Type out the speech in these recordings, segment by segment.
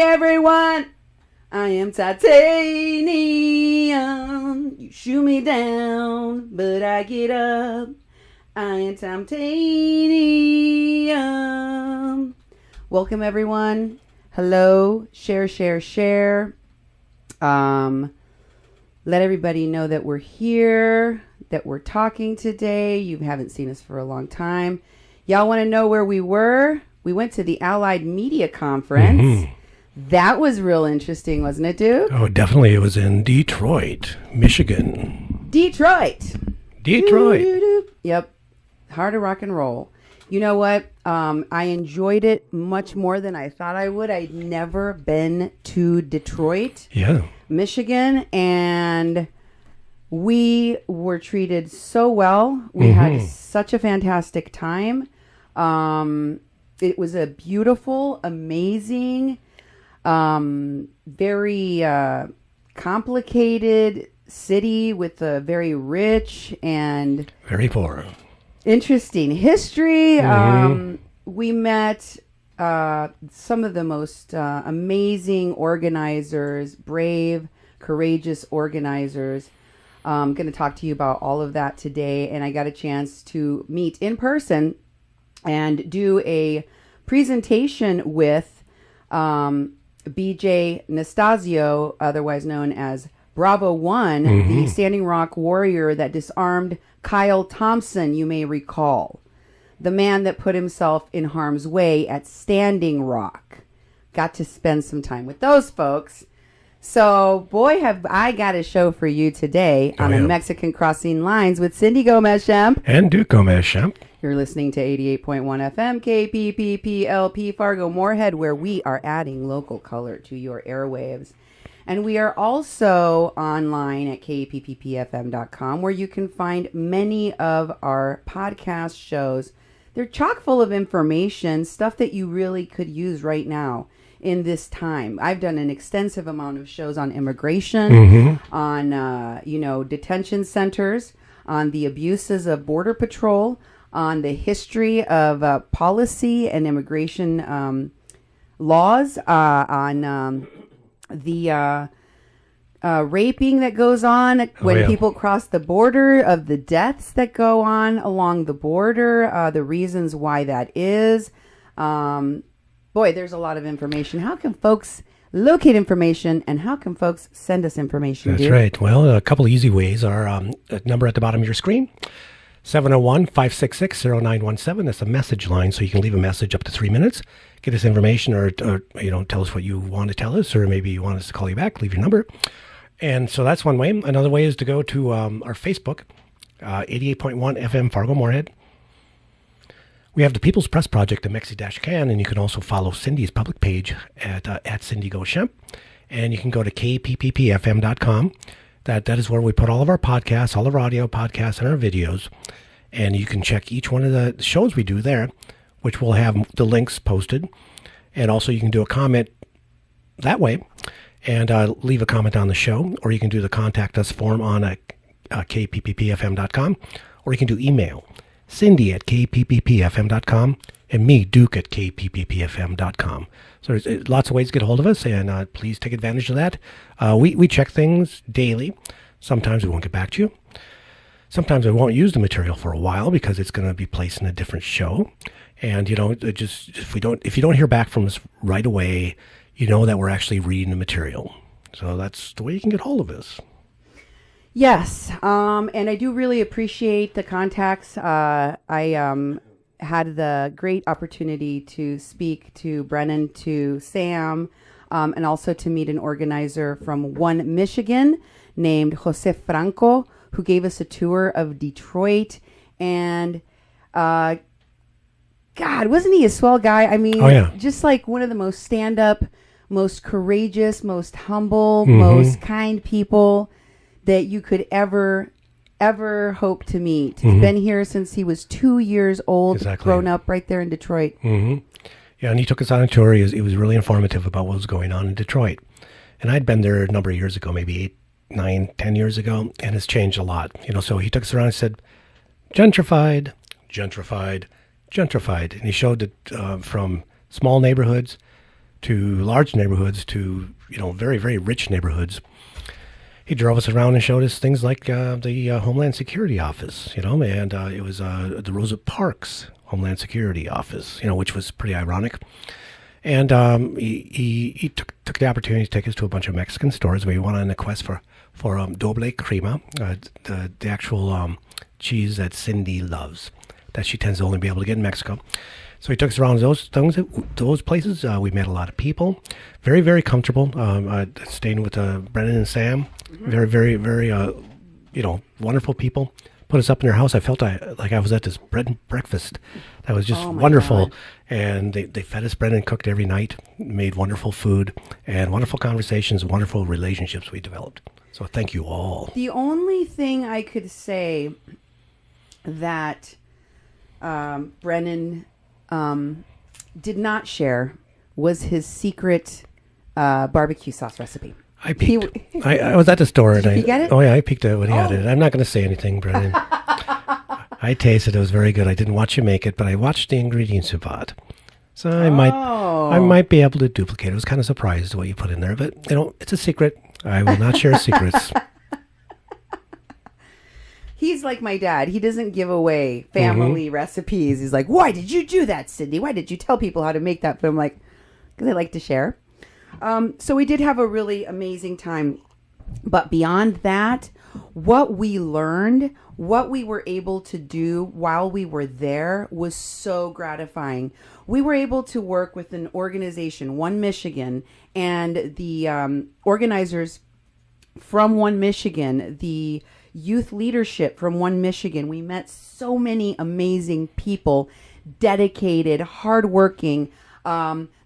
Everyone, I am titanium. You shoot me down, but I get up. I am titanium. Welcome, everyone. Hello. Share, share, share. Let everybody know that we're here, that we're talking today. You haven't seen us for a long time. Y'all want to know where we were? We went to the Allied Media Conference. Mm-hmm. That was real interesting, wasn't it, Duke? Oh, definitely. It was in Detroit, Michigan. Detroit. Yep. Hard to rock and roll. You know what? I enjoyed it much more than I thought I would. I'd never been to Detroit, Michigan, and we were treated so well. We had such a fantastic time. It was a beautiful, amazing, very complicated city with a very rich and very poor, interesting history. We met some of the most amazing organizers, brave, courageous organizers. I'm going to talk to you about all of that today, and I got a chance to meet in person and do a presentation with BJ Nastasio, otherwise known as Bravo One, the Standing Rock warrior that disarmed Kyle Thompson, you may recall. The man that put himself in harm's way at Standing Rock. Got to spend some time with those folks. So, boy, have I got a show for you today on the Mexican Crossing Lines with Cindy Gomez-Schempp. And Duke Gomez-Schempp. You're listening to 88.1 FM KPPPLP Fargo Moorhead, where we are adding local color to your airwaves. And we are also online at kpppfm.com, where you can find many of our podcast shows. They're chock full of information, stuff that you really could use right now in this time. I've done an extensive amount of shows on immigration, on, detention centers, on the abuses of Border Patrol, on the history of policy and immigration laws, on the raping that goes on when people cross the border, of the deaths that go on along the border, the reasons why that is. Boy, there's a lot of information. How can folks locate information, and how can folks send us information? That's right. Well, a couple of easy ways are a number at the bottom of your screen, 701-566-0917. That's a message line, so you can leave a message up to 3 minutes. Get us information or tell us what you want to tell us, or maybe you want us to call you back, leave your number. And so that's one way. Another way is to go to our Facebook, 88.1 FM Fargo Moorhead. We have the People's Press Project at Mexi-Can, and you can also follow Cindy's public page at Cindy Go-Schempp. And you can go to kpppfm.com. That is where we put all of our podcasts, all of our audio podcasts, and our videos. And you can check each one of the shows we do there, which will have the links posted. And also you can do a comment that way and leave a comment on the show, or you can do the contact us form on kpppfm.com, or you can do email, Cindy at kpppfm.com, and me, Duke, at kpppfm.com. So there's lots of ways to get a hold of us, and please take advantage of that. We check things daily. Sometimes we won't get back to you. Sometimes we won't use the material for a while because it's going to be placed in a different show. And, if you don't hear back from us right away, you know that we're actually reading the material. So that's the way you can get hold of us. Yes, and I do really appreciate the contacts. I had the great opportunity to speak to Brennan, to Sam, and also to meet an organizer from One Michigan named Jose Franco, who gave us a tour of Detroit. And God, wasn't he a swell guy? I mean, just like one of the most stand-up, most courageous, most humble, most kind people that you could ever hope to meet. He's been here since he was 2 years old, grown up right there in Detroit. Yeah, and he took us on a tour. He was really informative about what was going on in Detroit. And I'd been there a number of years ago, maybe 8, 9, 10 years ago, and it's changed a lot. So he took us around and said, gentrified, gentrified, gentrified. And he showed that from small neighborhoods to large neighborhoods to, very, very rich neighborhoods. He drove us around and showed us things like the Homeland Security Office, and it was the Rosa Parks Homeland Security Office, which was pretty ironic. And he took the opportunity to take us to a bunch of Mexican stores. We went on a quest for doble crema, the actual cheese that Cindy loves, that she tends to only be able to get in Mexico. So he took us around those places. We met a lot of people, very, very comfortable. Staying with Brennan and Sam, very, very, very, wonderful people. Put us up in their house. I felt like I was at this bread and breakfast. That was just wonderful. God. And they fed us. Brennan cooked every night, made wonderful food, and wonderful conversations, wonderful relationships we developed. So thank you all. The only thing I could say that Brennan did not share was his secret barbecue sauce recipe. I peeked. I was at the store. Did you get it? Oh, yeah, I peeked when he had it. I'm not going to say anything, Brennan. I tasted it. It was very good. I didn't watch you make it, but I watched the ingredients you bought. So I might be able to duplicate it. I was kind of surprised what you put in there, but, it's a secret. I will not share secrets. He's like my dad. He doesn't give away family recipes. He's like, why did you do that, Cindy? Why did you tell people how to make that? But I'm like, because I like to share. So we did have a really amazing time. But beyond that, what we learned, what we were able to do while we were there was so gratifying. We were able to work with an organization, One Michigan, and the organizers from One Michigan, the youth leadership from One Michigan. We met so many amazing people, dedicated, hardworking,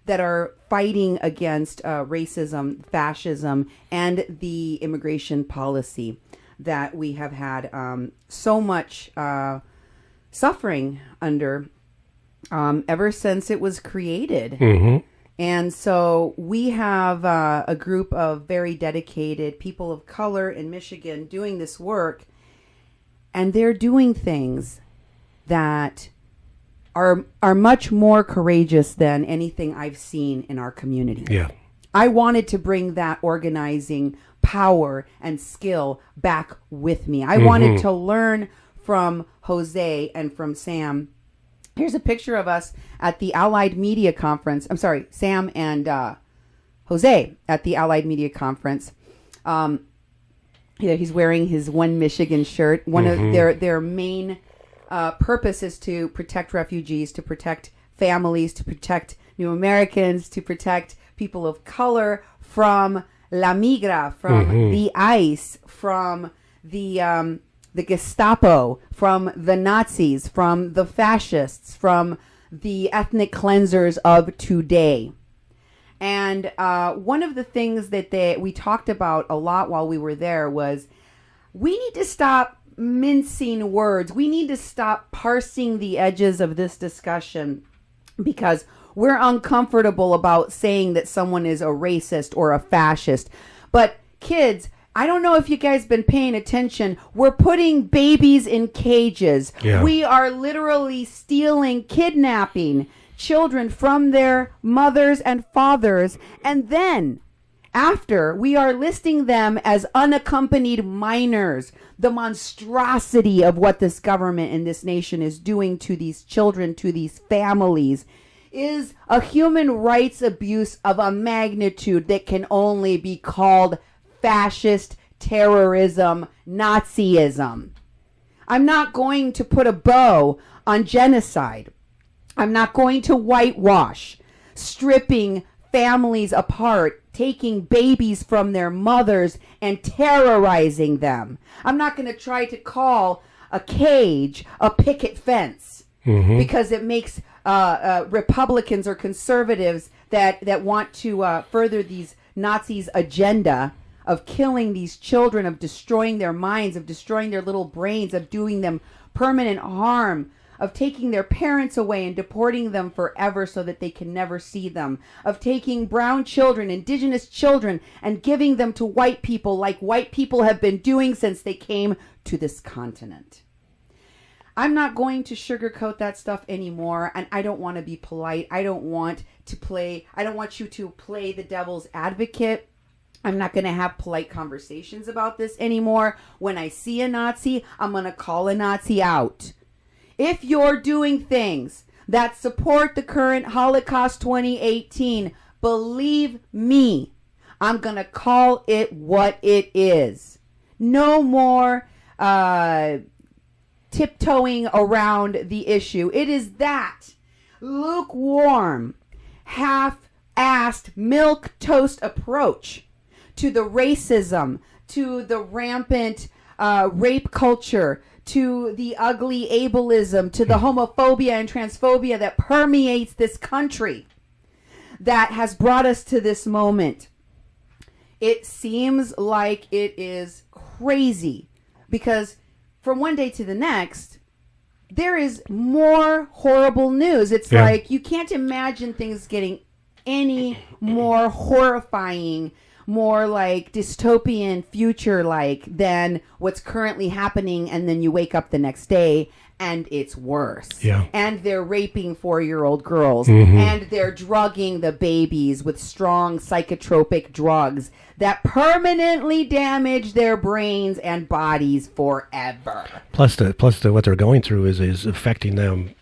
that are fighting against racism, fascism, and the immigration policy that we have had so much suffering under ever since it was created. And so we have a group of very dedicated people of color in Michigan doing this work, and they're doing things that are much more courageous than anything I've seen in our community. Yeah. I wanted to bring that organizing power and skill back with me. I wanted to learn from Jose and from Sam. Here's a picture of us at the Allied Media Conference. I'm sorry, Sam and Jose at the Allied Media Conference. He's wearing his One Michigan shirt. One of their main purpose is to protect refugees, to protect families, to protect new Americans, to protect people of color from La Migra, from the ICE, from the Gestapo, from the Nazis, from the fascists, from the ethnic cleansers of today. And one of the things that we talked about a lot while we were there was we need to stop mincing words. We need to stop parsing the edges of this discussion because we're uncomfortable about saying that someone is a racist or a fascist. But kids, I don't know if you guys been paying attention. We're putting babies in cages. Yeah. We are literally kidnapping children from their mothers and fathers. And then after we are listing them as unaccompanied minors, the monstrosity of what this government and this nation is doing to these children, to these families, is a human rights abuse of a magnitude that can only be called fascist terrorism, Nazism. I'm not going to put a bow on genocide. I'm not going to whitewash stripping families apart, taking babies from their mothers and terrorizing them. I'm not going to try to call a cage a picket fence because it makes Republicans or conservatives that want to further these Nazis' agenda of killing these children, of destroying their minds, of destroying their little brains, of doing them permanent harm, of taking their parents away and deporting them forever so that they can never see them, of taking brown children, indigenous children, and giving them to white people like white people have been doing since they came to this continent. I'm not going to sugarcoat that stuff anymore, and I don't want to be polite. I don't want I don't want you to play the devil's advocate. I'm not going to have polite conversations about this anymore. When I see a Nazi, I'm going to call a Nazi out. If you're doing things that support the current Holocaust 2018, believe me, I'm going to call it what it is. No more tiptoeing around the issue. It is that lukewarm, half-assed, milquetoast approach to the racism, to the rampant rape culture, to the ugly ableism, to the homophobia and transphobia that permeates this country that has brought us to this moment. It seems like it is crazy because from one day to the next, there is more horrible news. It's like you can't imagine things getting any more horrifying, more like dystopian future like than what's currently happening, and then you wake up the next day and it's worse. Yeah. And they're raping 4-year-old girls, and they're drugging the babies with strong psychotropic drugs that permanently damage their brains and bodies forever. Plus what they're going through is affecting them,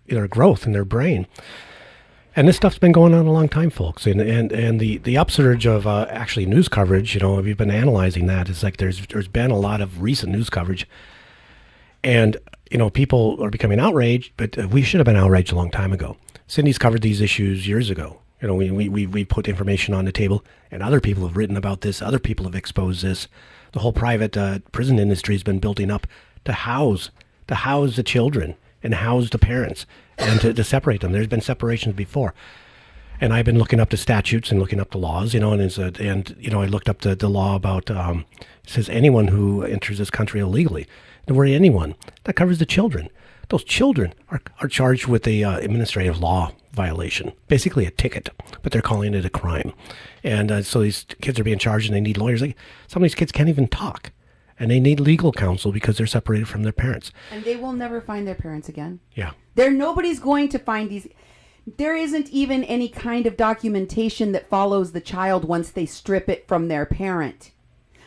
their growth in their brain. And this stuff's been going on a long time, folks. And the upsurge of actually news coverage, if you've been analyzing that, it's like there's been a lot of recent news coverage. And, people are becoming outraged, but we should have been outraged a long time ago. Cindy's covered these issues years ago. We put information on the table, and other people have written about this. Other people have exposed this. The whole private prison industry has been building up to house the children and house the parents and to separate them. There's been separations before. And I've been looking up the statutes and looking up the laws, I looked up the law about, it says anyone who enters this country illegally. The word anyone, that covers the children. Those children are charged with a administrative law violation, basically a ticket, but they're calling it a crime. And so these kids are being charged and they need lawyers. Like, some of these kids can't even talk. And they need legal counsel because they're separated from their parents. And they will never find their parents again. Yeah. Nobody's going to find these. There isn't even any kind of documentation that follows the child once they strip it from their parent.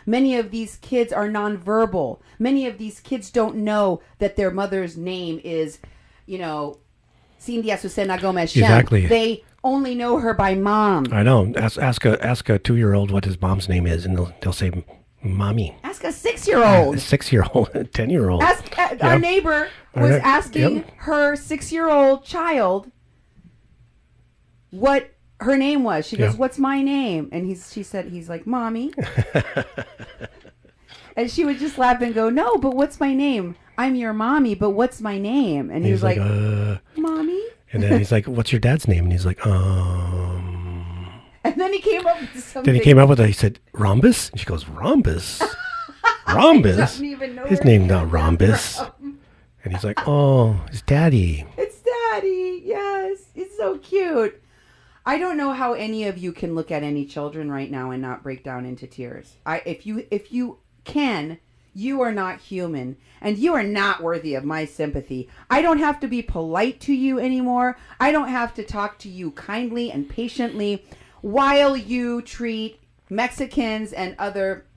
Many of these kids are nonverbal. Many of these kids don't know that their mother's name is, Cindy Azucena Gomez-Schempp. Exactly. They only know her by mom. I know. Ask a 2-year-old what his mom's name is, and they'll say mommy. Ask a 6-year-old. 6-year-old, 10-year-old. Our neighbor was asking her 6-year-old child what her name was. She goes, "What's my name?" And he's like, "Mommy." And she would just laugh and go, "No, but what's my name? I'm your mommy, but what's my name?" And he was like, "Mommy." And then he's like, "What's your dad's name?" And he's like, And then he came up with something. Then he came up with he said, "Rhombus?" And she goes, "Rhombus? Rhombus? I don't even know his name's not Rhombus." And he's like, "Oh, it's Daddy." It's Daddy. Yes. It's so cute. I don't know how any of you can look at any children right now and not break down into tears. If you can, you are not human, and you are not worthy of my sympathy. I don't have to be polite to you anymore. I don't have to talk to you kindly and patiently while you treat Mexicans and other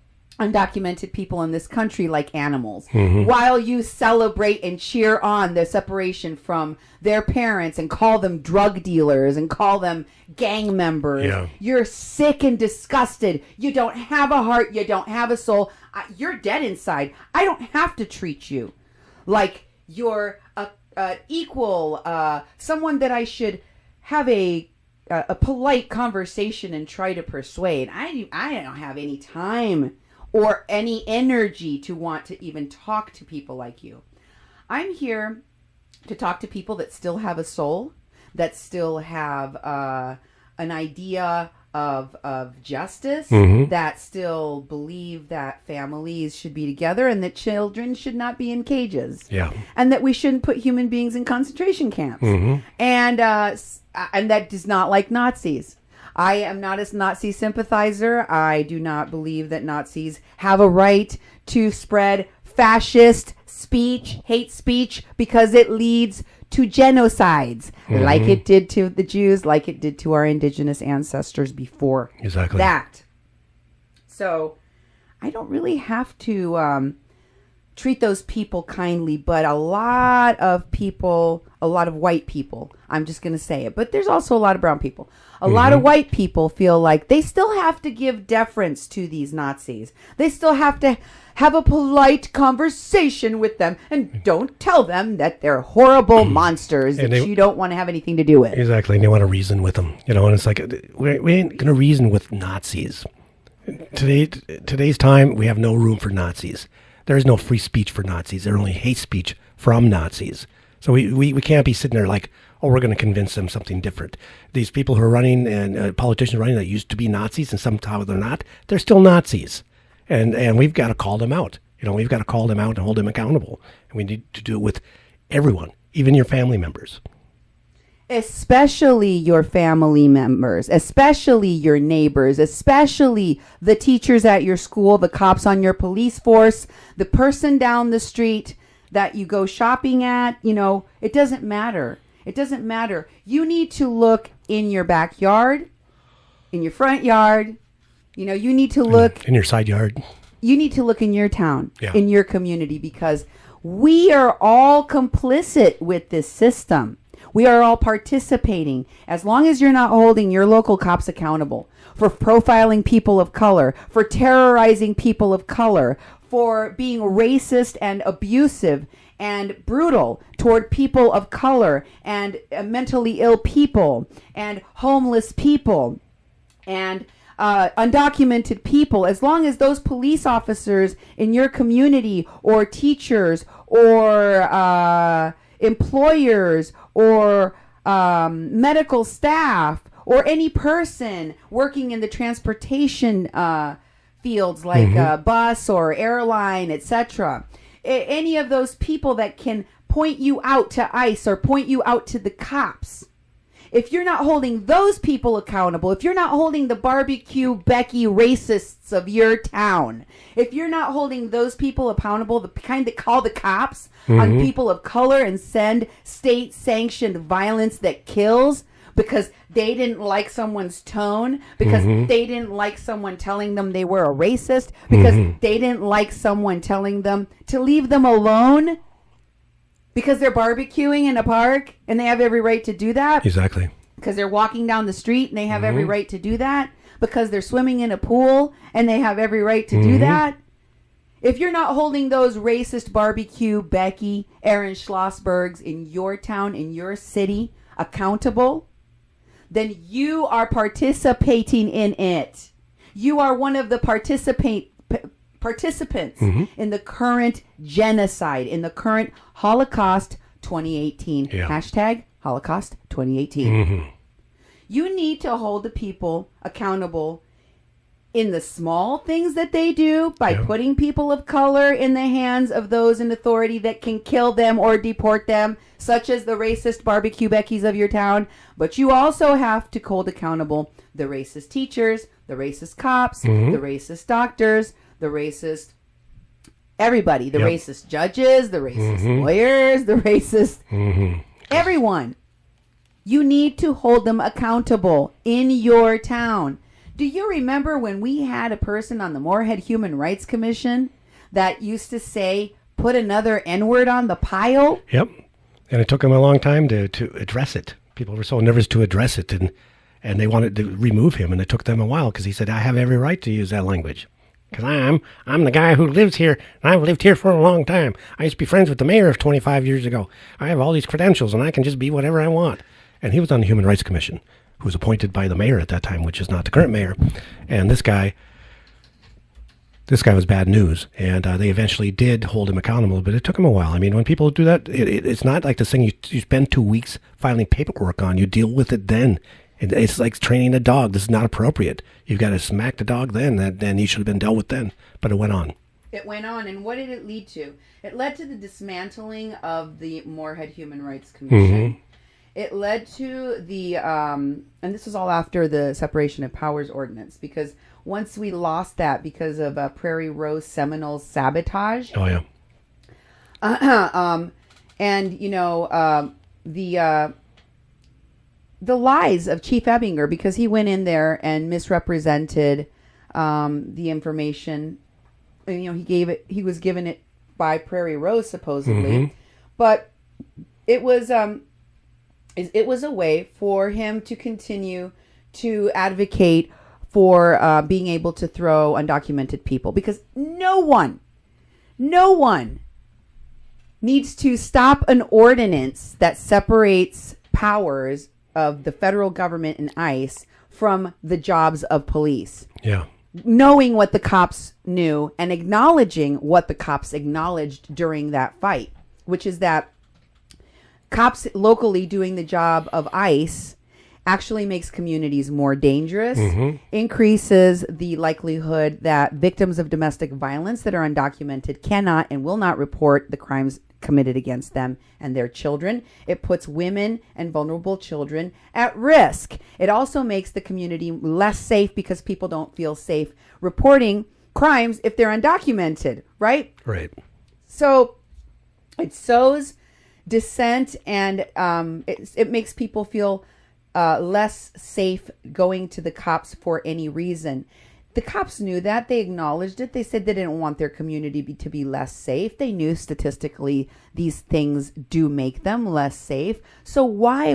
undocumented people in this country like animals, while you celebrate and cheer on their separation from their parents and call them drug dealers and call them gang members. Yeah. You're sick and disgusted. You don't have a heart. You don't have a soul. You're dead inside. I don't have to treat you like you're a equal, someone that I should have a polite conversation and try to persuade. I don't have any time or any energy to want to even talk to people like you. I'm here to talk to people that still have a soul, that still have an idea of justice, that still believe that families should be together and that children should not be in cages. Yeah. And that we shouldn't put human beings in concentration camps. And that does not like Nazis. I am not a Nazi sympathizer. I do not believe that Nazis have a right to spread fascist speech, hate speech, because it leads to genocides, like it did to the Jews, like it did to our indigenous ancestors before that. So I don't really have to treat those people kindly, but a lot of people, a lot of white people, I'm just going to say it, but there's also a lot of brown people. A lot of white people feel like they still have to give deference to these Nazis. They still have to have a polite conversation with them and don't tell them that they're horrible monsters that you don't want to have anything to do with. Exactly. And they want to reason with them, and it's like, we ain't going to reason with Nazis. Today's time, we have no room for Nazis. There is no free speech for Nazis. There's only hate speech from Nazis. So we can't be sitting there like, oh, we're going to convince them something different. These people who are running and politicians running that used to be Nazis and somehow they're not, they're still Nazis. And we've got to call them out. We've got to call them out and hold them accountable. And we need to do it with everyone, even your family members. Especially your family members, especially your neighbors, especially the teachers at your school, the cops on your police force, the person down the street that you go shopping at. It doesn't matter. It doesn't matter. You need to look in your backyard, in your front yard. You need to look in your side yard. You need to look in your town, in your community, because we are all complicit with this system. We are all participating. As long as you're not holding your local cops accountable for profiling people of color, for terrorizing people of color, for being racist and abusive and brutal toward people of color and mentally ill people and homeless people and undocumented people, as long as those police officers in your community or teachers or employers or medical staff or any person working in the transportation fields like a bus or airline, etc., any of those people that can point you out to ICE or point you out to the cops, if you're not holding those people accountable, if you're not holding the barbecue Becky racists of your town, if you're not holding those people accountable, the kind that call the cops on people of color and send state-sanctioned violence that kills because they didn't like someone's tone, because they didn't like someone telling them they were a racist, because they didn't like someone telling them to leave them alone, because they're barbecuing in a park and they have every right to do that. Exactly. Because they're walking down the street and they have every right to do that. Because they're swimming in a pool and they have every right to do that. If you're not holding those racist barbecue Becky, Aaron Schlossbergs in your town, in your city, accountable, then you are participating in it. You are one of the participants in the current genocide, in the current Holocaust 2018. Hashtag Holocaust 2018. You need to hold the people accountable in the small things that they do by putting people of color in the hands of those in authority that can kill them or deport them, such as the racist barbecue Beckys of your town. But you also have to hold accountable the racist teachers, the racist cops, the racist doctors, the racist everybody, the racist judges, the racist lawyers, the racist everyone. You need to hold them accountable in your town. Do you remember when we had a person on the Moorhead Human Rights Commission that used to say, put another N-word on the pile? Yep. And it took them a long time to address it. People were so nervous to address it, and they wanted to remove him, and it took them a while because he said, I have every right to use that language. Because I'm the guy who lives here, and I've lived here for a long time. I used to be friends with the mayor of 25 years ago. I have all these credentials, and I can just be whatever I want. And he was on the Human Rights Commission, who was appointed by the mayor at that time, which is not the current mayor. And this guy was bad news. And they eventually did hold him accountable, but it took him a while. I mean, when people do that, it's not like this thing you spend 2 weeks filing paperwork on. You deal with it then. It's like training a dog. This is not appropriate. You've got to smack the dog then. Then he should have been dealt with then. But it went on. It went on. And what did it lead to? It led to the dismantling of the Moorhead Human Rights Commission. It led to the, and this was all after the separation of powers ordinance, because once we lost that because of Prairie Rose Seminoles sabotage, And the lies of Chief Ebinger, because he went in there and misrepresented the information. And, he was given it by Prairie Rose supposedly, but it was a way for him to continue to advocate for being able to throw undocumented people, because no one needs to stop an ordinance that separates powers of the federal government and ICE from the jobs of police. Yeah. Knowing what the cops knew and acknowledging what the cops acknowledged during that fight, which is that cops locally doing the job of ICE actually makes communities more dangerous, increases the likelihood that victims of domestic violence that are undocumented cannot and will not report the crimes committed against them and their children. It puts women and vulnerable children at risk. It also makes the community less safe because people don't feel safe reporting crimes if they're undocumented, right? Right. So it sows dissent, and it makes people feel less safe going to the cops for any reason. The cops knew that. They acknowledged it. They said they didn't want their community to be less safe. They knew statistically these things do make them less safe. So why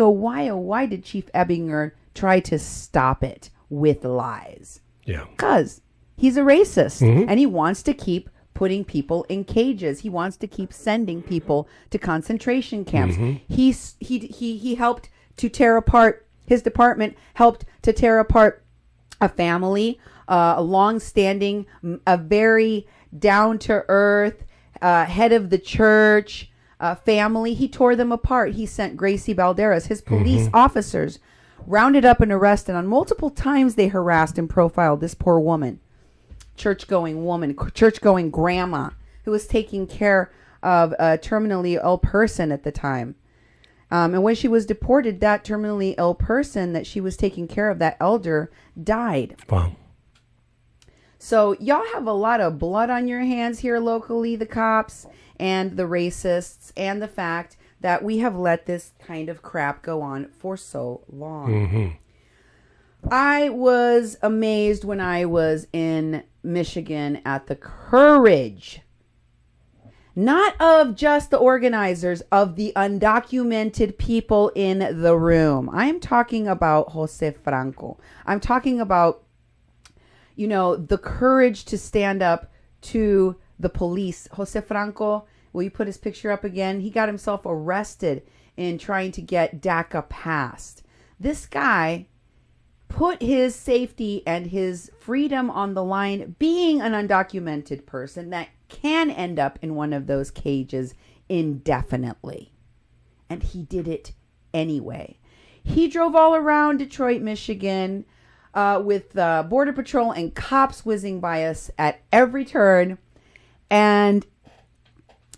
did Chief Ebinger try to stop it with lies? Yeah. Because he's a racist, and he wants to keep putting people in cages. He wants to keep sending people to concentration camps. He helped to tear apart, his department helped to tear apart a family, a long-standing, a very down-to-earth, head of the church family. He tore them apart. He sent Gracie Balderas, his police officers, rounded up and arrested. On multiple times they harassed and profiled this poor woman, church-going grandma, who was taking care of a terminally ill person at the time. And when she was deported, that terminally ill person that she was taking care of, that elder, died. Wow. So y'all have a lot of blood on your hands here locally, the cops and the racists, and the fact that we have let this kind of crap go on for so long. I was amazed when I was in Michigan at the courage, not of just the organizers, of the undocumented people in the room. I'm talking about Jose Franco. I'm talking about, the courage to stand up to the police. Jose Franco, will you put his picture up again? He got himself arrested in trying to get DACA passed. This guy put his safety and his freedom on the line, being an undocumented person that can end up in one of those cages indefinitely. And he did it anyway. He drove all around Detroit, Michigan, with Border Patrol and cops whizzing by us at every turn. And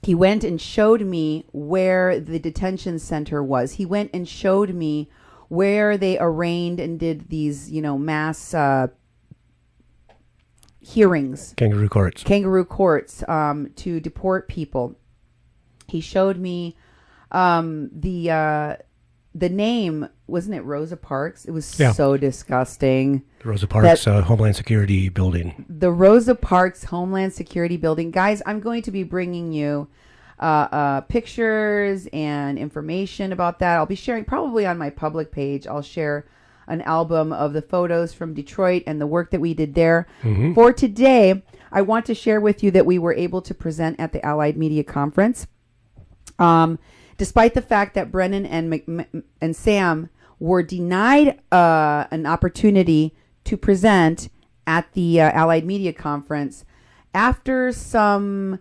he went and showed me where the detention center was. He went and showed me where they arraigned and did these, mass hearings. Kangaroo courts to deport people. He showed me the name, wasn't it Rosa Parks? It was so disgusting. The Rosa Parks Homeland Security building. The Rosa Parks Homeland Security building. Guys, I'm going to be bringing you pictures and information about that. I'll be sharing probably on my public page. I'll share an album of the photos from Detroit and the work that we did there. For today, I want to share with you that we were able to present at the Allied Media Conference. Despite the fact that Brennan and Sam were denied an opportunity to present at the Allied Media Conference, after some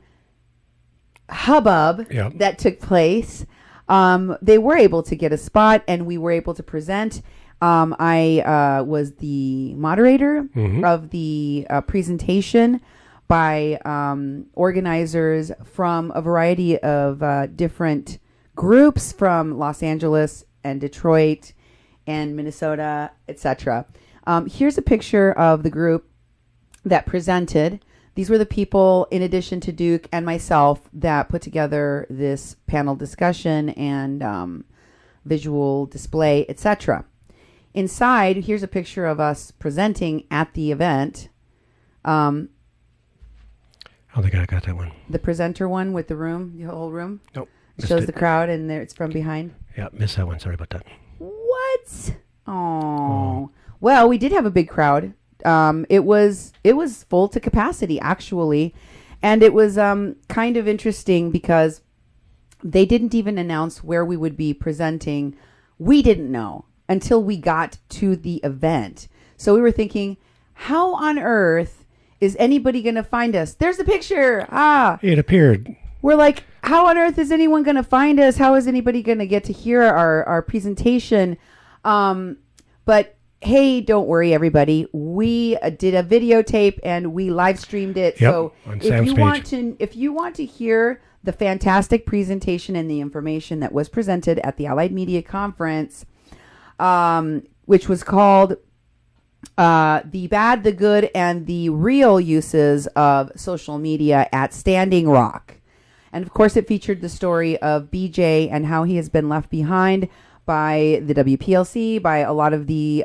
hubbub that took place, they were able to get a spot, and we were able to present. I was the moderator of the presentation by organizers from a variety of different groups from Los Angeles and Detroit and Minnesota, etc. Here's a picture of the group that presented. these were the people, in addition to Duke and myself, that put together this panel discussion and visual display, etc. Inside, here's a picture of us presenting at the event. I don't think I got that one. The presenter one with the room, the whole room. Nope. Shows the crowd, and there it's from behind. Yeah, missed that one. Sorry about that. What? Oh. Well, we did have a big crowd. It was full to capacity, actually, and it was kind of interesting because they didn't even announce where we would be presenting. We didn't know until we got to the event. So we were thinking, how on earth is anybody going to find us? There's the picture. It appeared. We're like, how on earth is anyone going to find us? How is anybody going to get to hear our presentation? But hey, don't worry, everybody. We did a videotape and we live streamed it. Yep, So on if Sam's you page. if you want to hear the fantastic presentation and the information that was presented at the Allied Media Conference, which was called The Bad, the Good, and the Real Uses of Social Media at Standing Rock. And of course, it featured the story of BJ and how he has been left behind by the WPLC, by a lot of the,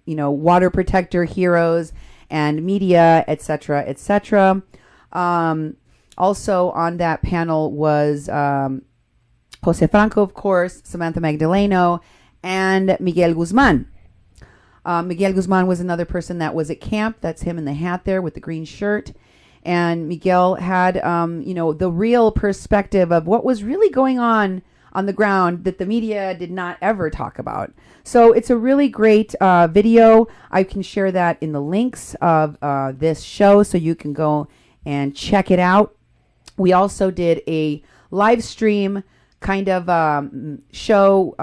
water protector heroes and media, etc., etc. Also on that panel was Jose Franco, of course, Samantha Magdaleno, and Miguel Guzman. Miguel Guzman was another person that was at camp. That's him in the hat there with the green shirt. And Miguel had, the real perspective of what was really going on the ground that the media did not ever talk about. So it's a really great video. I can share that in the links of this show so you can go and check it out. We also did a live stream kind of show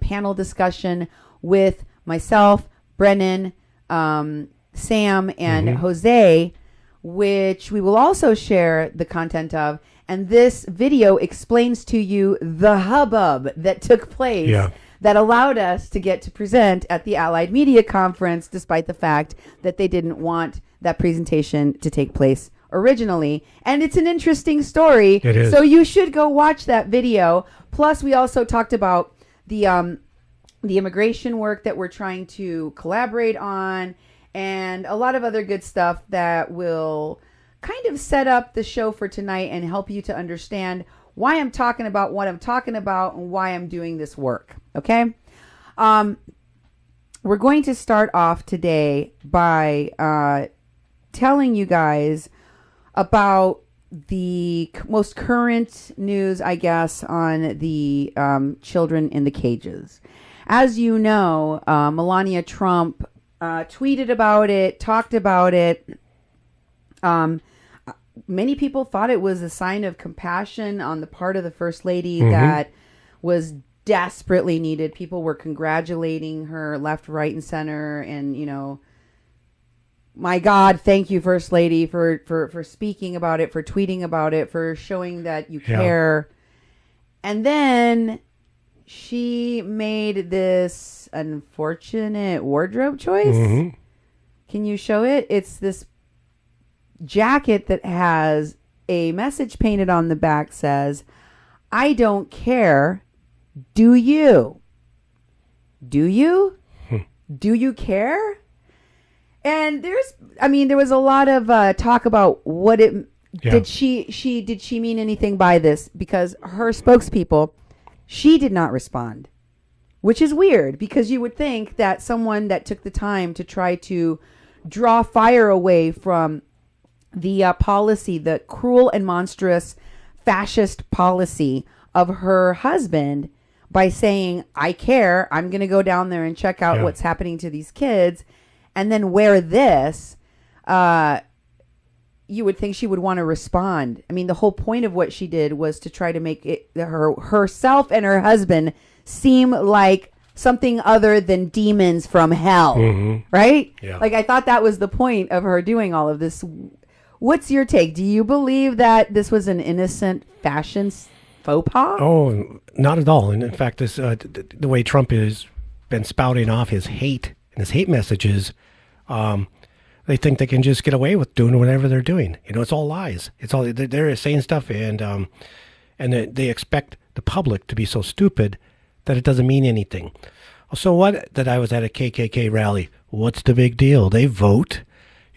panel discussion with myself, Brennan, Sam, and Jose, which we will also share the content of. And this video explains to you the hubbub that took place that allowed us to get to present at the Allied Media Conference, despite the fact that they didn't want that presentation to take place originally. And it's an interesting story. It is. So you should go watch that video. Plus, we also talked about the immigration work that we're trying to collaborate on, and a lot of other good stuff that will kind of set up the show for tonight and help you to understand why I'm talking about what I'm talking about and why I'm doing this work. Okay? We're going to start off today by telling you guys about the most current news, I guess, on the children in the cages. As you know, Melania Trump tweeted about it, talked about it. Many people thought it was a sign of compassion on the part of the First Lady that was desperately needed. People were congratulating her left, right, and center. And, my God, thank you, First Lady, for speaking about it, for tweeting about it, for showing that you care. And then she made this unfortunate wardrobe choice. Can you show it? It's this jacket that has a message painted on the back, says, "I don't care. Do you? Do you? Do you care?" And there was a lot of talk about what it did she mean anything by this, because her spokespeople, she did not respond, which is weird, because you would think that someone that took the time to try to draw fire away from the policy, the cruel and monstrous fascist policy of her husband, by saying, "I care, I'm going to go down there and check out what's happening to these kids," and then wear this, you would think she would want to respond. I mean, the whole point of what she did was to try to make it herself and her husband seem like something other than demons from hell, right? Yeah. Like, I thought that was the point of her doing all of this. What's your take? Do you believe that this was an innocent fashion faux pas? Oh, not at all. And in fact, this the way Trump has been spouting off his hate and his hate messages, they think they can just get away with doing whatever they're doing. It's all lies. It's all they're saying stuff, and they expect the public to be so stupid that it doesn't mean anything. So what? That I was at a KKK rally. What's the big deal? They vote,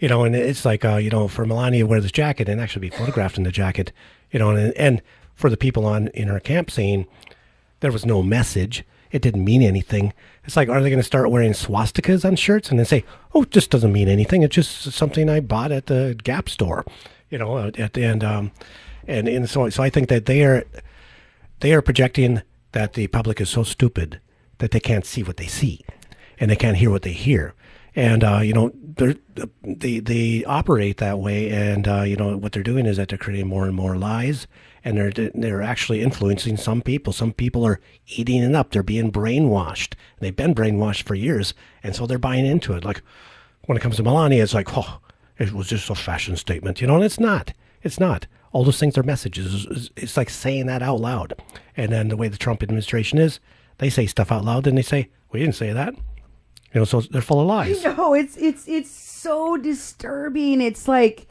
and it's like for Melania to wear this jacket and actually be photographed in the jacket, and for the people in our camp saying there was no message. It didn't mean anything. It's like, are they going to start wearing swastikas on shirts and then say, oh, it just doesn't mean anything. It's just something I bought at the Gap store, at the end. And so I think that they are projecting that the public is so stupid that they can't see what they see and they can't hear what they hear. And, they operate that way. And, what they're doing is that they're creating more and more lies. And they're actually influencing some people. Some people are eating it up. They're being brainwashed. They've been brainwashed for years, and so they're buying into it. Like when it comes to Melania, it's like, oh, it was just a fashion statement, and it's not. It's not. All those things are messages. It's like saying that out loud. And then the way the Trump administration is, they say stuff out loud, and they say, we didn't say that. So they're full of lies. No, it's so disturbing. It's like,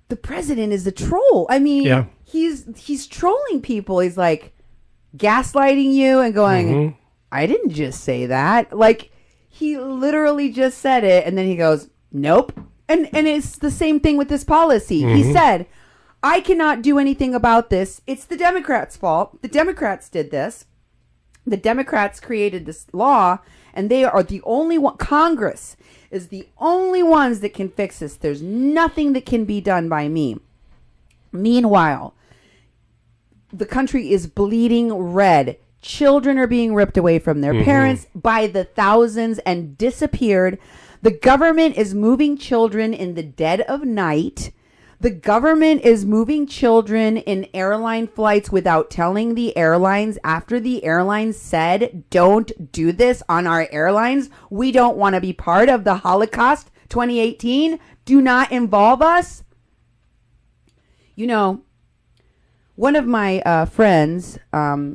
the president is a troll. I mean, yeah. He's trolling people. He's like gaslighting you and going, I didn't just say that. Like, he literally just said it, and then he goes, nope. And it's the same thing with this policy. He said, I cannot do anything about this. It's the Democrats' fault. The Democrats did this. The Democrats created this law, and they are the only one. Congress is the only ones that can fix this. There's nothing that can be done by me. Meanwhile, the country is bleeding red. Children are being ripped away from their parents by the thousands and disappeared. The government is moving children in the dead of night. The government is moving children in airline flights without telling the airlines. After the airlines said, don't do this on our airlines. We don't want to be part of the Holocaust 2018. Do not involve us. One of my friends,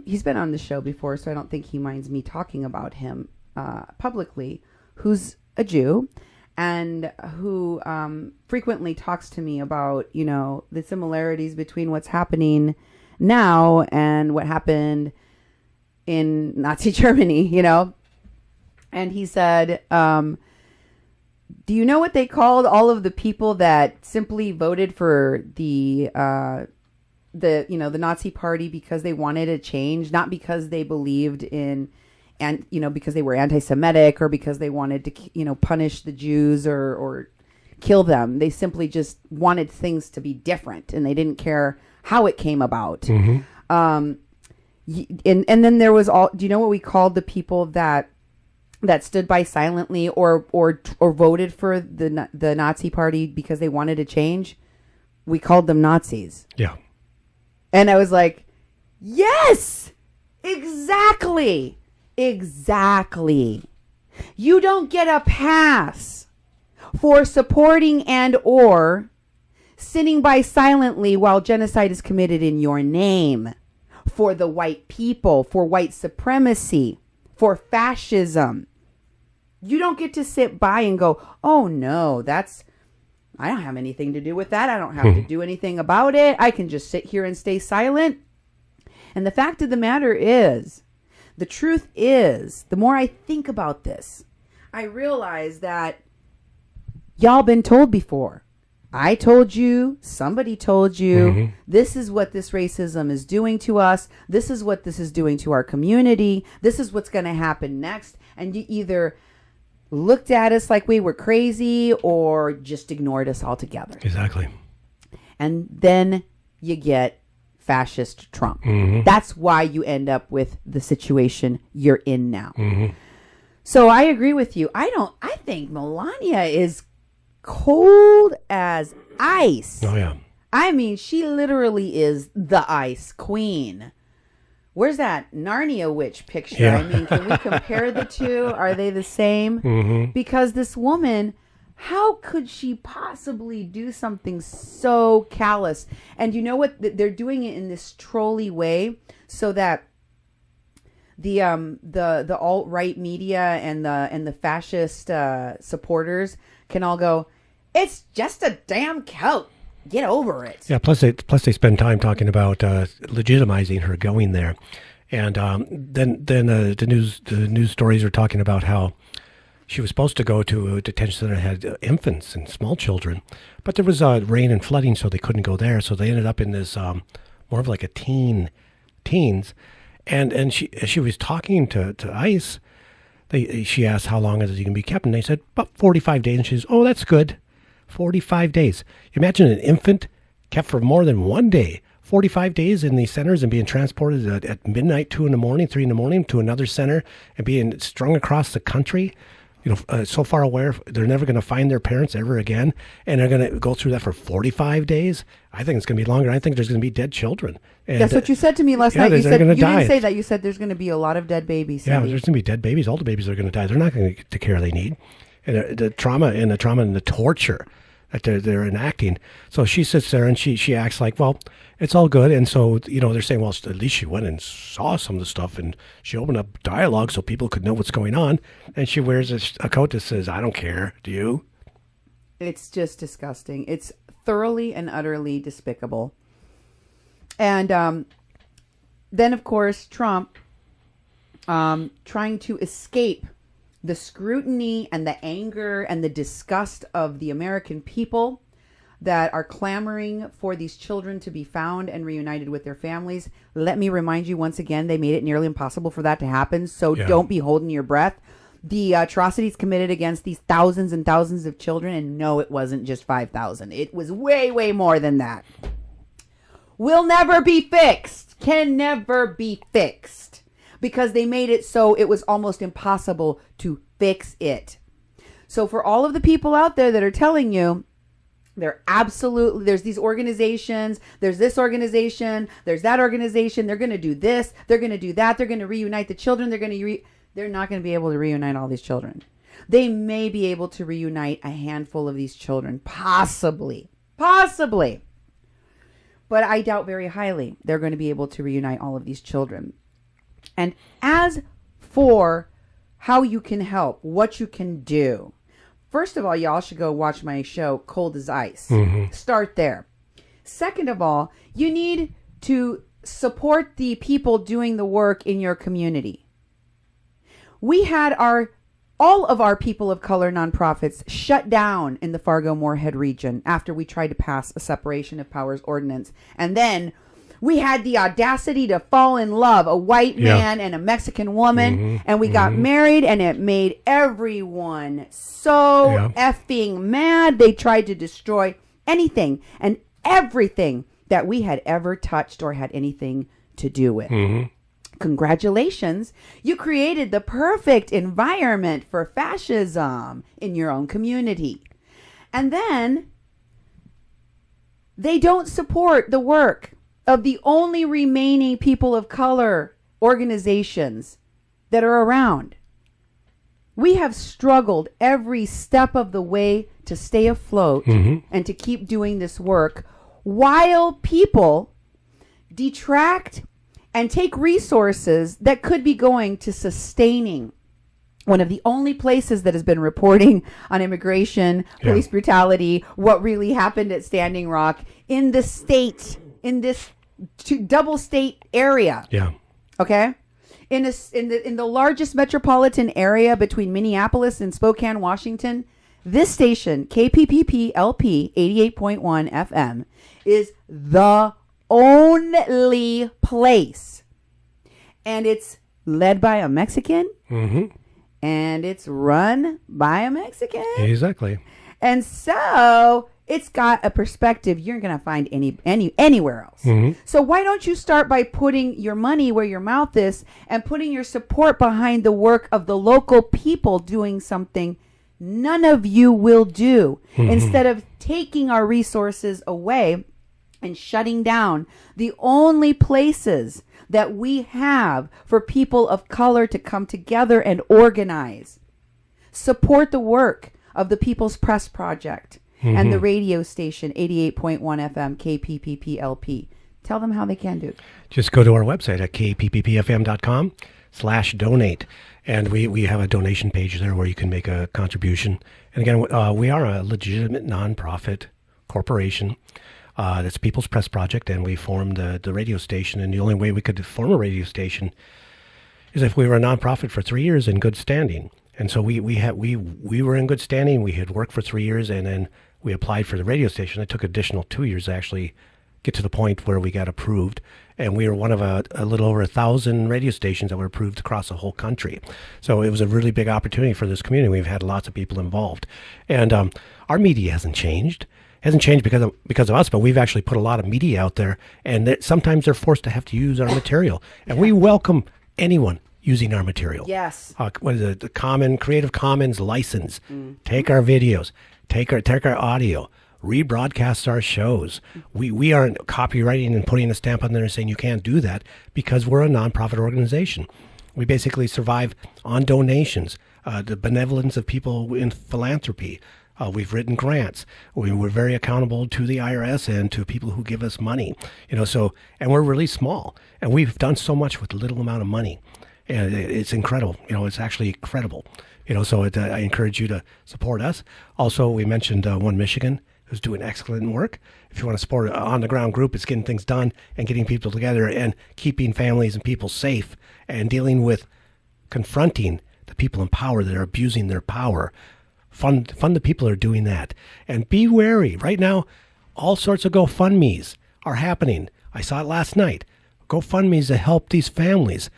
he's been on the show before, so I don't think he minds me talking about him publicly, who's a Jew. And who frequently talks to me about, the similarities between what's happening now and what happened in Nazi Germany, And he said, do you know what they called all of the people that simply voted for the Nazi Party because they wanted a change, not because they believed in... And, because they were anti-Semitic or because they wanted to, punish the Jews or kill them. They simply just wanted things to be different, and they didn't care how it came about. And then there was do you know what we called the people that stood by silently or voted for the Nazi Party because they wanted a change? We called them Nazis. Yeah. And I was like, yes, exactly. Exactly. You don't get a pass for supporting and or sitting by silently while genocide is committed in your name for the white people, for white supremacy, for fascism. You don't get to sit by and go, oh no, I don't have anything to do with that. I don't have to do anything about it. I can just sit here and stay silent. And the fact of the matter is, the truth is, the more I think about this, I realize that y'all been told before. I told you, somebody told you, this is what this racism is doing to us. This is what this is doing to our community. This is what's going to happen next. And you either looked at us like we were crazy or just ignored us altogether. Exactly. And then you get fascist Trump. That's why you end up with the situation you're in now. So I agree with you. I think Melania is cold as ice. Oh yeah. I mean, she literally is the ice queen. Where's that Narnia witch picture? Yeah. I mean, can we compare the two? Are they the same? Because this woman, how could she possibly do something so callous? And you know what? They're doing it in this trolly way so that the alt-right media and the fascist supporters can all go, it's just a damn coat. Get over it. Yeah. Plus they spend time talking about legitimizing her going there, and then the news stories are talking about how she was supposed to go to a detention center that had infants and small children, but there was rain and flooding, so they couldn't go there. So they ended up in this more of like a teens, and she was talking to ICE. She asked how long is it you can be kept, and they said about 45 days. And she says, "Oh, that's good, 45 days." Imagine an infant kept for more than 1 day, 45 days in these centers, and being transported at midnight, 2 in the morning, 3 in the morning to another center, and being strung across the country. So far away, they're never going to find their parents ever again, and they're going to go through that for 45 days. I think it's going to be longer. I think there's going to be dead children. And that's what you said to me last night. You said you die. didn't say that. You said there's going to be a lot of dead babies. Yeah, Cindy. there's going to be dead babies. All the babies are going to die. They're not going to get the care they need, and the trauma and the torture that they're enacting. So she sits there and she acts like, well, it's all good. And so, they're saying, well, at least she went and saw some of the stuff and she opened up dialogue so people could know what's going on. And she wears a coat that says, I don't care. Do you? It's just disgusting. It's thoroughly and utterly despicable. And then, of course, Trump trying to escape the scrutiny and the anger and the disgust of the American people that are clamoring for these children to be found and reunited with their families. Let me remind you once again, they made it nearly impossible for that to happen. So Don't be holding your breath. The atrocities committed against these thousands and thousands of children, and no, it wasn't just 5,000. It was way, way more than that. Will never be fixed. Can never be fixed. Because they made it so it was almost impossible to fix it. So for all of the people out there that are telling you, there's these organizations, there's this organization, there's that organization, they're going to do this, they're going to do that, they're going to reunite the children, they're not going to be able to reunite all these children. They may be able to reunite a handful of these children, possibly. But I doubt very highly they're going to be able to reunite all of these children. And as for how you can help, what you can do, first of all, y'all should go watch my show, Cold as Ice. Mm-hmm. Start there. Second of all, you need to support the people doing the work in your community. We had all of our people of color nonprofits shut down in the Fargo-Moorhead region after we tried to pass a separation of powers ordinance. And then we had the audacity to fall in love, a white man and a Mexican woman, and we got married, and it made everyone so effing mad. They tried to destroy anything and everything that we had ever touched or had anything to do with. Congratulations. You created the perfect environment for fascism in your own community. And then they don't support the work of the only remaining people of color organizations that are around. We have struggled every step of the way to stay afloat and to keep doing this work while people detract and take resources that could be going to sustaining one of the only places that has been reporting on immigration, police brutality, what really happened at Standing Rock in the state, in this double state area. Yeah. Okay. In the largest metropolitan area between Minneapolis and Spokane, Washington, this station, KPPP LP 88.1 FM, is the only place. And it's led by a Mexican. And it's run by a Mexican. Exactly. And so it's got a perspective you're going to find anywhere else. So why don't you start by putting your money where your mouth is and putting your support behind the work of the local people doing something none of you will do, instead of taking our resources away and shutting down the only places that we have for people of color to come together and organize. Support the work of the People's Press Project and the radio station 88.1 FM KPPP LP. Tell them how they can do it. Just go to our website at kpppfm.com. /donate. And we have a donation page there where you can make a contribution. And again, we are a legitimate nonprofit corporation. That's People's Press Project, and we formed the radio station. And the only way we could form a radio station is if we were a nonprofit for 3 years in good standing. And so we were in good standing. We had worked for 3 years, and then we applied for the radio station. It took additional 2 years to actually get to the point where we got approved. And we were one of a little over 1,000 radio stations that were approved across the whole country. So it was a really big opportunity for this community. We've had lots of people involved. And our media hasn't changed. Hasn't changed because of us, but we've actually put a lot of media out there. And sometimes they're forced to have to use our material. And we welcome anyone using our material. Yes. What is it? The Creative Commons license. Take our videos. Take our audio. Rebroadcast our shows. We aren't copywriting and putting a stamp on there and saying you can't do that because we're a nonprofit organization. We basically survive on donations, the benevolence of people in philanthropy. We've written grants. We're very accountable to the IRS and to people who give us money. And we're really small, and we've done so much with little amount of money, and it's incredible. It's actually incredible. So I encourage you to support us. Also, we mentioned One Michigan, who's doing excellent work. If you want to support an on-the-ground group, it's getting things done and getting people together and keeping families and people safe and dealing with confronting the people in power that are abusing their power. Fund the people that are doing that. And be wary. Right now, all sorts of GoFundMes are happening. I saw it last night. GoFundMes to help these families.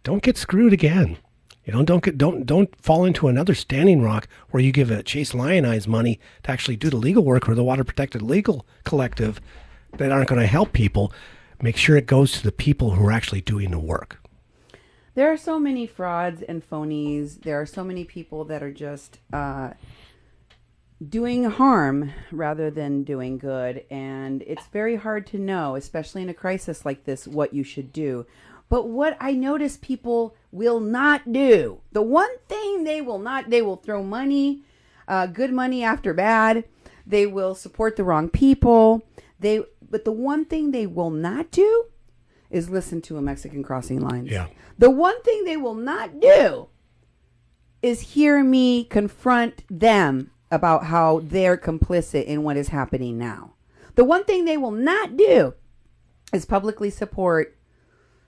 Don't get screwed again. Don't fall into another Standing Rock where you give a Chase Lionize money to actually do the legal work or the Water Protected Legal Collective that aren't going to help people. Make sure it goes to the people who are actually doing the work. There are so many frauds and phonies. There are so many people that are just doing harm rather than doing good. And it's very hard to know, especially in a crisis like this, what you should do. But what I notice people will not do, the one thing they will throw money, good money after bad. They will support the wrong people. But the one thing they will not do is listen to a Mexican crossing lines. Yeah. The one thing they will not do is hear me confront them about how they're complicit in what is happening now. The one thing they will not do is publicly support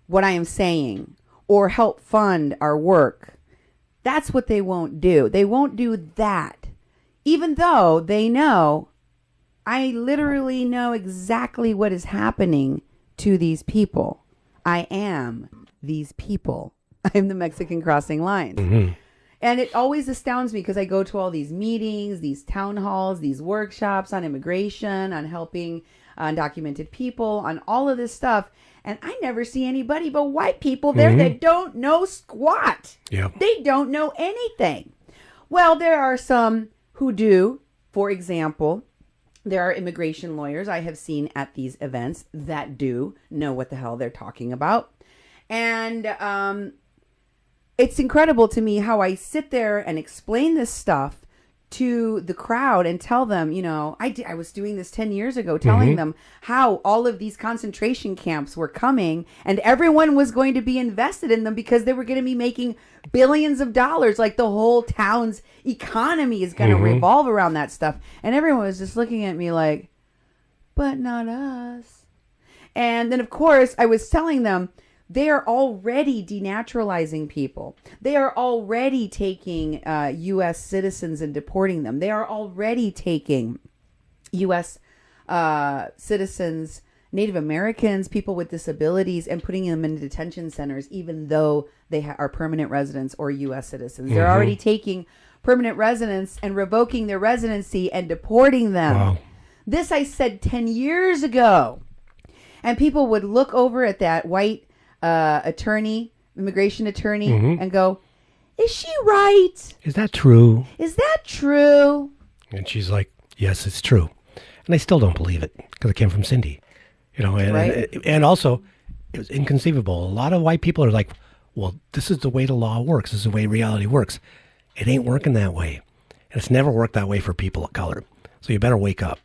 what I am saying or help fund our work. That's what they won't do. They won't do that. Even though they know, I literally know exactly what is happening to these people. I am these people. I'm the Mexican crossing lines. Mm-hmm. And it always astounds me because I go to all these meetings, these town halls, these workshops on immigration, on helping undocumented people, on all of this stuff. And I never see anybody but white people there that don't know squat. Yeah. They don't know anything. Well, there are some who do. For example, there are immigration lawyers I have seen at these events that do know what the hell they're talking about. And it's incredible to me how I sit there and explain this stuff to the crowd and tell them, I was doing this 10 years ago, telling them how all of these concentration camps were coming and everyone was going to be invested in them because they were going to be making billions of dollars. Like the whole town's economy is going to revolve around that stuff. And everyone was just looking at me like, but not us. And then, of course, I was telling them, they are already denaturalizing people. They are already taking U.S. citizens and deporting them. They are already taking U.S. Citizens, Native Americans, people with disabilities, and putting them in detention centers, even though they are permanent residents or U.S. citizens. They're already taking permanent residents and revoking their residency and deporting them. Wow. This I said 10 years ago. And people would look over at that white immigration attorney, and go, is she right? Is that true? Is that true? And she's like, yes, it's true. And I still don't believe it because it came from Cindy. And also, it was inconceivable. A lot of white people are like, well, this is the way the law works. This is the way reality works. It ain't working that way. And it's never worked that way for people of color. So you better wake up.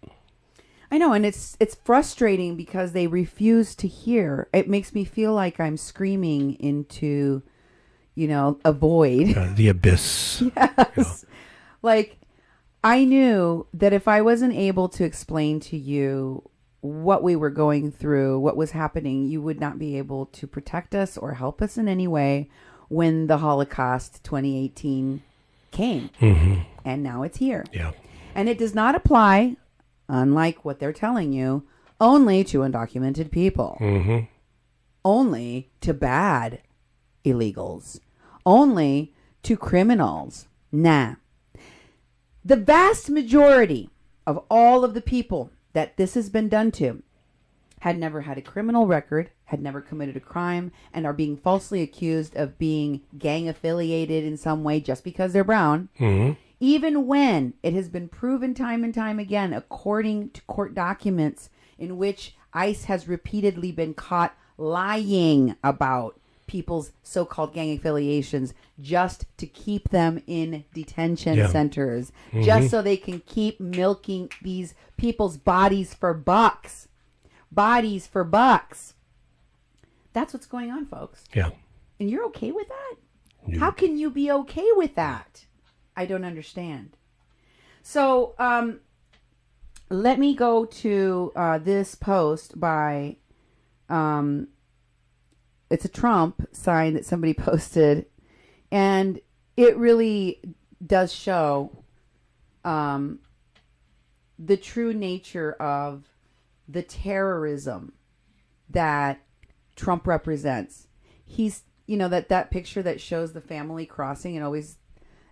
I know, and it's frustrating because they refuse to hear. It makes me feel like I'm screaming into avoid. The abyss. Yes. Like, I knew that if I wasn't able to explain to you what we were going through, what was happening, you would not be able to protect us or help us in any way when the Holocaust 2018 came. Mm-hmm. And now it's here. Yeah. And it does not apply, unlike what they're telling you, only to undocumented people. Mm-hmm. Only to bad illegals. Only to criminals. Nah. The vast majority of all of the people that this has been done to had never had a criminal record, had never committed a crime, and are being falsely accused of being gang affiliated in some way just because they're brown. Mm-hmm. Even when it has been proven time and time again, according to court documents in which ICE has repeatedly been caught lying about people's so-called gang affiliations just to keep them in detention centers, just so they can keep milking these people's bodies for bucks. Bodies for bucks. That's what's going on, folks. Yeah. And you're okay with that? Yeah. How can you be okay with that? I don't understand. So, let me go to this post by... it's a Trump sign that somebody posted, and it really does show the true nature of the terrorism that Trump represents. He's, that picture that shows the family crossing and always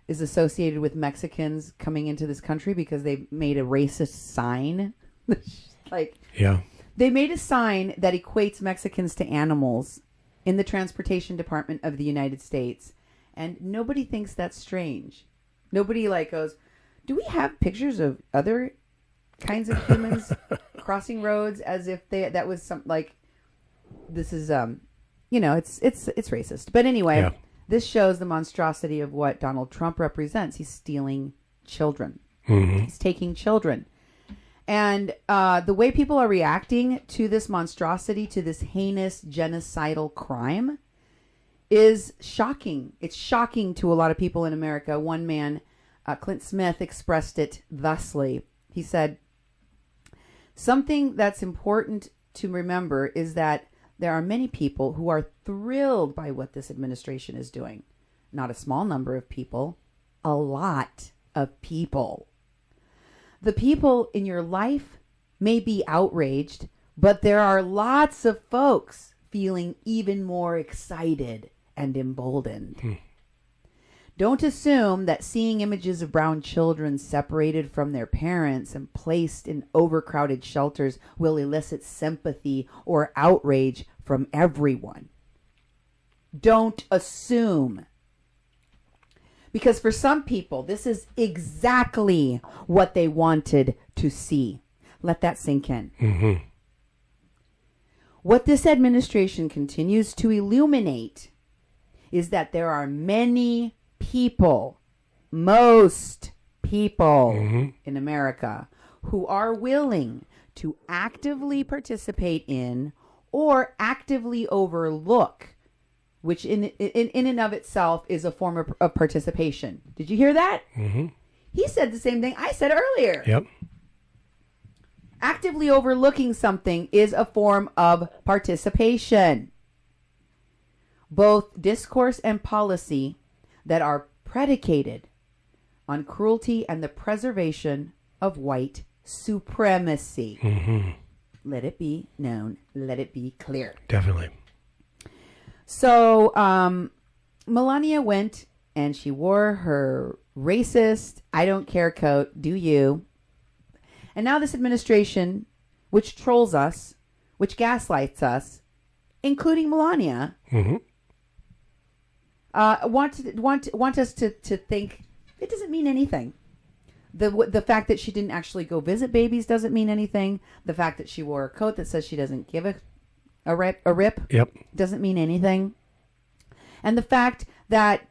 is associated with Mexicans coming into this country because they made a racist sign. They made a sign that equates Mexicans to animals in the Transportation Department of the United States. And nobody thinks that's strange. Nobody goes, do we have pictures of other kinds of humans crossing roads as if that was some, this is, it's racist. But anyway, this shows the monstrosity of what Donald Trump represents. He's stealing children. Mm-hmm. He's taking children. And the way people are reacting to this monstrosity, to this heinous genocidal crime, is shocking. It's shocking to a lot of people in America. One man, Clint Smith, expressed it thusly. He said, something that's important to remember is that there are many people who are thrilled by what this administration is doing. Not a small number of people, a lot of people. The people in your life may be outraged, but there are lots of folks feeling even more excited and emboldened. Don't assume that seeing images of brown children separated from their parents and placed in overcrowded shelters will elicit sympathy or outrage from everyone. Don't assume. Because for some people, this is exactly what they wanted to see. Let that sink in. Mm-hmm. What this administration continues to illuminate is that there are many people, most people in America, who are willing to actively participate in or actively overlook, which in and of itself is a form of participation. Did you hear that? Mm-hmm. He said the same thing I said earlier. Yep. Actively overlooking something is a form of participation. Both discourse and policy that are predicated on cruelty and the preservation of white supremacy. Mm-hmm. Let it be known. Let it be clear. Definitely. So, Melania went and she wore her racist, I don't care coat, do you? And now this administration, which trolls us, which gaslights us, including Melania, want us to think it doesn't mean anything. The fact that she didn't actually go visit babies doesn't mean anything. The fact that she wore a coat that says she doesn't give a rip doesn't mean anything. And the fact that,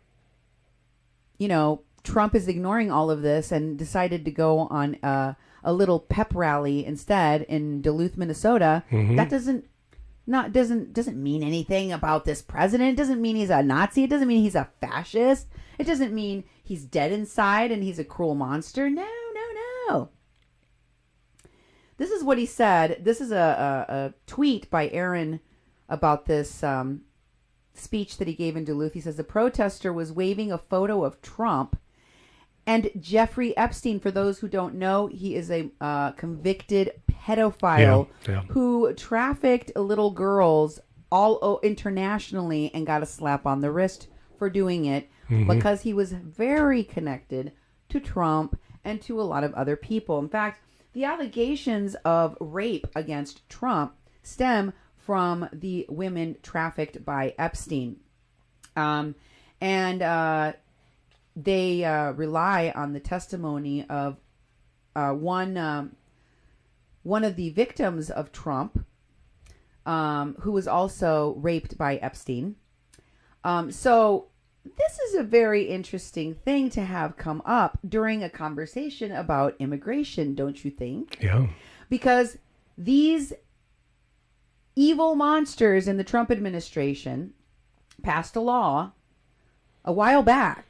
Trump is ignoring all of this and decided to go on a little pep rally instead in Duluth, Minnesota, that doesn't not doesn't mean anything about this president. It doesn't mean he's a Nazi. It doesn't mean he's a fascist. It doesn't mean he's dead inside and he's a cruel monster. No, no, no. This is what he said. This is a tweet by Aaron about this speech that he gave in Duluth. He says the protester was waving a photo of Trump and Jeffrey Epstein. For those who don't know, he is a convicted pedophile who trafficked little girls all internationally and got a slap on the wrist for doing it because he was very connected to Trump and to a lot of other people. In fact, the allegations of rape against Trump stem from the women trafficked by Epstein. They rely on the testimony of one of the victims of Trump, who was also raped by Epstein. So this is a very interesting thing to have come up during a conversation about immigration, don't you think? Yeah. Because these evil monsters in the Trump administration passed a law a while back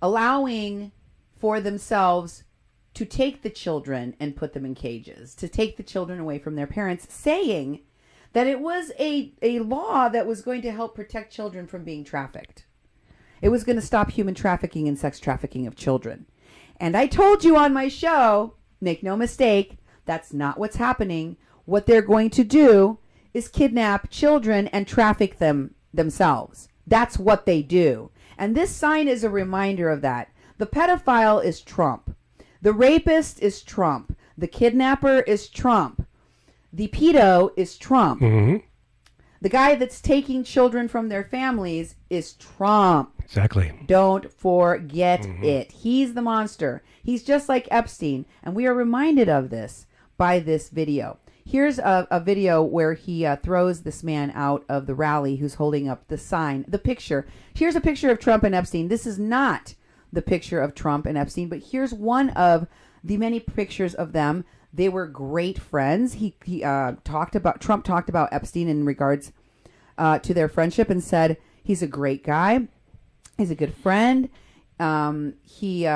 allowing for themselves to take the children and put them in cages, to take the children away from their parents, saying that it was a law that was going to help protect children from being trafficked. It was going to stop human trafficking and sex trafficking of children. And I told you on my show, make no mistake, that's not what's happening. What they're going to do is kidnap children and traffic them themselves. That's what they do. And this sign is a reminder of that. The pedophile is Trump. The rapist is Trump. The kidnapper is Trump. The pedo is Trump. Mm-hmm. The guy that's taking children from their families is Trump. Exactly. Don't forget it. He's the monster. He's just like Epstein. And we are reminded of this by this video. Here's a video where he throws this man out of the rally who's holding up the sign, the picture. Here's a picture of Trump and Epstein. This is not the picture of Trump and Epstein, but here's one of the many pictures of them. They were great friends. Trump talked about Epstein in regards to their friendship and said he's a great guy. He's a good friend. He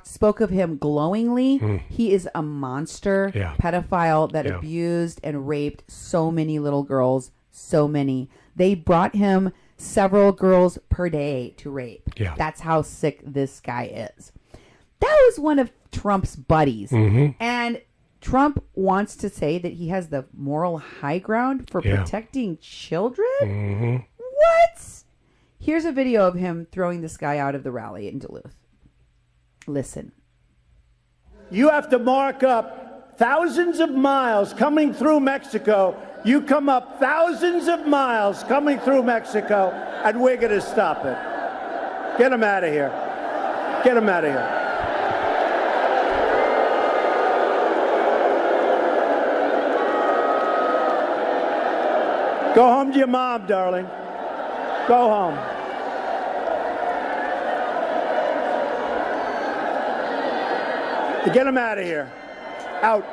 spoke of him glowingly. He is a monster pedophile that abused and raped so many little girls, so many. They brought him several girls per day to rape. Yeah. That's how sick this guy is. That was one of Trump's buddies. And Trump wants to say that he has the moral high ground for protecting children? What? Here's a video of him throwing this guy out of the rally in Duluth. Listen. You have to mark up thousands of miles coming through Mexico. You come up thousands of miles coming through Mexico, and we're going to stop it. Get him out of here. Get him out of here. Go home to your mom, darling. Go home. Get him out of here. Out.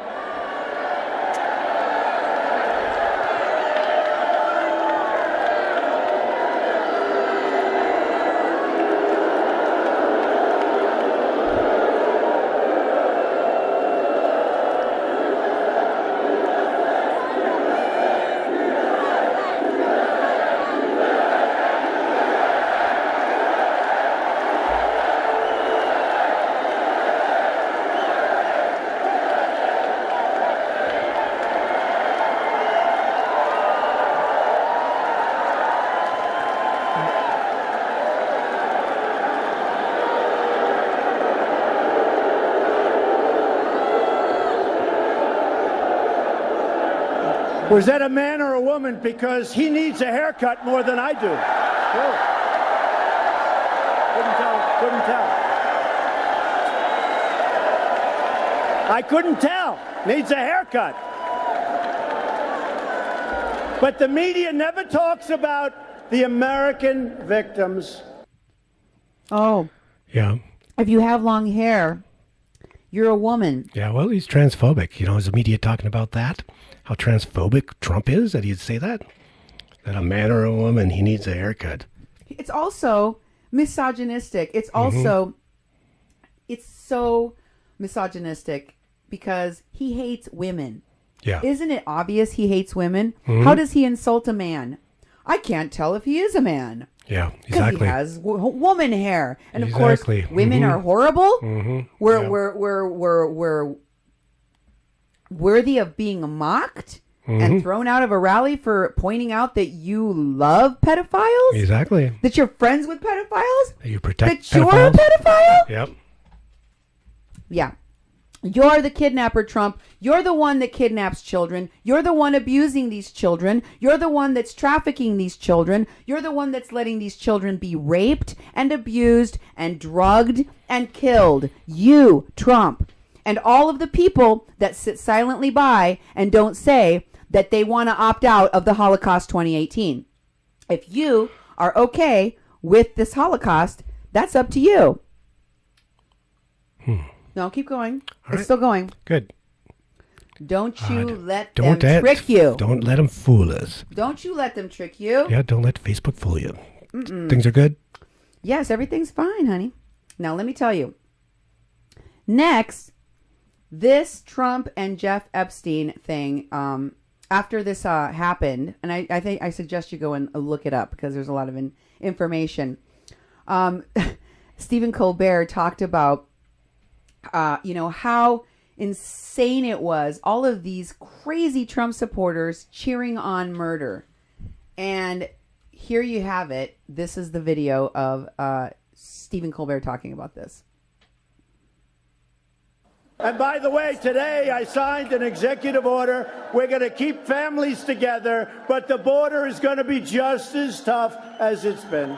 Was that a man or a woman? Because he needs a haircut more than I do. Sure. Couldn't tell. I couldn't tell. Needs a haircut. But the media never talks about the American victims. Oh. Yeah. If you have long hair, You're a woman. Yeah, well, he's transphobic. You know, is the media talking about that? How transphobic Trump is, that he'd say that? That a man or a woman, he needs a haircut. It's also misogynistic. It's also, it's so misogynistic because he hates women. Yeah. Isn't it obvious he hates women? How does he insult a man? I can't tell if he is a man. Yeah, Because exactly. he has woman hair. And of Exactly. course, women are horrible. We're, Yeah. we're worthy of being mocked and thrown out of a rally for pointing out that you love pedophiles? Exactly. That you're friends with pedophiles? You protect That you're a pedophiles? pedophile? Yep. Yeah. You're the kidnapper, Trump. You're the one that kidnaps children. You're the one abusing these children. You're the one that's trafficking these children. You're the one that's letting these children be raped and abused and drugged and killed. You, Trump. And all of the people that sit silently by and don't say that they want to opt out of the Holocaust 2018. If you are okay with this Holocaust, that's up to you. No, keep going. It's still going. Good. Don't you let Don't them trick you. Don't let them fool us. Don't you let them trick you. Yeah, don't let Facebook fool you. Things are good. Yes, everything's fine, honey. Now, let me tell you. Next, this Trump and Jeff Epstein thing, after this happened, and I think I suggest you go and look it up because there's a lot of information. Stephen Colbert talked about how insane it was. All of these crazy Trump supporters cheering on murder. And here you have it. This is the video of Stephen Colbert talking about this. And by the way, today I signed an executive order. We're going to keep families together, but the border is going to be just as tough as it's been.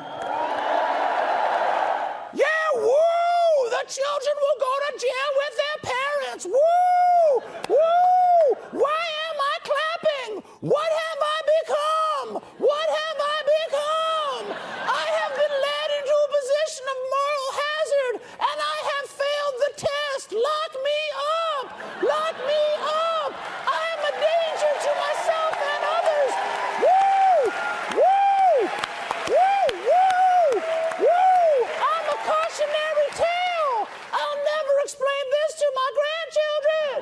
Yeah, woo! The children will go to jail with their parents. Woo! Woo! Why am I clapping? What have I become? What have I become? I have been led into a position of moral hazard, and I have failed the test. Lock me up! Lock me up! I am a danger to myself and others. Woo! Woo! Woo! Woo! Woo! I'm a cautionary tale. I'll never explain this to my grandchildren.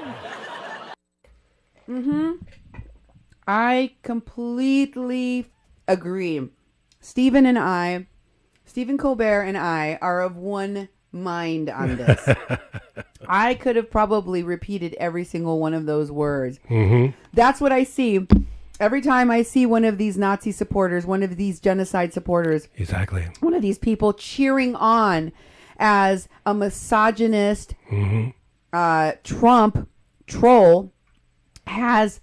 I completely agree. Stephen Colbert and I are of one mind on this. I could have probably repeated every single one of those words. That's what I see. Every time I see one of these Nazi supporters, one of these genocide supporters, Exactly. one of these people cheering on as a misogynist Trump troll has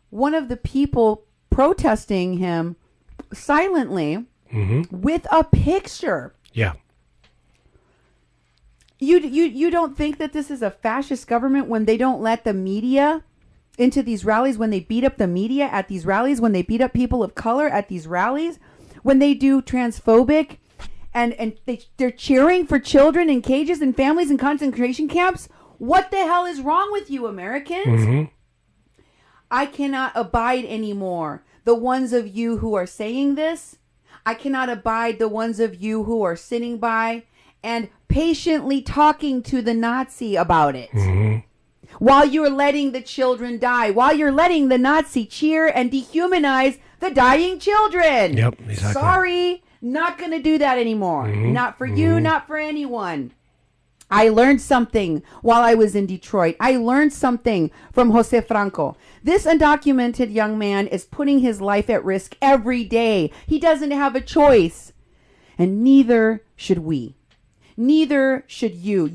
one of the people protesting him silently with a picture. Yeah. You don't think that this is a fascist government when they don't let the media into these rallies, when they beat up the media at these rallies, when they beat up people of color at these rallies, when they do transphobic and they're cheering for children in cages and families in concentration camps? What the hell is wrong with you, Americans? I cannot abide anymore the ones of you who are saying this. I cannot abide the ones of you who are sitting by and patiently talking to the Nazi about it. While you're letting the children die, while you're letting the Nazi cheer and dehumanize the dying children. Yep, exactly. Sorry, not going to do that anymore. Not for you, not for anyone. I learned something while I was in Detroit. I learned something from Jose Franco. This undocumented young man is putting his life at risk every day. He doesn't have a choice. And neither should we. Neither should you.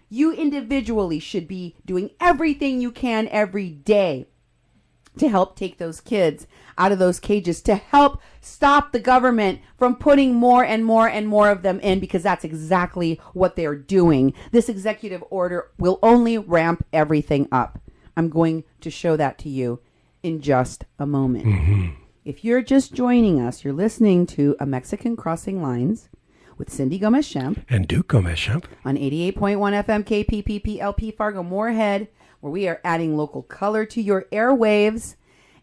You individually should be doing everything you can every day to help take those kids out of those cages, to help stop the government from putting more and more and more of them in, because that's exactly what they're doing. This executive order will only ramp everything up. I'm going to show that to you in just a moment. If you're just joining us, you're listening to A Mexican Crossing Lines with Cindy Gomez-Schempp And Duke Gomez-Schempp. on 88.1 FM KPPPLP Fargo Moorhead, where we are adding local color to your airwaves.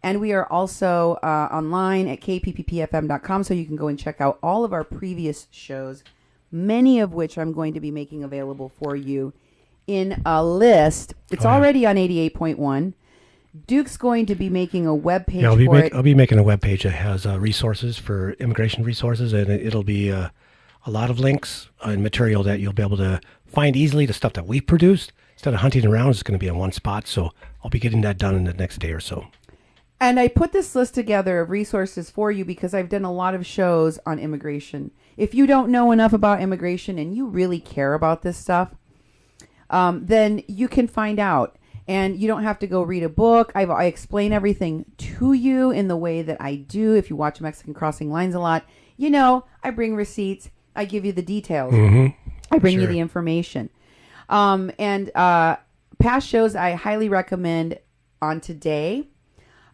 And we are also online at kpppfm.com, so you can go and check out all of our previous shows, many of which I'm going to be making available for you in a list. It's already on 88.1. Duke's going to be making a web page for it. I'll be making a web page that has resources for immigration resources, and it'll be a lot of links and material that you'll be able to find easily, the stuff that we produced. Instead of hunting around, it's going to be in one spot, so I'll be getting that done in the next day or so. And I put this list together of resources for you because I've done a lot of shows on immigration. If you don't know enough about immigration and you really care about this stuff, then you can find out. And you don't have to go read a book. I explain everything to you in the way that I do. If you watch Mexican Crossing Lines a lot, you know, I bring receipts. I give you the details. I bring you the information. And past shows I highly recommend on today.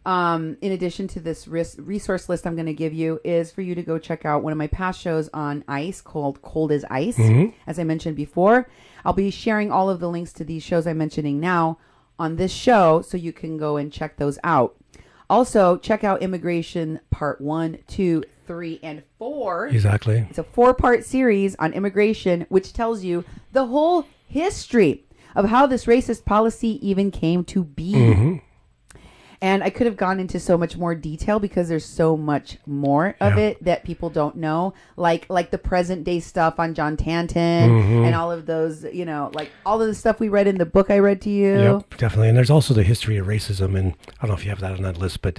In addition to this resource list I'm going to give you, is for you to go check out one of my past shows on ice called Cold as Ice. As I mentioned before, I'll be sharing all of the links to these shows I'm mentioning now on this show, so you can go and check those out. Also, check out Immigration Part 1, 2, 3, and 4. Exactly. It's a 4-part series on immigration, which tells you the whole history of how this racist policy even came to be. And I could have gone into so much more detail because there's so much more of it that people don't know, like the present day stuff on John Tanton and all of those, you know, like all of the stuff we read in the book I read to you. Yep, definitely. And there's also the history of racism, and I don't know if you have that on that list, but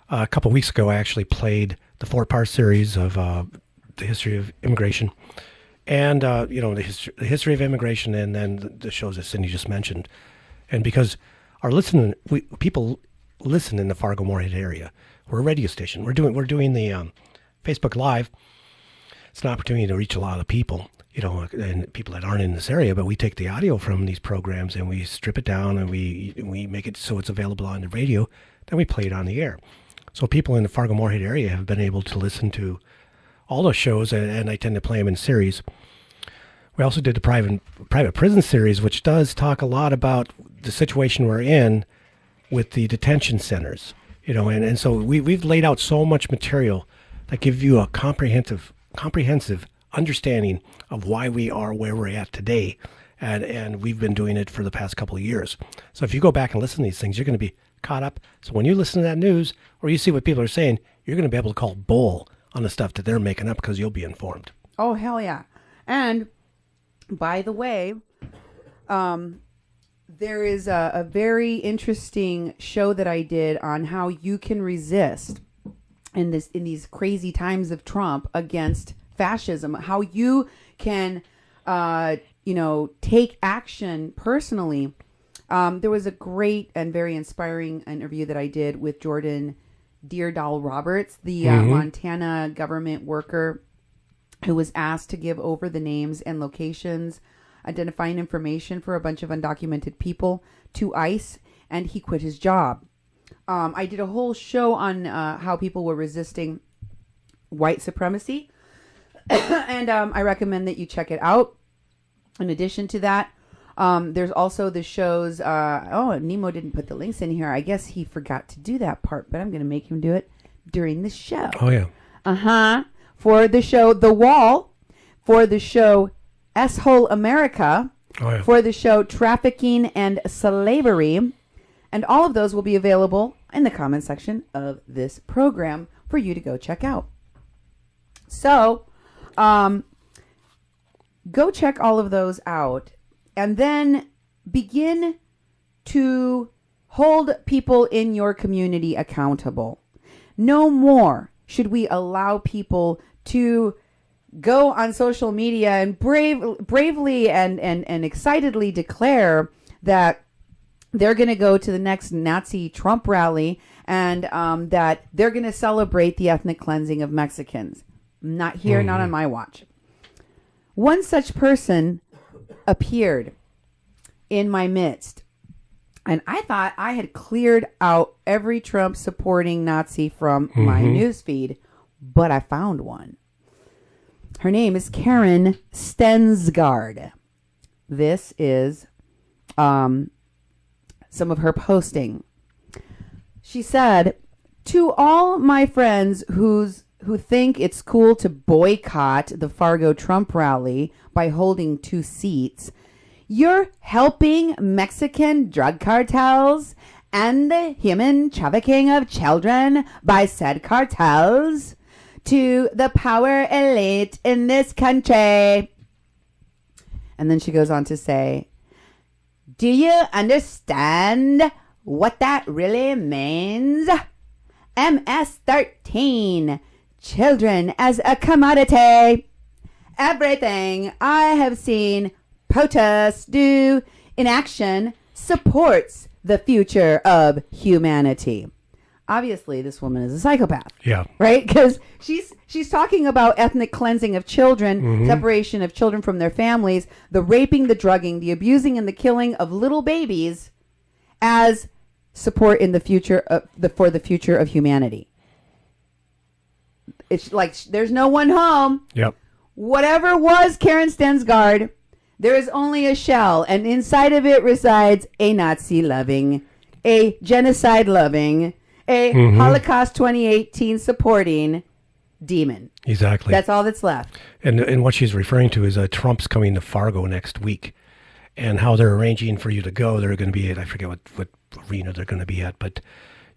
a couple of weeks ago I actually played the 4-part series of the history of immigration, and you know, the history of immigration, and then the shows that Cindy just mentioned. And because people listen in the Fargo Moorhead area. We're a radio station. We're doing the Facebook Live. It's an opportunity to reach a lot of people, you know, and people that aren't in this area. But we take the audio from these programs and we strip it down and we make it so it's available on the radio. Then we play it on the air. So people in the Fargo Moorhead area have been able to listen to all those shows, and I tend to play them in series. We also did the private prison series, which does talk a lot about the situation we're in with the detention centers, you know, and so we've laid out so much material that give you a comprehensive understanding of why we are where we're at today, and we've been doing it for the past couple of years. So if you go back and listen to these things, you're going to be caught up. So when you listen to that news or you see what people are saying, you're going to be able to call bull on the stuff that they're making up because you'll be informed. Oh, hell yeah. And by the way, there is a very interesting show that I did on how you can resist in these crazy times of Trump against fascism, how you can, take action personally. There was a great and very inspiring interview that I did with Jordan Deardahl Roberts, the Montana government worker who was asked to give over the names and locations, identifying information for a bunch of undocumented people to ICE, and he quit his job. I did a whole show on how people were resisting white supremacy, and I recommend that you check it out. In addition to that, there's also the shows. Nemo didn't put the links in here. I guess he forgot to do that part, but I'm going to make him do it during the show. Oh, yeah. For the show The Wall, for the show S-Hole America, for the show Trafficking and Slavery, and all of those will be available in the comment section of this program for you to go check out. So, go check all of those out, and then begin to hold people in your community accountable. No more should we allow people to go on social media and bravely and excitedly declare that they're going to go to the next Nazi Trump rally and that they're going to celebrate the ethnic cleansing of Mexicans. Not here, not on my watch. One such person appeared in my midst, and I thought I had cleared out every Trump supporting Nazi from my newsfeed, but I found one. Her name is Karen Stensgaard. This is some of her posting. She said, to all my friends who think it's cool to boycott the Fargo Trump rally by holding 2 seats, you're helping Mexican drug cartels and the human trafficking of children by said cartels to the power elite in this country. And then she goes on to say, do you understand what that really means? MS-13, children as a commodity. Everything I have seen POTUS do in action supports the future of humanity. Obviously, this woman is a psychopath. Yeah. Right? Because she's talking about ethnic cleansing of children, separation of children from their families, the raping, the drugging, the abusing, and the killing of little babies as support in the future for the future of humanity. It's like there's no one home. Yep. Whatever was Karen Stensgaard, there is only a shell, and inside of it resides a Nazi-loving, a genocide-loving, a Holocaust 2018 supporting demon. Exactly. That's all that's left. And what she's referring to is Trump's coming to Fargo next week, and how they're arranging for you to go. They're going to be at, I forget what arena they're going to be at, but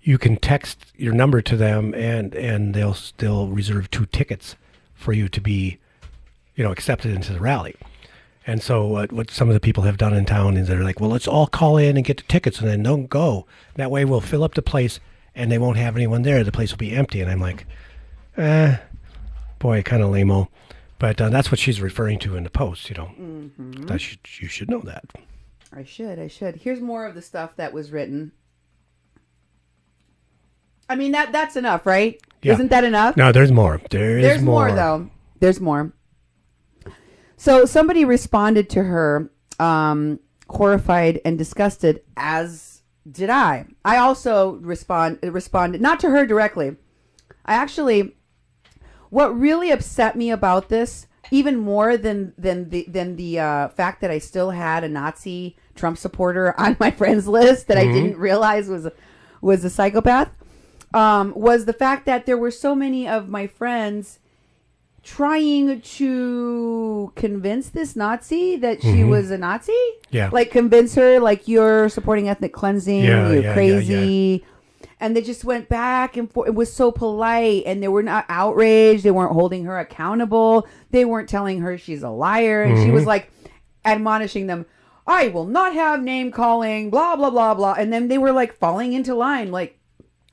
you can text your number to them, and they'll still reserve 2 tickets for you to be, accepted into the rally. And so what some of the people have done in town is they're like, well, let's all call in and get the tickets, and then don't go. That way we'll fill up the place, and they won't have anyone there. The place will be empty. And I'm like, boy, kind of lame-o. But that's what she's referring to in the post, You should know that. I should. Here's more of the stuff that was written. I mean, that's enough, right? Yeah. Isn't that enough? No, there's more. There's more, though. There's more. So somebody responded to her, horrified and disgusted, as did I. I also responded, not to her directly. What really upset me about this, even more than the fact that I still had a Nazi Trump supporter on my friends list that I didn't realize was a psychopath, was the fact that there were so many of my friends trying to convince this Nazi that she was a Nazi. Yeah. Like convince her, like, you're supporting ethnic cleansing, you're crazy. Yeah. And they just went back and forth. It was so polite, and they were not outraged. They weren't holding her accountable. They weren't telling her she's a liar. And she was like admonishing them, I will not have name calling, blah, blah, blah, blah. And then they were like falling into line, like,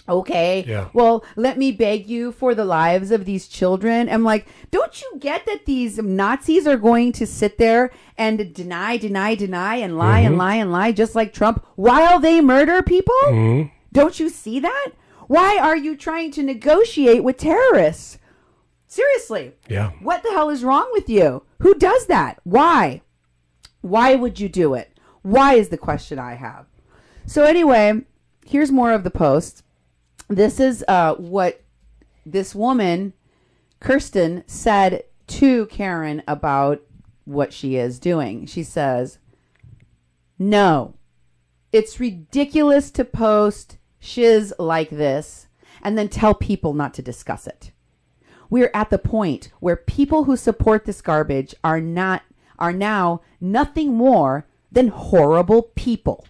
okay, well, let me beg you for the lives of these children. I'm like, don't you get that these Nazis are going to sit there and deny, and lie, and lie, and lie, just like Trump, while they murder people? Don't you see that? Why are you trying to negotiate with terrorists? Seriously. Yeah. What the hell is wrong with you? Who does that? Why? Why would you do it? Why is the question I have. So anyway, here's more of the post. This is what this woman, Kirsten, said to Karen about what she is doing. She says, no, it's ridiculous to post shiz like this and then tell people not to discuss it. We're at the point where people who support this garbage are now nothing more than horrible people.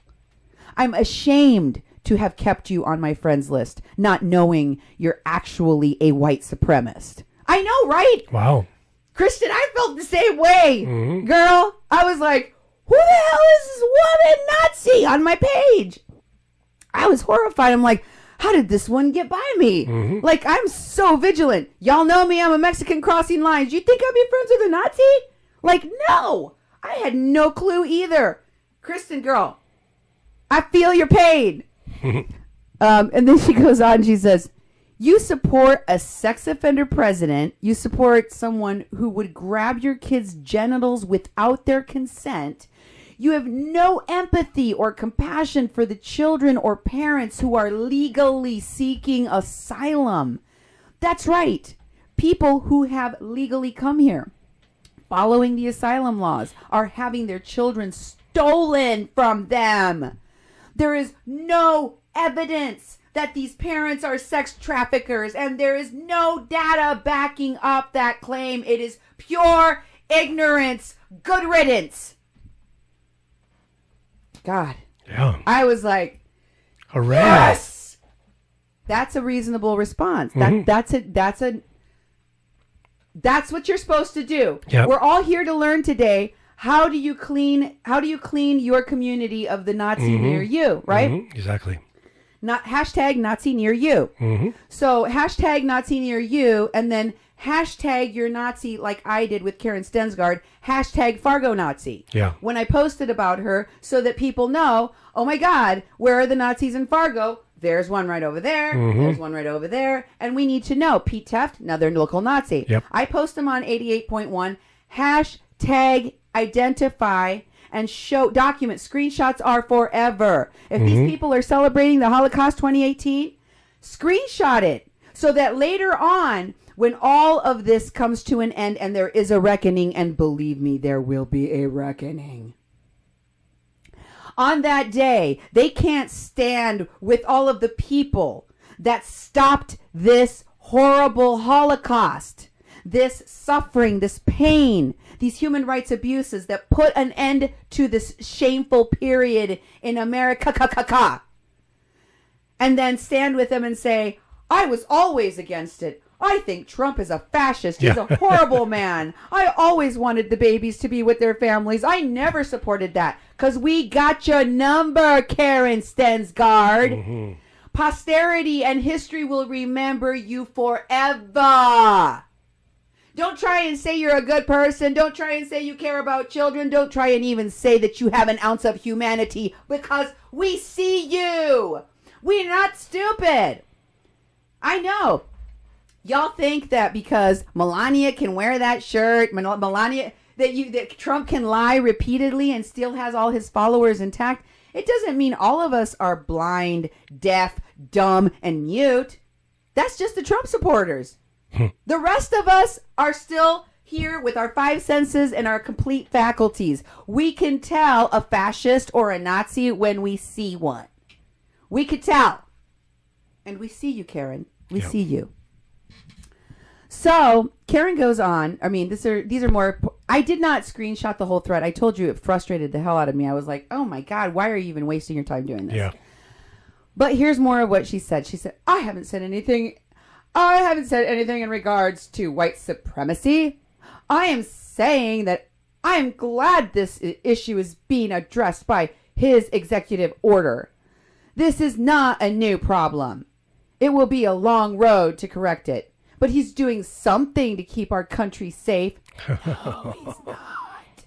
I'm ashamed to have kept you on my friends list, not knowing you're actually a white supremacist. I know, right? Wow. Kristen, I felt the same way. Girl, I was like, who the hell is this woman Nazi on my page? I was horrified. I'm like, how did this one get by me? Like, I'm so vigilant. Y'all know me. I'm a Mexican crossing lines. You think I'd be friends with a Nazi? Like, no. I had no clue either. Kristen, girl, I feel your pain. And then she goes on, she says, you support a sex offender president. You support someone who would grab your kids' genitals without their consent. You have no empathy or compassion for the children or parents who are legally seeking asylum. That's right. People who have legally come here. following the asylum laws are having their children stolen from them. There is no evidence that these parents are sex traffickers, and there is no data backing up that claim. It is pure ignorance. Good riddance. God. Yeah. I was like, Hooray. yes! That's a reasonable response. That's what you're supposed to do. Yep. We're all here to learn today. How do you clean your community of the Nazi near you, right? Exactly. Not hashtag Nazi near you. So hashtag Nazi near you, and then hashtag your Nazi, like I did with Karen Stensgaard, hashtag Fargo Nazi. Yeah. When I posted about her, so that people know, oh my God, where are the Nazis in Fargo? There's one right over there. There's one right over there. And we need to know. Pete Teft, another local Nazi. Yep. I post them on 88.1. Hashtag identify and show, document. Screenshots are forever. If these people are celebrating the Holocaust 2018, screenshot it so that later on, when all of this comes to an end and there is a reckoning, and believe me, there will be a reckoning. On that day, they can't stand with all of the people that stopped this horrible Holocaust, this suffering, this pain, these human rights abuses that put an end to this shameful period in America. And then stand with them and say, I was always against it. I think Trump is a fascist. He's a horrible man. I always wanted the babies to be with their families. I never supported that because we got your number, Karen Stensgaard. Posterity and history will remember you forever. Don't try and say you're a good person. Don't try and say you care about children. Don't try and even say that you have an ounce of humanity, because we see you. We're not stupid. I know. Y'all think that because Melania can wear that shirt, Melania, that Trump can lie repeatedly and still has all his followers intact. It doesn't mean all of us are blind, deaf, dumb, and mute. That's just the Trump supporters. The rest of us are still here with our five senses and our complete faculties. We can tell a fascist or a Nazi when we see one. We could tell. And we see you, Karen. We see you. So Karen goes on. I mean, these are more. I did not screenshot the whole thread. I told you it frustrated the hell out of me. I was like, oh my God, why are you even wasting your time doing this? Yeah. But here's more of what she said. She said, I haven't said anything in regards to white supremacy. I am saying that I am glad this issue is being addressed by his executive order. This is not a new problem. It will be a long road to correct it. But he's doing something to keep our country safe. No, he's not.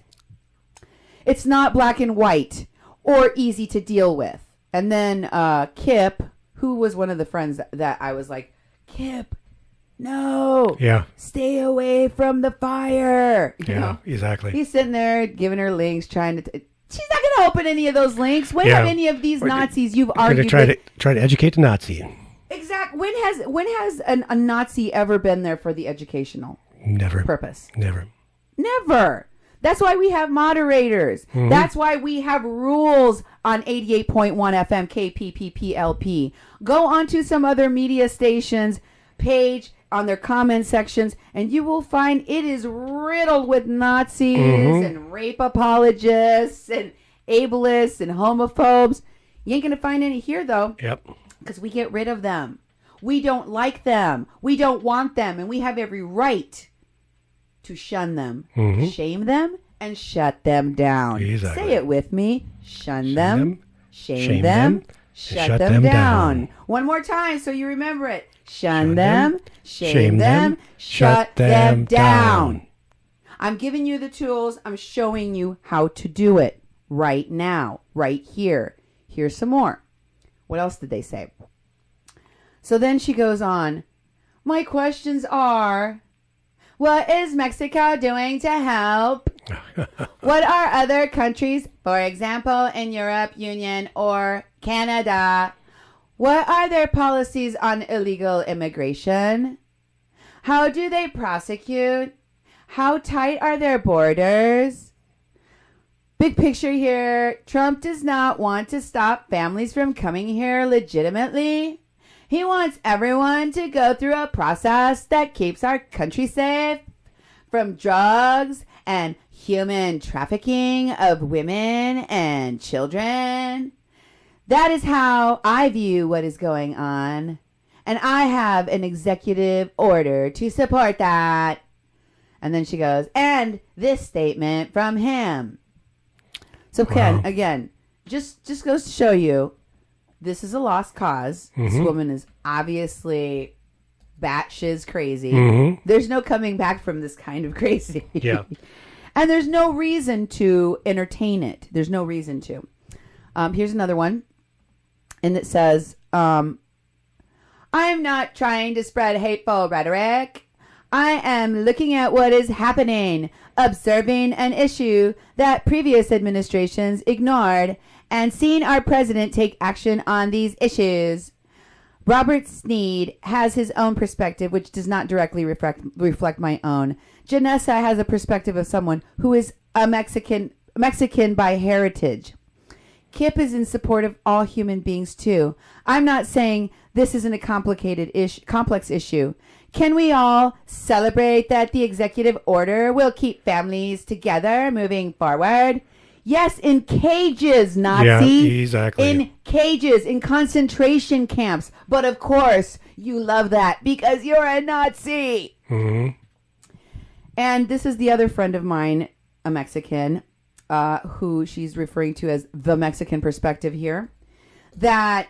It's not black and white or easy to deal with. And then Kip, who was one of the friends that I was like, Kip, no. Yeah. Stay away from the fire. You know? Exactly. He's sitting there giving her links, trying to... She's not going to open any of those links. When have any of these Nazis you've argued try to educate the Nazi. Exactly. When has a Nazi ever been there for the educational purpose? Never. That's why we have moderators. That's why we have rules on 88.1 FM KPPPLP. Go onto some other media stations page on their comment sections, and you will find it is riddled with Nazis and rape apologists and ableists and homophobes. You ain't gonna find any here though. Yep. Because we get rid of them. We don't like them. We don't want them. And we have every right to shun them, shame them, and shut them down. Exactly. Say it with me. Shun them, shame them, shut them down. One more time so you remember it. Shun them, shame them, shut them down. I'm giving you the tools. I'm showing you how to do it right now, right here. Here's some more. What else did they say? So then she goes on. My questions are, what is Mexico doing to help? What are other countries, for example, in Europe Union or Canada? What are their policies on illegal immigration? How do they prosecute? How tight are their borders? Big picture here. Trump does not want to stop families from coming here legitimately. He wants everyone to go through a process that keeps our country safe from drugs and human trafficking of women and children. That is how I view what is going on. And I have an executive order to support that. And then she goes, and this statement from him. So Ken, again, just goes to show you, this is a lost cause. This woman is obviously batshit crazy. There's no coming back from this kind of crazy. Yeah. And there's no reason to entertain it. There's no reason to. Here's another one. And it says, I am not trying to spread hateful rhetoric. I am looking at what is happening, observing an issue that previous administrations ignored, and seeing our president take action on these issues. Robert Sneed has his own perspective, which does not directly reflect my own. Janessa has a perspective of someone who is a Mexican by heritage. Kip is in support of all human beings, too. I'm not saying this isn't a complex issue. Can we all celebrate that the executive order will keep families together moving forward? Yes, in cages, Nazi. Yeah, exactly. In cages, in concentration camps. But of course, you love that because you're a Nazi. And this is the other friend of mine, a Mexican, who she's referring to as the Mexican perspective here, that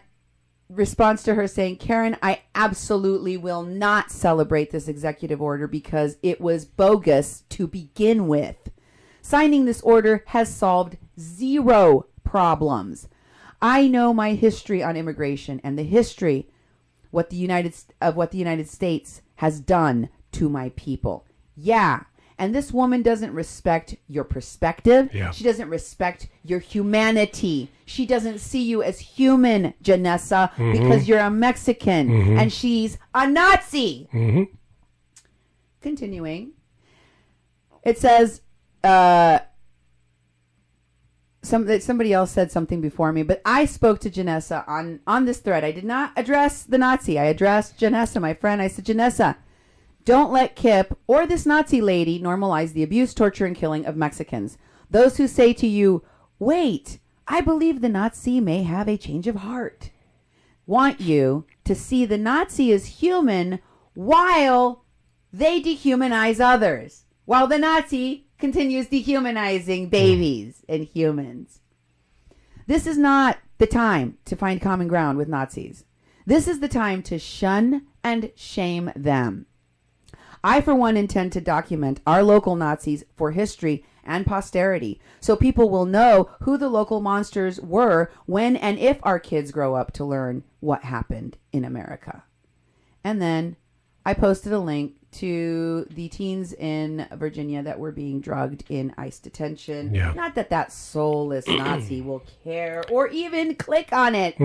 responds to her saying, Karen, I absolutely will not celebrate this executive order because it was bogus to begin with. Signing this order has solved zero problems. I know my history on immigration and the history what the United States has done to my people. Yeah. And this woman doesn't respect your perspective. Yeah. She doesn't respect your humanity. She doesn't see you as human, Janessa, because you're a Mexican and she's a Nazi. Continuing. It says, somebody else said something before me, but I spoke to Janessa on this thread. I did not address the Nazi. I addressed Janessa, my friend. I said, Janessa, don't let Kip or this Nazi lady normalize the abuse, torture, and killing of Mexicans. Those who say to you, wait, I believe the Nazi may have a change of heart, want you to see the Nazi as human while they dehumanize others, while the Nazi continues dehumanizing babies and humans. This is not the time to find common ground with Nazis. This is the time to shun and shame them. I, for one, intend to document our local Nazis for history and posterity, so people will know who the local monsters were when and if our kids grow up to learn what happened in America. And then I posted a link to the teens in Virginia that were being drugged in ICE detention. Yeah. Not that soulless Nazi will care or even click on it,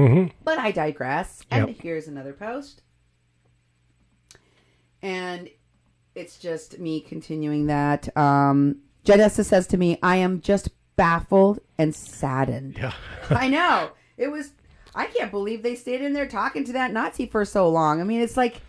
but I digress. And here's another post. And it's just me continuing that. Janessa says to me, I am just baffled and saddened. Yeah. I know. I can't believe they stayed in there talking to that Nazi for so long. I mean, it's like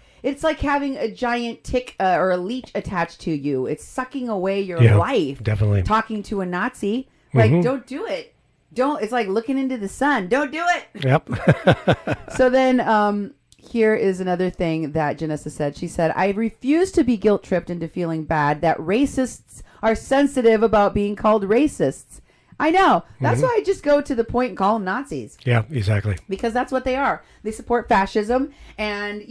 having a giant tick or a leech attached to you. It's sucking away your life. Definitely. Talking to a Nazi. Like, don't do it. It's like looking into the sun. Don't do it. Yep. So then, here is another thing that Janessa said. She said, I refuse to be guilt-tripped into feeling bad that racists are sensitive about being called racists. I know. That's why I just go to the point and call them Nazis. Yeah, exactly. Because that's what they are. They support fascism. And,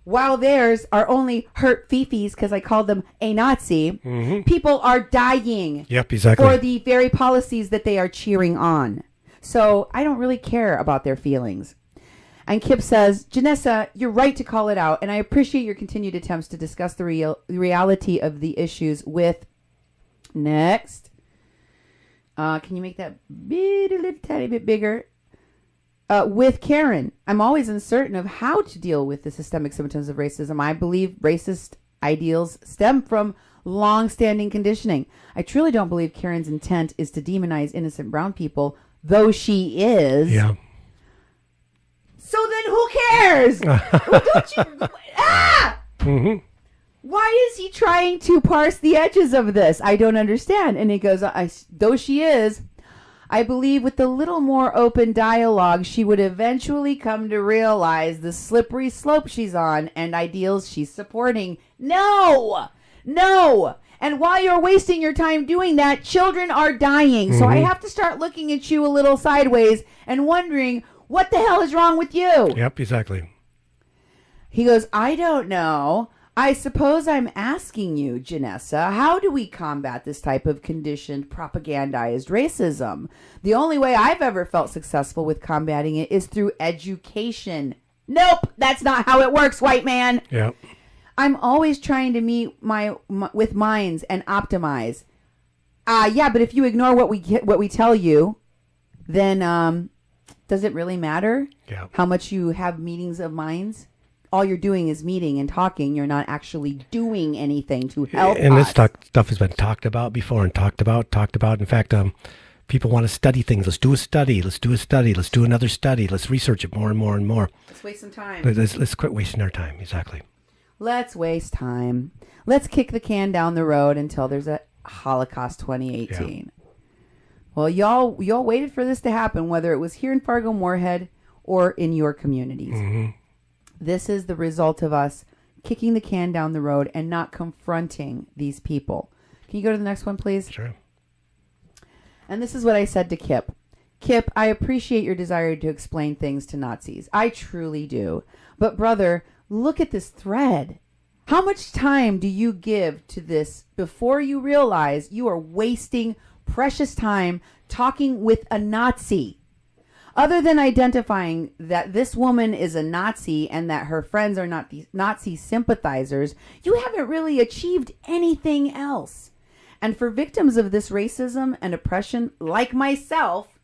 while theirs are only hurt fifis because I called them a Nazi, people are dying for the very policies that they are cheering on. So I don't really care about their feelings. And Kip says, Janessa, you're right to call it out, and I appreciate your continued attempts to discuss the reality of the issues with... Next. Can you make that a little tiny bit bigger? With Karen. I'm always uncertain of how to deal with the systemic symptoms of racism. I believe racist ideals stem from long-standing conditioning. I truly don't believe Karen's intent is to demonize innocent brown people, though she is. Yeah. So then who cares? Don't you... Ah! Mm-hmm. Why is he trying to parse the edges of this? I don't understand. And he goes, though she is, I believe with a little more open dialogue, she would eventually come to realize the slippery slope she's on and ideals she's supporting. No! And while you're wasting your time doing that, children are dying. So I have to start looking at you a little sideways and wondering, what the hell is wrong with you? Yep, exactly. He goes, I don't know. I suppose I'm asking you, Janessa, how do we combat this type of conditioned, propagandized racism? The only way I've ever felt successful with combating it is through education. Nope, that's not how it works, white man. Yeah. I'm always trying to meet with minds and optimize. Yeah, but if you ignore what we tell you, then does it really matter? Yeah. How much you have meetings of minds? All you're doing is meeting and talking. You're not actually doing anything to help And us. this stuff has been talked about before and talked about. In fact, people want to study things. Let's do a study. Let's do another study. Let's research it more and more and more. Let's waste some time. Let's quit wasting our time. Exactly. Let's waste time. Let's kick the can down the road until there's a Holocaust 2018. Yeah. Well, y'all waited for this to happen, whether it was here in Fargo-Moorhead or in your communities. Mm-hmm. This is the result of us kicking the can down the road and not confronting these people. Can you go to the next one, please? Sure. And this is what I said to Kip. Kip, I appreciate your desire to explain things to Nazis. I truly do. But brother, look at this thread. How much time do you give to this before you realize you are wasting precious time talking with a Nazi? Other than identifying that this woman is a Nazi and that her friends are not Nazi sympathizers, you haven't really achieved anything else. And for victims of this racism and oppression, like myself,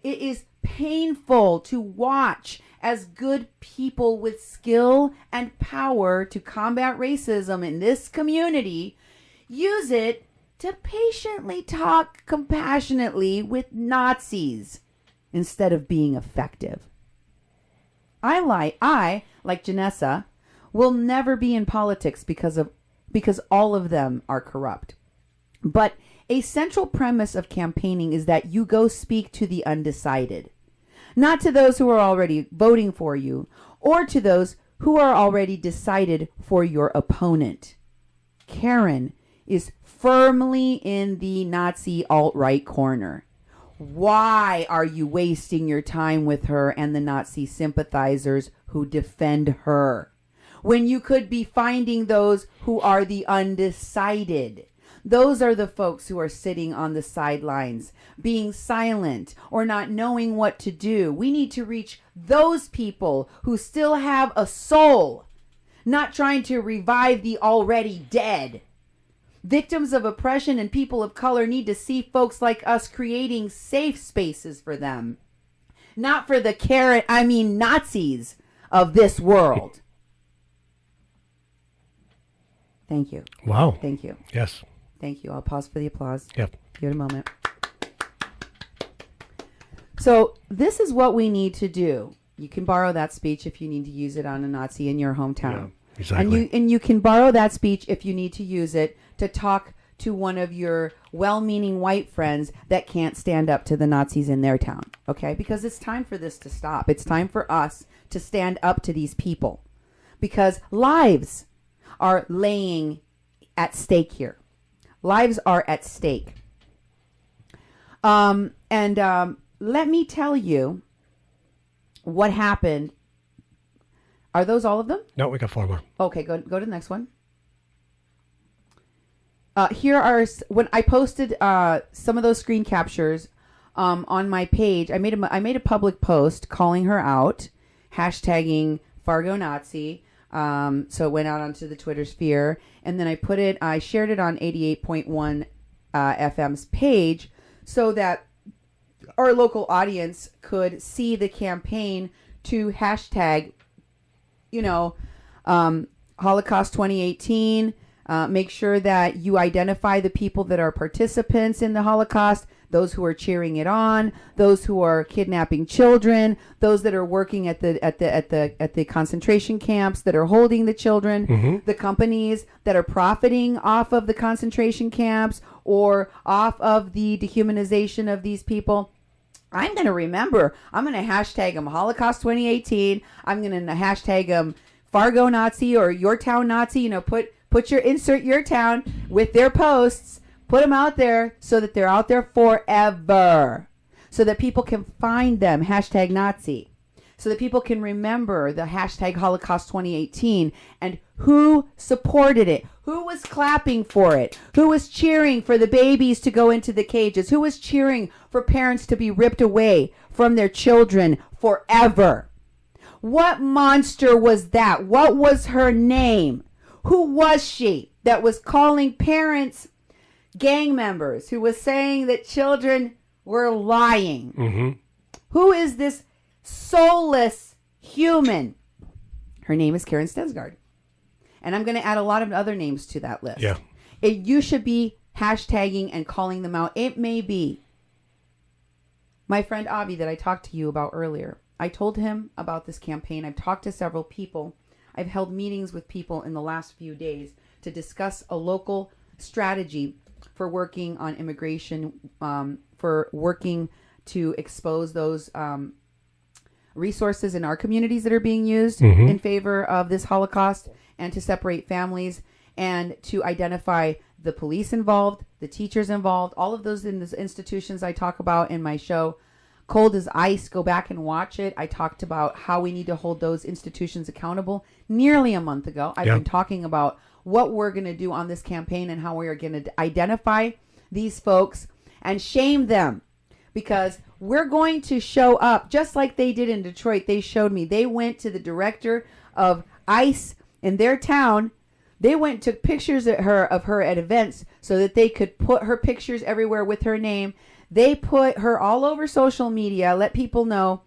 it is painful to watch as good people with skill and power to combat racism in this community use it to patiently talk compassionately with Nazis instead of being effective. I, like Janessa, will never be in politics because all of them are corrupt. But a central premise of campaigning is that you go speak to the undecided, not to those who are already voting for you or to those who are already decided for your opponent. Karen is firmly in the Nazi alt-right corner. Why are you wasting your time with her and the Nazi sympathizers who defend her when you could be finding those who are the undecided? Those are the folks who are sitting on the sidelines, being silent or not knowing what to do. We need to reach those people who still have a soul, not trying to revive the already dead. Victims of oppression and people of color need to see folks like us creating safe spaces for them. Not for the Nazis of this world. Thank you. Wow. Thank you. Yes. Thank you. I'll pause for the applause. Yep. Give it a moment. So this is what we need to do. You can borrow that speech if you need to use it on a Nazi in your hometown. Yeah, exactly. And you can borrow that speech if you need to use it to talk to one of your well-meaning white friends that can't stand up to the Nazis in their town. Okay? Because it's time for this to stop. It's time for us to stand up to these people. Because lives are laying at stake here. Lives are at stake. Let me tell you what happened. Are those all of them? No, we got 4 more. Okay, go to the next one. Here are when I posted some of those screen captures on my page. I made a public post calling her out, hashtagging Fargo Nazi. So it went out onto the Twitter sphere, and then I shared it on 88.1 FM's page so that our local audience could see the campaign to hashtag, Holocaust 2018, Make sure that you identify the people that are participants in the Holocaust, those who are cheering it on, those who are kidnapping children, those that are working at the concentration camps that are holding the children, the companies that are profiting off of the concentration camps or off of the dehumanization of these people. I'm going to remember. I'm going to hashtag them Holocaust 2018. I'm going to hashtag them Fargo Nazi or Your Town Nazi. You know, insert your town with their posts. Put them out there so that they're out there forever. So that people can find them. Hashtag Nazi. So that people can remember the hashtag Holocaust 2018 and who supported it. Who was clapping for it? Who was cheering for the babies to go into the cages? Who was cheering for parents to be ripped away from their children forever? What monster was that? What was her name? Who was she that was calling parents gang members? Who was saying that children were lying? Who is this soulless human? Her name is Karen Stensgaard. And I'm going to add a lot of other names to that list. Yeah. You should be hashtagging and calling them out. It may be my friend Avi that I talked to you about earlier. I told him about this campaign. I've talked to several people. I've held meetings with people in the last few days to discuss a local strategy for working on immigration, for working to expose those resources in our communities that are being used in favor of this Holocaust, and to separate families, and to identify the police involved, the teachers involved, all of those in the institutions I talk about in my show. Cold as Ice, go back and watch it. I talked about how we need to hold those institutions accountable nearly a month ago. I've been talking about what we're going to do on this campaign and how we are going to identify these folks and shame them, because we're going to show up just like they did in Detroit. They showed me. They went to the director of ICE in their town. They went and took pictures of her at events so that they could put her pictures everywhere with her name. They put her all over social media, let people know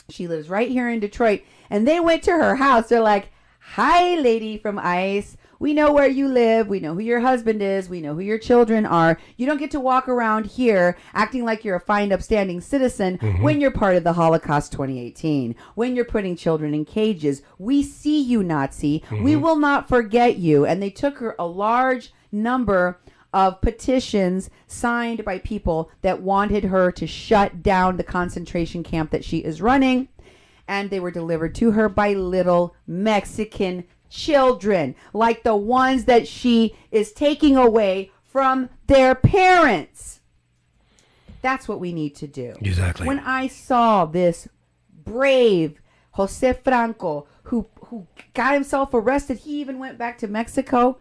she lives right here in Detroit. And they went to her house. They're like, "Hi, lady from ICE. We know where you live. We know who your husband is. We know who your children are. You don't get to walk around here acting like you're a fine, upstanding citizen when you're part of the Holocaust 2018, when you're putting children in cages. We see you, Nazi. We will not forget you." And they took her a large number of petitions signed by people that wanted her to shut down the concentration camp that she is running. And they were delivered to her by little Mexican children, like the ones that she is taking away from their parents. That's what we need to do. Exactly. When I saw this brave Jose Franco, who got himself arrested, he even went back to Mexico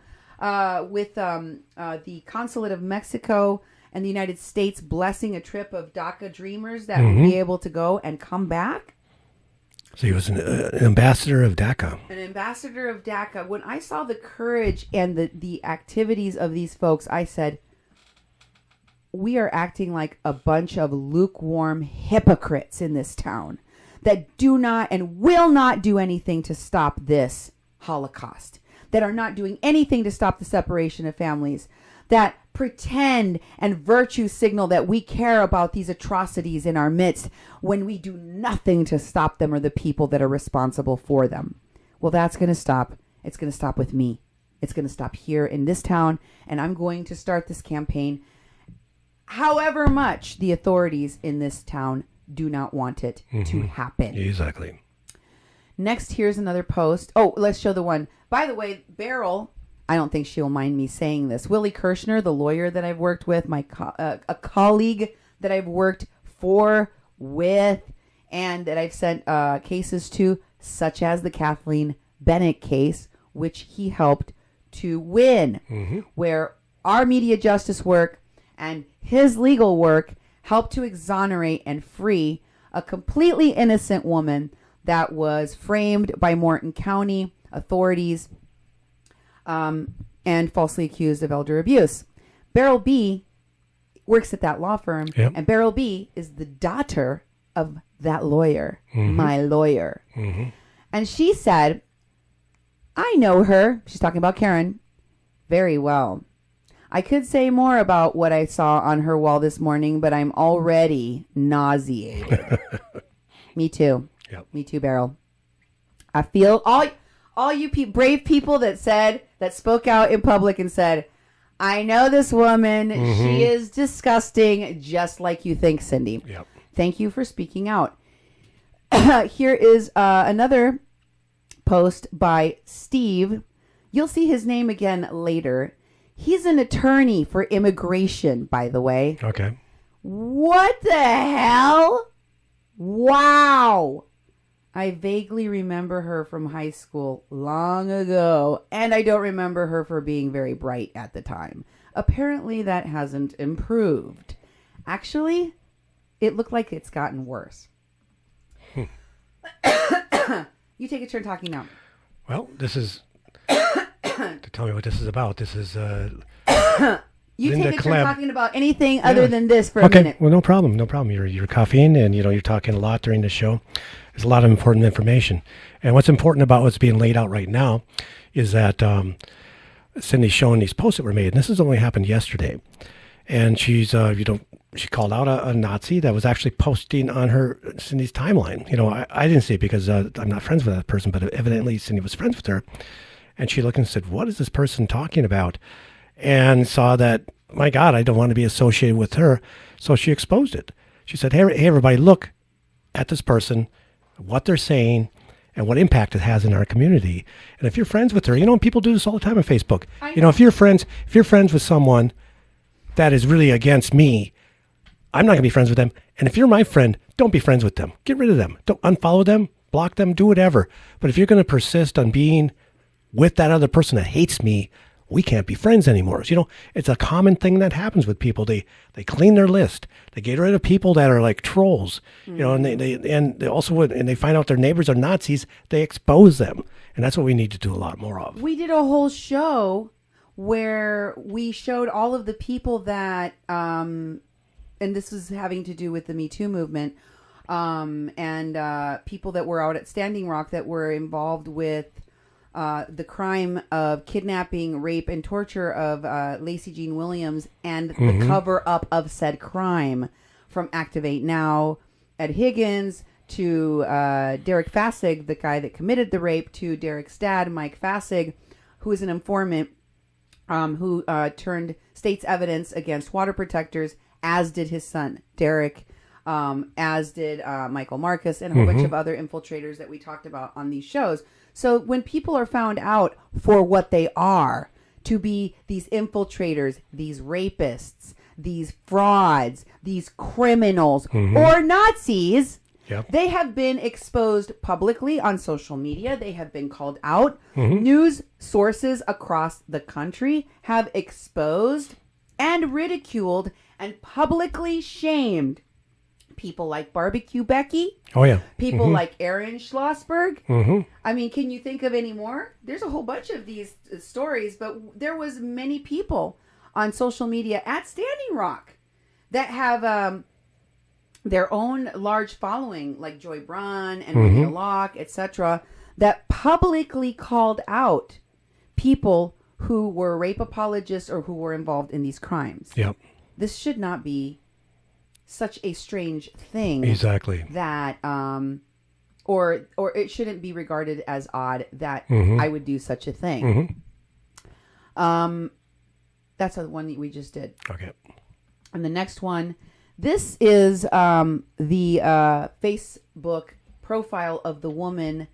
with the Consulate of Mexico and the United States blessing a trip of DACA dreamers that would be able to go and come back. So he was an ambassador of DACA. An ambassador of DACA. When I saw the courage and the activities of these folks, I said, we are acting like a bunch of lukewarm hypocrites in this town that do not and will not do anything to stop this Holocaust, that are not doing anything to stop the separation of families, that pretend and virtue signal that we care about these atrocities in our midst when we do nothing to stop them or the people that are responsible for them. Well, that's going to stop. It's going to stop with me. It's going to stop here in this town, and I'm going to start this campaign however much the authorities in this town do not want it to happen. Exactly. Next, here's another post. Oh, let's show the one. By the way, Beryl, I don't think she'll mind me saying this. Willie Kirshner, the lawyer that I've worked with, a colleague that I've worked with, and that I've sent cases to, such as the Kathleen Bennett case, which he helped to win, where our media justice work and his legal work helped to exonerate and free a completely innocent woman that was framed by Morton County authorities and falsely accused of elder abuse. Beryl B. works at that law firm, and Beryl B. is the daughter of that lawyer, my lawyer. And she said, I know her, she's talking about Karen, Very well. I could say more about what I saw on her wall this morning, but I'm already nauseated. Me too. Yep. Me too, Beryl. I feel all you brave people that spoke out in public and said, I know this woman. She is disgusting, just like you think, Cindy. Yep. Thank you for speaking out. Here is another post by Steve. You'll see his name again later. He's an attorney for immigration, by the way. Okay. What the hell? Wow. I vaguely remember her from high school long ago, and I don't remember her for being very bright at the time. Apparently, that hasn't improved. Actually, it looked like it's gotten worse. You take a turn talking now. Well, this is... to tell me what this is about. This is you Linda take a turn Clem. talking about anything other than this for a Okay, minute. well, no problem. You're caffeine, and you're talking a lot during the show. There's a lot of important information, and what's important about what's being laid out right now is that Cindy's showing these posts that were made, and this has only happened yesterday. And she's she called out a Nazi that was actually posting on Cindy's timeline. I didn't see it because I'm not friends with that person, but evidently Cindy was friends with her. And she looked and said, what is this person talking about? And saw that, my God, I don't want to be associated with her. So she exposed it. She said, hey everybody, look at this person, what they're saying, and what impact it has in our community. And if you're friends with her, people do this all the time on Facebook. If you're friends with someone that is really against me, I'm not going to be friends with them. And if you're my friend, don't be friends with them. Get rid of them. Don't unfollow them, block them, do whatever. But if you're going to persist on being with that other person that hates me, we can't be friends anymore. It's a common thing that happens with people. They clean their list. They get rid of people that are like trolls. And they also and they find out their neighbors are Nazis. They expose them, and that's what we need to do a lot more of. We did a whole show where we showed all of the people that, and this was having to do with the Me Too movement, and people that were out at Standing Rock that were involved with the crime of kidnapping, rape, and torture of Lacey Jean Williams and the cover-up of said crime, from Activate Now, Ed Higgins, to Derek Fassig, the guy that committed the rape, to Derek's dad, Mike Fassig, who is an informant who turned state's evidence against water protectors, as did his son, Derek, as did Michael Marcus, and a whole bunch of other infiltrators that we talked about on these shows. So when people are found out for what they are, to be these infiltrators, these rapists, these frauds, these criminals, or Nazis, they have been exposed publicly on social media. They have been called out. News sources across the country have exposed and ridiculed and publicly shamed people like Barbecue Becky. Oh, yeah. People like Aaron Schlossberg. I mean, can you think of any more? There's a whole bunch of these stories, but there was many people on social media at Standing Rock that have their own large following, like Joy Brunn and Renee Locke, etc., that publicly called out people who were rape apologists or who were involved in these crimes. Yep. This should not be such a strange thing. Exactly. That or it shouldn't be regarded as odd that I would do such a thing. That's the one that we just did. Okay. And the next one, this is the Facebook profile of the woman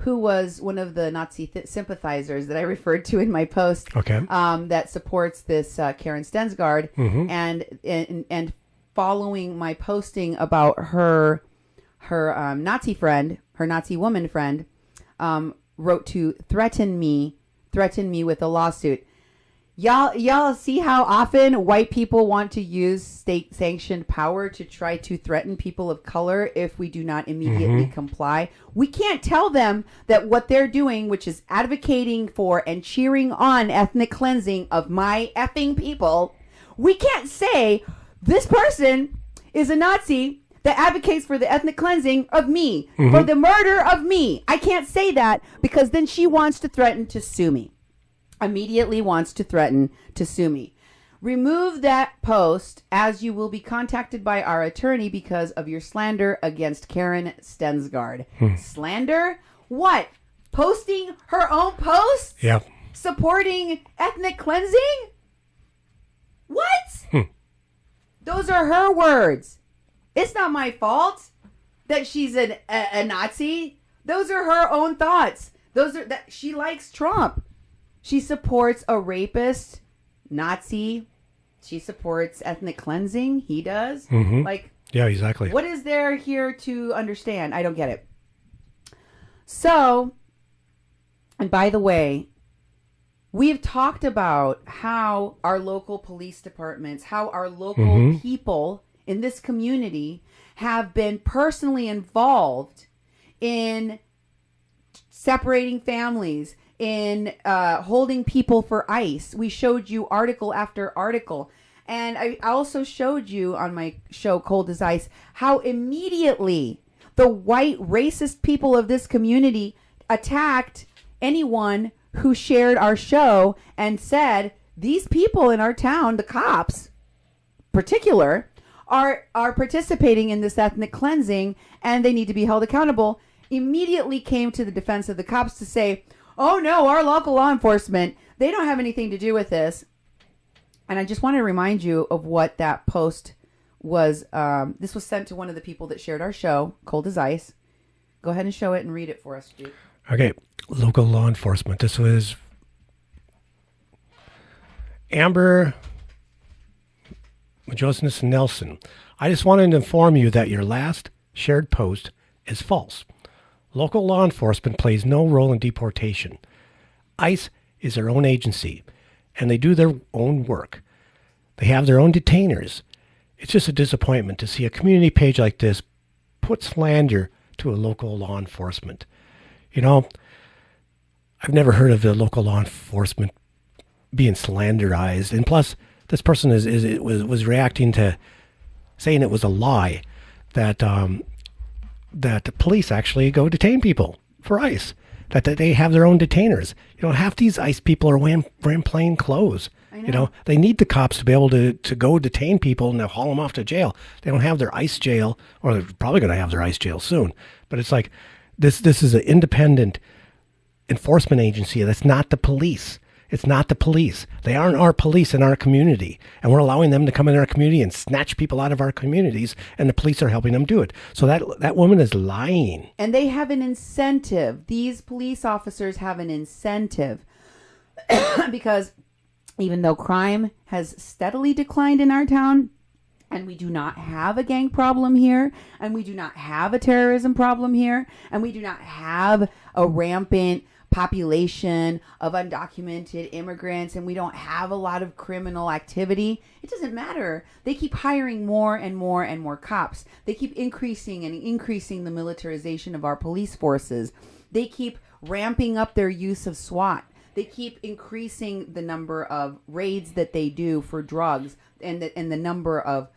who was one of the Nazi sympathizers that I referred to in my post. Okay. That supports this Karen Stensgaard, and following my posting about her Nazi friend, her Nazi woman friend, wrote to threaten me with a lawsuit. Y'all see how often white people want to use state-sanctioned power to try to threaten people of color if we do not immediately comply? We can't tell them that what they're doing, which is advocating for and cheering on ethnic cleansing of my effing people, we can't say this person is a Nazi that advocates for the ethnic cleansing of me, for the murder of me. I can't say that because then she wants to threaten to sue me. immediately wants to threaten to sue me. Remove that post, as you will be contacted by our attorney because of your slander against Karen Stensgaard. Slander? What? Posting her own posts? Yeah. Supporting ethnic cleansing? What? Those are her words. It's not my fault that she's a Nazi. Those are her own thoughts. Those are that she likes Trump. She supports a rapist, Nazi. She supports ethnic cleansing. He does. Like, yeah, exactly. What is there here to understand? I don't get it. So, and by the way, we've talked about how our local police departments, how our local people in this community have been personally involved in separating families, in holding people for ICE. We showed you article after article. And I also showed you on my show, Cold as Ice, how immediately the white racist people of this community attacked anyone who shared our show and said, these people in our town, the cops particular, are participating in this ethnic cleansing and they need to be held accountable. Immediately came to the defense of the cops to say, oh no, our local law enforcement, they don't have anything to do with this. And I just want to remind you of what that post was. This was sent to one of the people that shared our show, Cold as Ice. Go ahead and show it and read it for us, Duke. Okay, local law enforcement. This was Amber Joseph Nelson. I just wanted to inform you that your last shared post is false. Local law enforcement plays no role in deportation. ICE is their own agency, and they do their own work. They have their own detainers. It's just a disappointment to see a community page like this put slander to a local law enforcement. You know, I've never heard of the local law enforcement being slanderized. And plus, this person was reacting to saying it was a lie that that the police actually go detain people for ICE, that they have their own detainers. You know, half these ICE people are wearing plain clothes. You know, they need the cops to be able to go detain people and haul them off to jail. They don't have their ICE jail, or they're probably going to have their ICE jail soon. But it's like, this is an independent enforcement agency. That's not the police. It's not the police. They aren't our police in our community. And we're allowing them to come in our community and snatch people out of our communities, and the police are helping them do it. So that woman is lying. And they have an incentive. These police officers have an incentive because even though crime has steadily declined in our town, and we do not have a gang problem here, and we do not have a terrorism problem here, and we do not have a rampant population of undocumented immigrants, and we don't have a lot of criminal activity, it doesn't matter. They keep hiring more and more and more cops. They keep increasing the militarization of our police forces. They keep ramping up their use of SWAT. They keep increasing the number of raids that they do for drugs, and the number of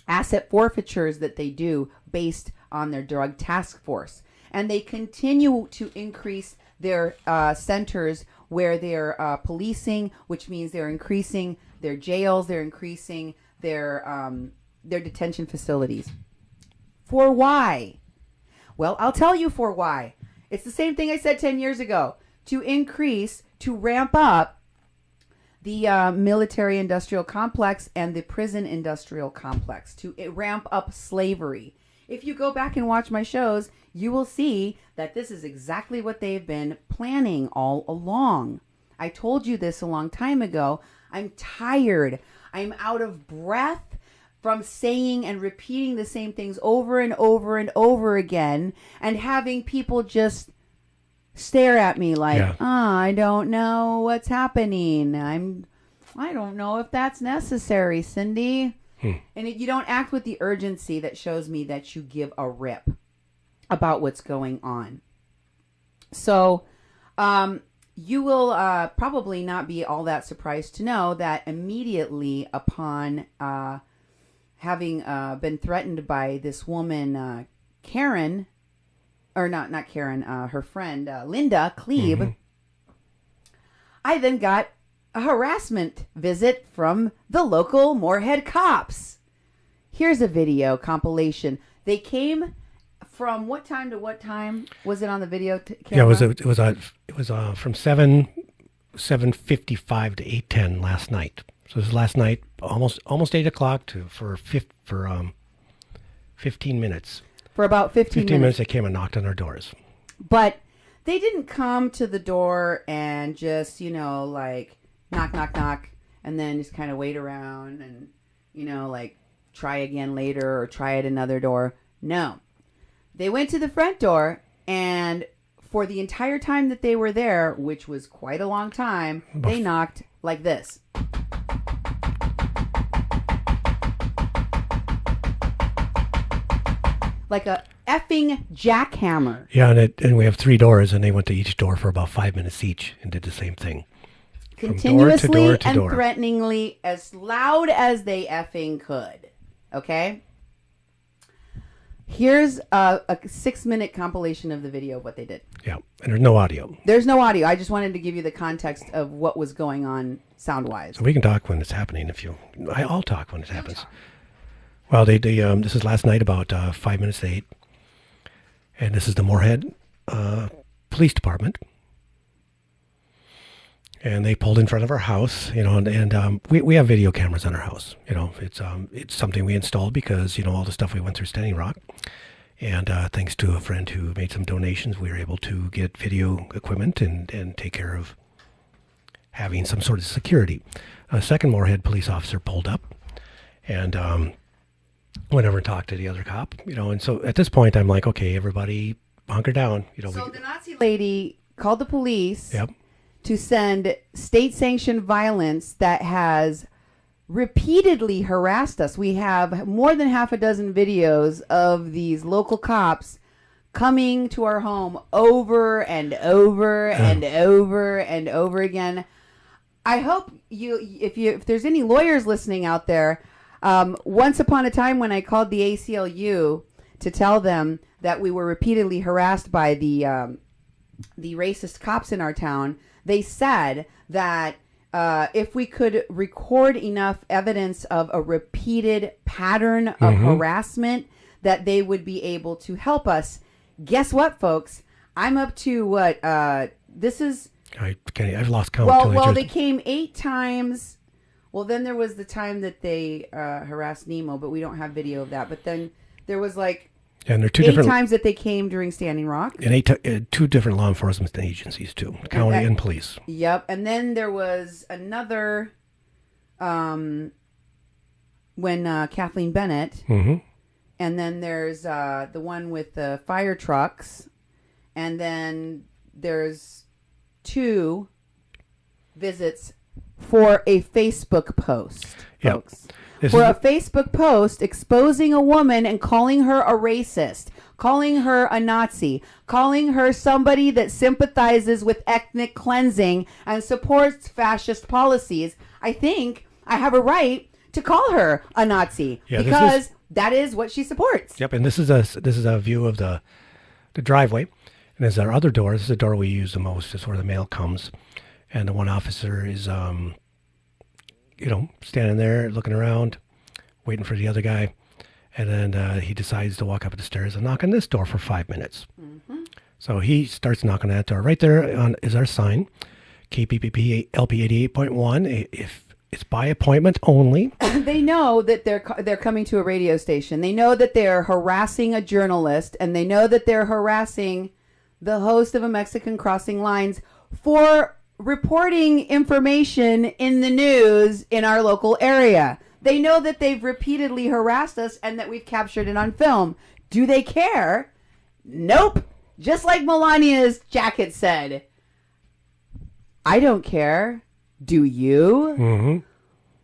asset forfeitures that they do based on their drug task force. And they continue to increase their centers where they're policing, which means they're increasing their jails, they're increasing their detention facilities. For why? Well, I'll tell you for why. It's the same thing I said 10 years ago. To ramp up the military industrial complex and the prison industrial complex, to ramp up slavery. If you go back and watch my shows, you will see that this is exactly what they've been planning all along. I told you this a long time ago. I'm tired. I'm out of breath from saying and repeating the same things over and over and over again, and having people just stare at me like, I don't know what's happening. I don't know if that's necessary, Cindy. And you don't act with the urgency that shows me that you give a rip about what's going on. So you will probably not be all that surprised to know that immediately upon having been threatened by this woman, Karen, or not Karen, her friend, Linda Klebe, I then got a harassment visit from the local Moorhead cops. Here's a video compilation. They came from what time to what time? Was it on the video camera? Yeah, it was from 7:55 to 8:10 last night. So this is last night, almost 8 o'clock for 15 minutes. For about 15 minutes. They came and knocked on our doors. But they didn't come to the door and just, like knock, knock, knock, and then just kind of wait around and, like try again later or try at another door. No. They went to the front door, and for the entire time that they were there, which was quite a long time, they knocked like this. Like a effing jackhammer. Yeah, and we have 3 doors, and they went to each door for about 5 minutes each and did the same thing. Continuously From door to and door. threateningly, as loud as they effing could. Okay? Here's a 6-minute compilation of the video of what they did. Yeah, and there's no audio. There's no audio. I just wanted to give you the context of what was going on sound-wise. So we can talk when it's happening I'll talk when it happens. Well, this is last night about 5 minutes to 8. And this is the Moorhead Police Department. And they pulled in front of our house, and we have video cameras on our house. It's something we installed because, all the stuff we went through Standing Rock. And thanks to a friend who made some donations, we were able to get video equipment and take care of having some sort of security. A second Moorhead police officer pulled up and went over and talked to the other cop, and so at this point I'm like, okay, everybody hunker down. So the Nazi lady called the police. Yep. To send state-sanctioned violence that has repeatedly harassed us. We have more than half a dozen videos of these local cops coming to our home over and over and over and over again. I hope if there's any lawyers listening out there, once upon a time when I called the ACLU to tell them that we were repeatedly harassed by the racist cops in our town, they said that if we could record enough evidence of a repeated pattern of harassment, that they would be able to help us. Guess what, folks? I'm up to what? This is... I've lost count. Well, they came 8 times. Well, then there was the time that they harassed Nemo, but we don't have video of that. But then there was and there are 2 8 different times that they came during Standing Rock. And 2 different law enforcement agencies too, county and police. Yep. And then there was another when Kathleen Bennett. Mm-hmm. And then there's the one with the fire trucks. And then there's 2 visits for a Facebook post, folks. For a Facebook post exposing a woman and calling her a racist, calling her a Nazi, calling her somebody that sympathizes with ethnic cleansing and supports fascist policies. I think I have a right to call her a Nazi because that is what she supports. Yep, and this is a view of the driveway. And there's our other door. This is the door we use the most. It's where the mail comes. And the one officer is standing there looking around, waiting for the other guy. And then he decides to walk up the stairs and knock on this door for 5 minutes. Mm-hmm. So he starts knocking on that door. Right there is our sign, KPPP LP 88.1. If it's by appointment only. They know that they're coming to a radio station. They know that they're harassing a journalist, and they know that they're harassing the host of A Mexican Crossing Lines for reporting information in the news in our local area. They know that they've repeatedly harassed us and that we've captured it on film. Do they care? Nope. Just like Melania's jacket said. I don't care. Do you? Mm-hmm.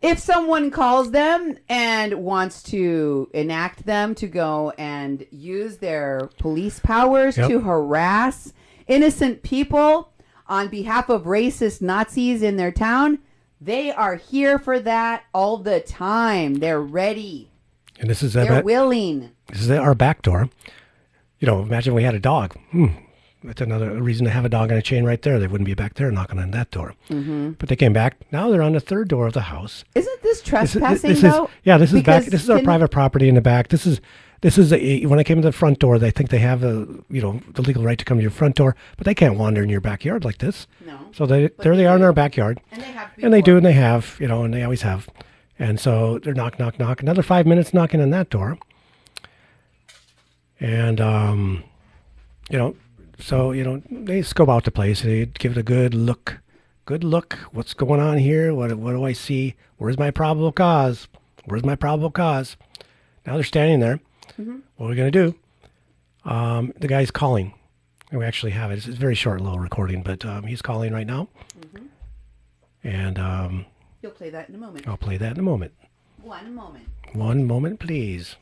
If someone calls them and wants to enact them to go and use their police powers to harass innocent people on behalf of racist Nazis in their town, they are here for that all the time. They're ready. And they're willing. This is our back door. Imagine we had a dog. That's another reason to have a dog on a chain right there. They wouldn't be back there knocking on that door. Mm-hmm. But they came back. Now they're on the third door of the house. Isn't this trespassing, though? This is back. This is our private property in the back. This is when I came to the front door, they think they have the legal right to come to your front door, but they can't wander in your backyard like this. No. So they are in our backyard. And they have. And they do, and they have, and they always have. And so they're knock, knock, knock. Another 5 minutes knocking on that door. And, they scope out the place. They give it a good look. Good look. What's going on here? What do I see? Where's my probable cause? Where's my probable cause? Now they're standing there. Mm-hmm. What are we going to do? The guy's calling. And we actually have it. It's a very short little recording, but he's calling right now. Mm-hmm. And you'll play that in a moment. I'll play that in a moment. One moment, please.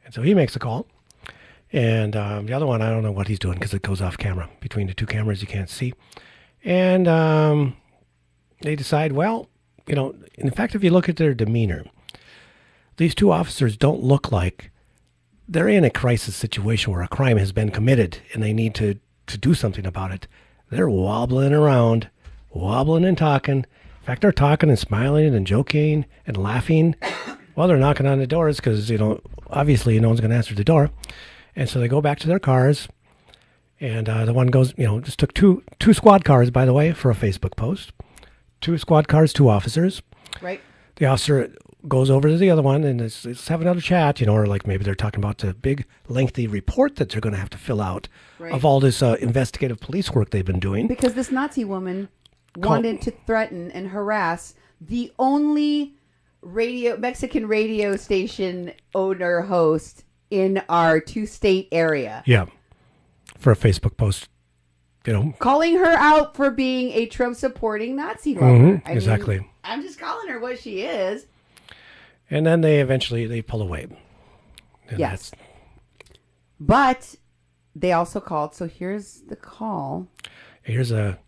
And so he makes a call. And the other one, I don't know what he's doing because it goes off camera. Between the two cameras, you can't see. And they decide, well, in fact, if you look at their demeanor, these two officers don't look like they're in a crisis situation where a crime has been committed and they need to do something about it. They're wobbling around, wobbling and talking. In fact, they're talking and smiling and joking and laughing while they're knocking on the doors because, obviously no one's going to answer the door. And so they go back to their cars. And the one goes, just took two squad cars, by the way, for a Facebook post. 2 squad cars, 2 officers. Right. The officer goes over to the other one and let's have another chat, or like maybe they're talking about the big lengthy report that they're going to have to fill out of all this investigative police work they've been doing. Because this Nazi woman wanted to threaten and harass the only Mexican radio station owner host in our 2-state area. Yeah. For a Facebook post, calling her out for being a Trump supporting Nazi lover. Mm-hmm, exactly. I'm just calling her what she is. And then they pull away. And yes. But they also called. So here's the call. Here's a...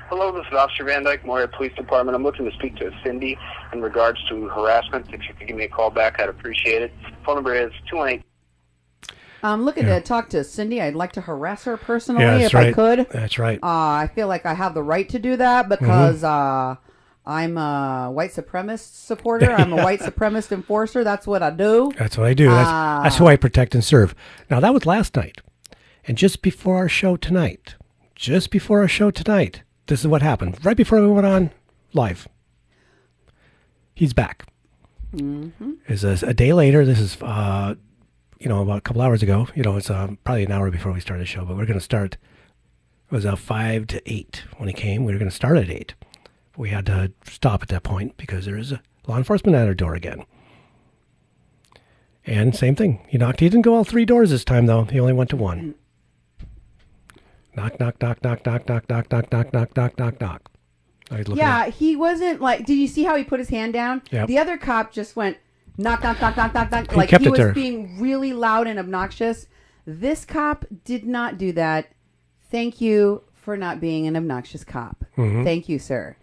Hello, this is Officer Van Dyke, Moria Police Department. I'm looking to speak to Cindy in regards to harassment. If you could give me a call back, I'd appreciate it. Phone number is 218. I'm looking to talk to Cindy. I'd like to harass her personally if I could. That's right. I feel like I have the right to do that because I'm a white supremacist supporter. I'm a white supremacist enforcer. That's what I do. That's what I do. That's who I protect and serve. Now, that was last night. And just before our show tonight, this is what happened. Right before we went on live, he's back. Mm-hmm. It's a day later. This is, about a couple hours ago. It's probably an hour before we started the show, but we're going to start. It was 5 to 8 when he came. We were going to start at 8. We had to stop at that point because there is a law enforcement at our door again. And same thing. He knocked. He didn't go all 3 doors this time, though. He only went to 1. Knock, knock, knock, knock, knock, knock, knock, knock, knock, knock, knock, knock, knock. Yeah, he wasn't like... Did you see how he put his hand down? Yep. The other cop just went, knock, knock, knock, knock, knock, knock. Like he was being really loud and obnoxious. This cop did not do that. Thank you for not being an obnoxious cop. Mm-hmm. Thank you, sir.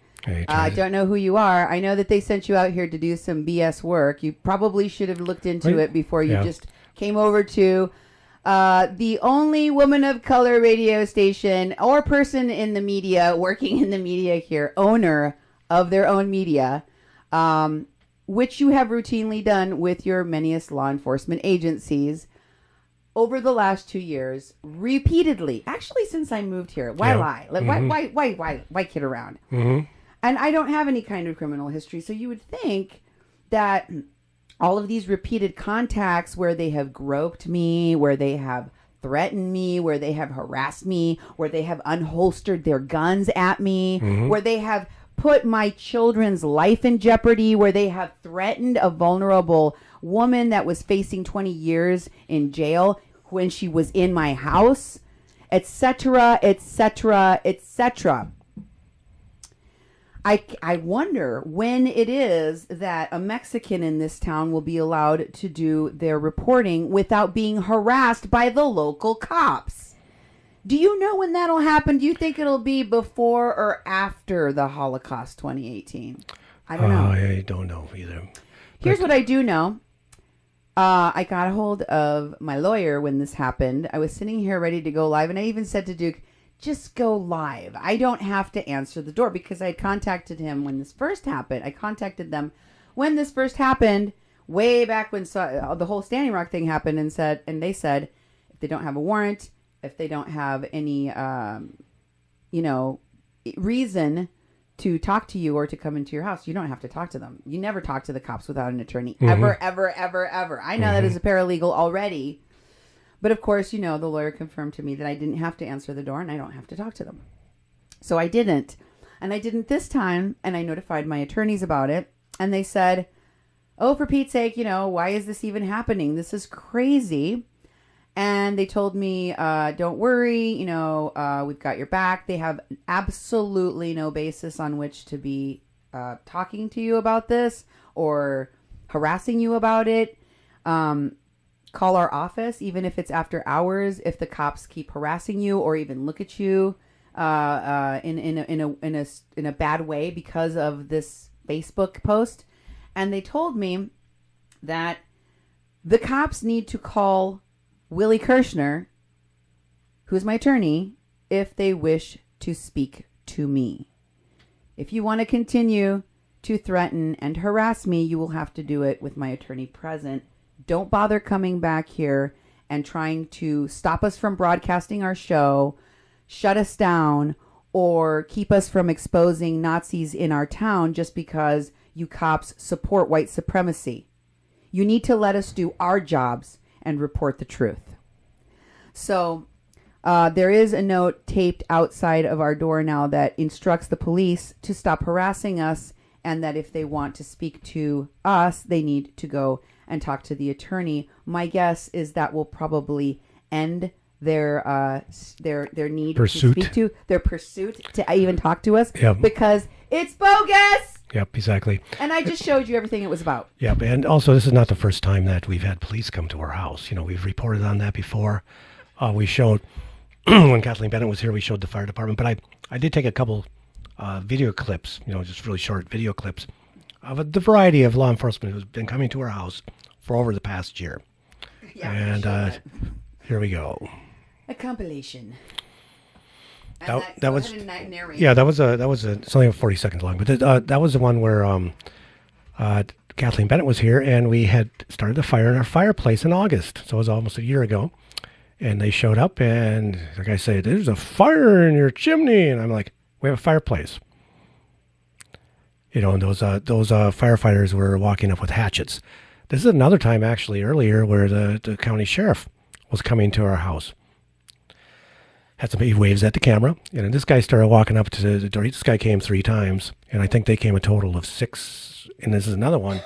I don't know who you are. I know that they sent you out here to do some BS work. You probably should have looked into it before you just came over to the only woman of color radio station or person in the media, working in the media here, owner of their own media, which you have routinely done with your manyest law enforcement agencies over the last 2 years, repeatedly. Actually, since I moved here. Why lie? Like, mm-hmm. Why kid around? Mm-hmm. And I don't have any kind of criminal history, so you would think that all of these repeated contacts where they have groped me, where they have threatened me, where they have harassed me, where they have unholstered their guns at me, mm-hmm. where they have put my children's life in jeopardy, where they have threatened a vulnerable woman that was facing 20 years in jail when she was in my house, etc., etc., etc. I wonder when it is that a Mexican in this town will be allowed to do their reporting without being harassed by the local cops. Do you know when that'll happen? Do you think it'll be before or after the Holocaust 2018? I don't know. I don't know either. Here's what I do know. I got a hold of my lawyer when this happened. I was sitting here ready to go live, and I even said to Duke, just go live. I don't have to answer the door, because I had contacted him when this first happened. I contacted them when this first happened, way back when the whole Standing Rock thing happened, and they said if they don't have a warrant, if they don't have any, reason to talk to you or to come into your house, you don't have to talk to them. You never talk to the cops without an attorney. Ever, ever, ever, ever. I know that is a paralegal already. But of course, the lawyer confirmed to me that I didn't have to answer the door and I don't have to talk to them. So I didn't. And I didn't this time. And I notified my attorneys about it. And they said, oh, for Pete's sake, why is this even happening? This is crazy. And they told me, don't worry, we've got your back. They have absolutely no basis on which to be talking to you about this or harassing you about it. Call our office, even if it's after hours, if the cops keep harassing you or even look at you in a bad way because of this Facebook post. And they told me that the cops need to call Willie Kirshner, who's my attorney, if they wish to speak to me. If you want to continue to threaten and harass me, you will have to do it with my attorney present. Don't bother coming back here and trying to stop us from broadcasting our show, shut us down, or keep us from exposing Nazis in our town just because you cops support white supremacy. You need to let us do our jobs and report the truth. So there is a note taped outside of our door now that instructs the police to stop harassing us, and that if they want to speak to us, they need to go and talk to the attorney. My guess is that will probably end their need to speak to their pursuit to even talk to us, because it's bogus. Yep, exactly. And I just showed you everything it was about. Yep, and also this is not the first time that we've had police come to our house. We've reported on that before. We showed, when Kathleen Bennett was here, we showed the fire department. But I did take a couple video clips, just really short video clips of the variety of law enforcement who's been coming to our house for over the past year. Yeah, and here we go. A compilation. That was it's only 40 seconds long, but that was the one where Kathleen Bennett was here, and we had started a fire in our fireplace in August, so it was almost a year ago. And they showed up, and the guy said, "There's a fire in your chimney," and I'm like, "We have a fireplace." And those firefighters were walking up with hatchets. This is another time, actually, earlier, where the county sheriff was coming to our house. He waves at the camera, and this guy started walking up to the door. This guy came 3 times, and I think they came a total of 6. And this is another one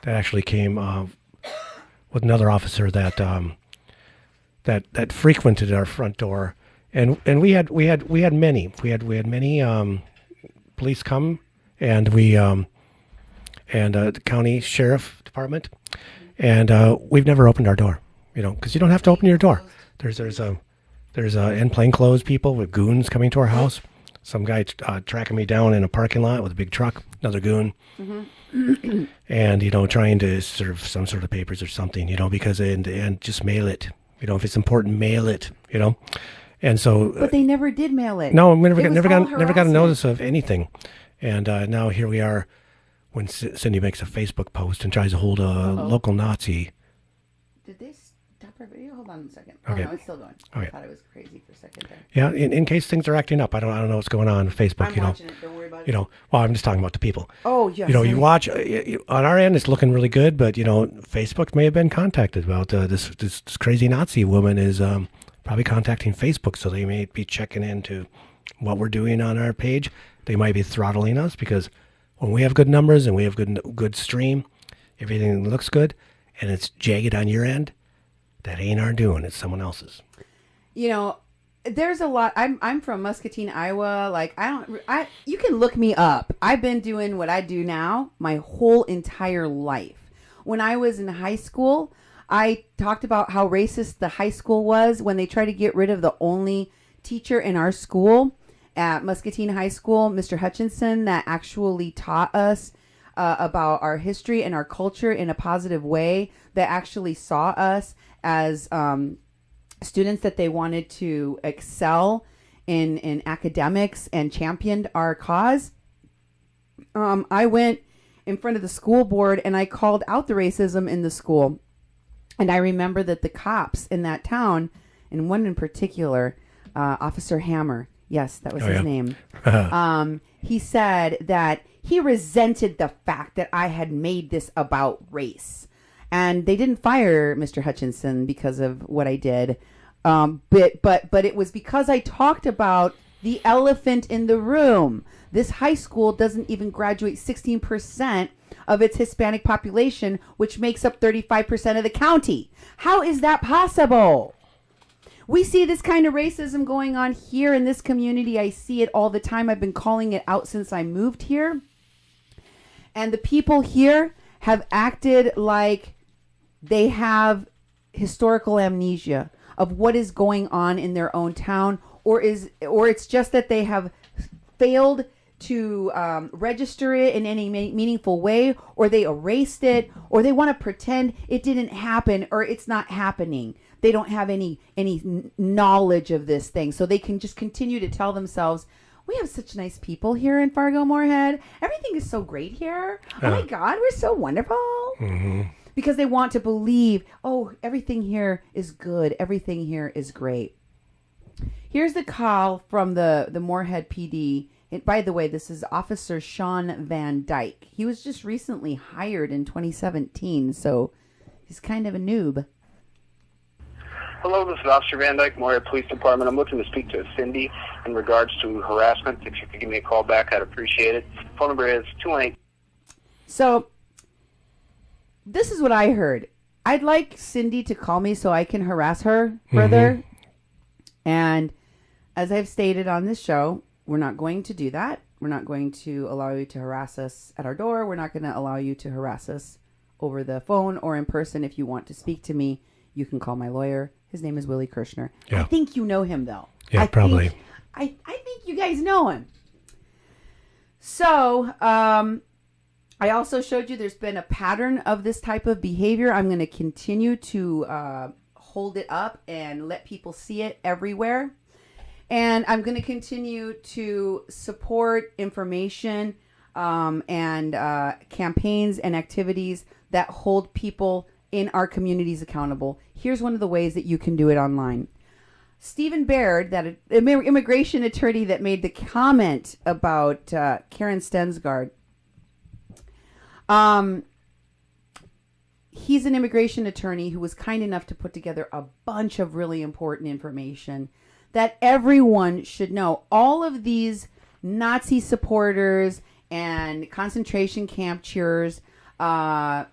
that actually came with another officer that frequented our front door, and we had many police come, and the county sheriff department, and we've never opened our door, because you don't have to open your door. There's in plainclothes people with goons coming to our house. Some guy tracking me down in a parking lot with a big truck, another goon. Mm-hmm. And, trying to serve some sort of papers or something, because and just mail it. If it's important, mail it, And so. But they never did mail it. No, we never got a notice of anything. And now here we are when Cindy makes a Facebook post and tries to hold a local Nazi. Did they stop our video? Hold on a second. Okay. Oh, no, it's still going. Okay. I thought it was crazy for a second there. Yeah, in case things are acting up. I don't know what's going on with Facebook, I'm watching it. Don't worry about it. Well, I'm just talking about the people. Oh, yes. You watch, on our end, it's looking really good, but, Facebook may have been contacted about this crazy Nazi woman is probably contacting Facebook, so they may be checking into what we're doing on our page. They might be throttling us, because when we have good numbers and we have good stream, everything looks good, and it's jagged on your end, that ain't our doing. It's someone else's. There's a lot. I'm from Muscatine, Iowa. Like, you can look me up. I've been doing what I do now my whole entire life. When I was in high school, I talked about how racist the high school was when they tried to get rid of the only teacher in our school at Muscatine High School, Mr. Hutchinson, that actually taught us about our history and our culture in a positive way, that actually saw us as students that they wanted to excel in academics and championed our cause. I went in front of the school board and I called out the racism in the school. And I remember that the cops in that town, and one in particular, Officer Hammer, yes, that was his name. He said that he resented the fact that I had made this about race. And they didn't fire Mr. Hutchinson because of what I did. But it was because I talked about the elephant in the room. This high school doesn't even graduate 16% of its Hispanic population, which makes up 35% of the county. How is that possible? We see this kind of racism going on here in this community. I see it all the time. I've been calling it out since I moved here. And the people here have acted like they have historical amnesia of what is going on in their own town, or it's just that they have failed to register it in any meaningful way, or they erased it, or they want to pretend it didn't happen or it's not happening. They don't have any knowledge of this thing, so they can just continue to tell themselves, we have such nice people here in Fargo-Moorhead. Everything is so great here. Oh my God, we're so wonderful. Mm-hmm. Because they want to believe, oh, everything here is good. Everything here is great. Here's the call from the Moorhead PD. By the way, this is Officer Sean Van Dyke. He was just recently hired in 2017, so he's kind of a noob. Hello, this is Officer Van Dyke, Moorhead Police Department. I'm looking to speak to Cindy in regards to harassment. If you could give me a call back, I'd appreciate it. Phone number is 218. So, this is what I heard. I'd like Cindy to call me so I can harass her further. Mm-hmm. And as I've stated on this show, we're not going to do that. We're not going to allow you to harass us at our door. We're not going to allow you to harass us over the phone or in person. If you want to speak to me, you can call my lawyer. His name is Willie Kirshner. Yeah. I think you know him, though. Yeah, probably. I think you guys know him. So, I also showed you there's been a pattern of this type of behavior. I'm going to continue to hold it up and let people see it everywhere. And I'm going to continue to support information and campaigns and activities that hold people in our communities accountable. Here's one of the ways that you can do it online. Stephen Baird, that immigration attorney that made the comment about Karen Stensgaard, he's an immigration attorney who was kind enough to put together a bunch of really important information that everyone should know. All of these Nazi supporters and concentration camp cheers are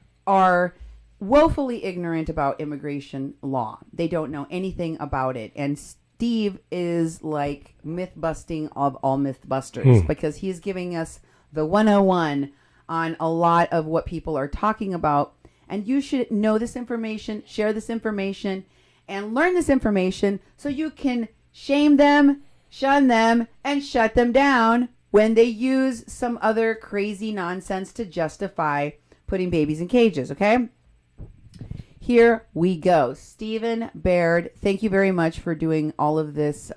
woefully ignorant about immigration law. They don't know anything about it. And Steve is like myth busting of all myth busters because he's giving us the 101 on a lot of what people are talking about. And you should know this information, share this information, and learn this information so you can shame them, shun them, and shut them down when they use some other crazy nonsense to justify putting babies in cages, okay? Here we go. Stephen Baird, thank you very much for doing all of this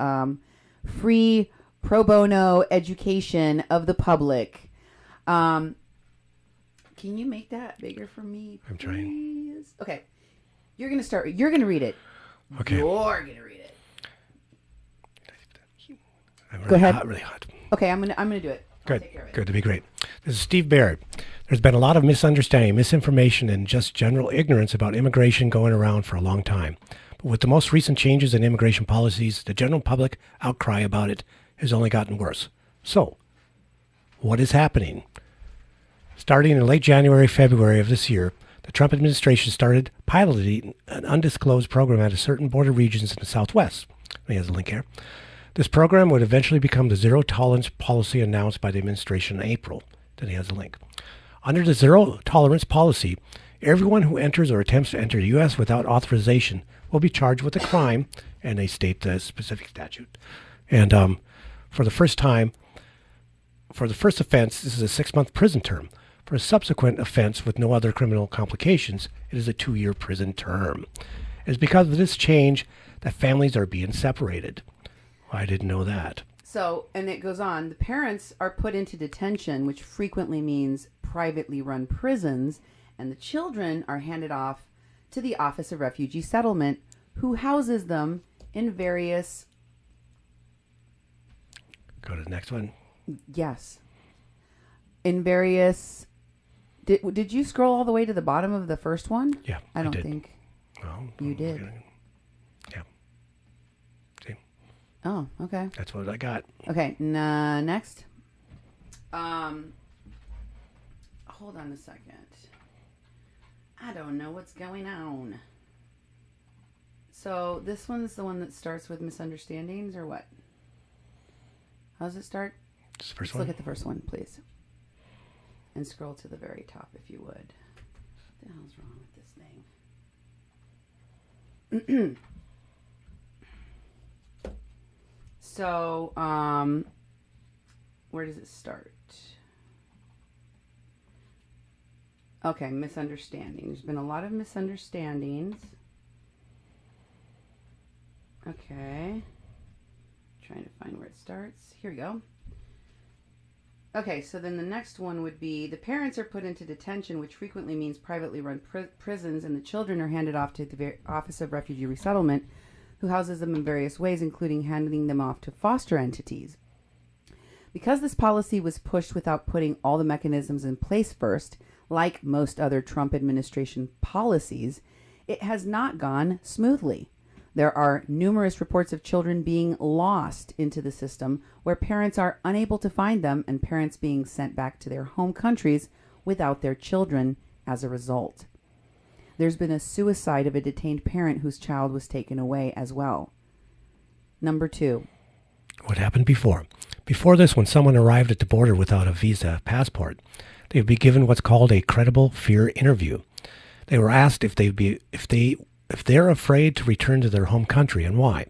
free pro bono education of the public. Can you make that bigger for me, please? I'm trying. Okay. You're going to read it. Okay. You're going to read it. I'm Go ahead. Really hot. Okay, I'm gonna do it. Good. Good. To be great. This is Steve Baird. There's been a lot of misunderstanding, misinformation, and just general ignorance about immigration going around for a long time. But with the most recent changes in immigration policies, the general public outcry about it has only gotten worse. So, what is happening? Starting in late January, February of this year, the Trump administration started piloting an undisclosed program at certain border regions in the Southwest. He has a link here. This program would eventually become the zero-tolerance policy announced by the administration in April. Then he has a link. Under the zero-tolerance policy, everyone who enters or attempts to enter the U.S. without authorization will be charged with a crime, and they state the specific statute. And for the first offense, this is a 6-month prison term. For a subsequent offense with no other criminal complications, it is a 2-year prison term. It is because of this change that families are being separated. Well, I didn't know that. So, and it goes on, the parents are put into detention, which frequently means privately run prisons, and the children are handed off to the Office of Refugee Settlement, who houses them in various... Go to the next one. Yes. In various... Did you scroll all the way to the bottom of the first one? Yeah, I don't did. think Oh, you did. Yeah. See, Oh, okay. that's what I got. Okay, next. Hold on a second. I don't know what's going on. So this one's the one that starts with misunderstandings, or what? How does it start? It's the first Let's one. look at the first one, please. And scroll to the very top, if you would. What the hell's wrong with this thing? So, where does it start? Okay, misunderstanding. There's been a lot of misunderstandings. Okay. Trying to find where it starts. Here we go. Okay, so then the next one would be the parents are put into detention, which frequently means privately run prisons, and the children are handed off to the Office of Refugee Resettlement, who houses them in various ways, including handing them off to foster entities. Because this policy was pushed without putting all the mechanisms in place first, like most other Trump administration policies, it has not gone smoothly. There are numerous reports of children being lost into the system where parents are unable to find them, and parents being sent back to their home countries without their children as a result. There's been a suicide of a detained parent whose child was taken away as well. Number 2. What happened before? Before this, when someone arrived at the border without a visa passport, they would be given what's called a credible fear interview. They were asked if they're afraid to return to their home country and why.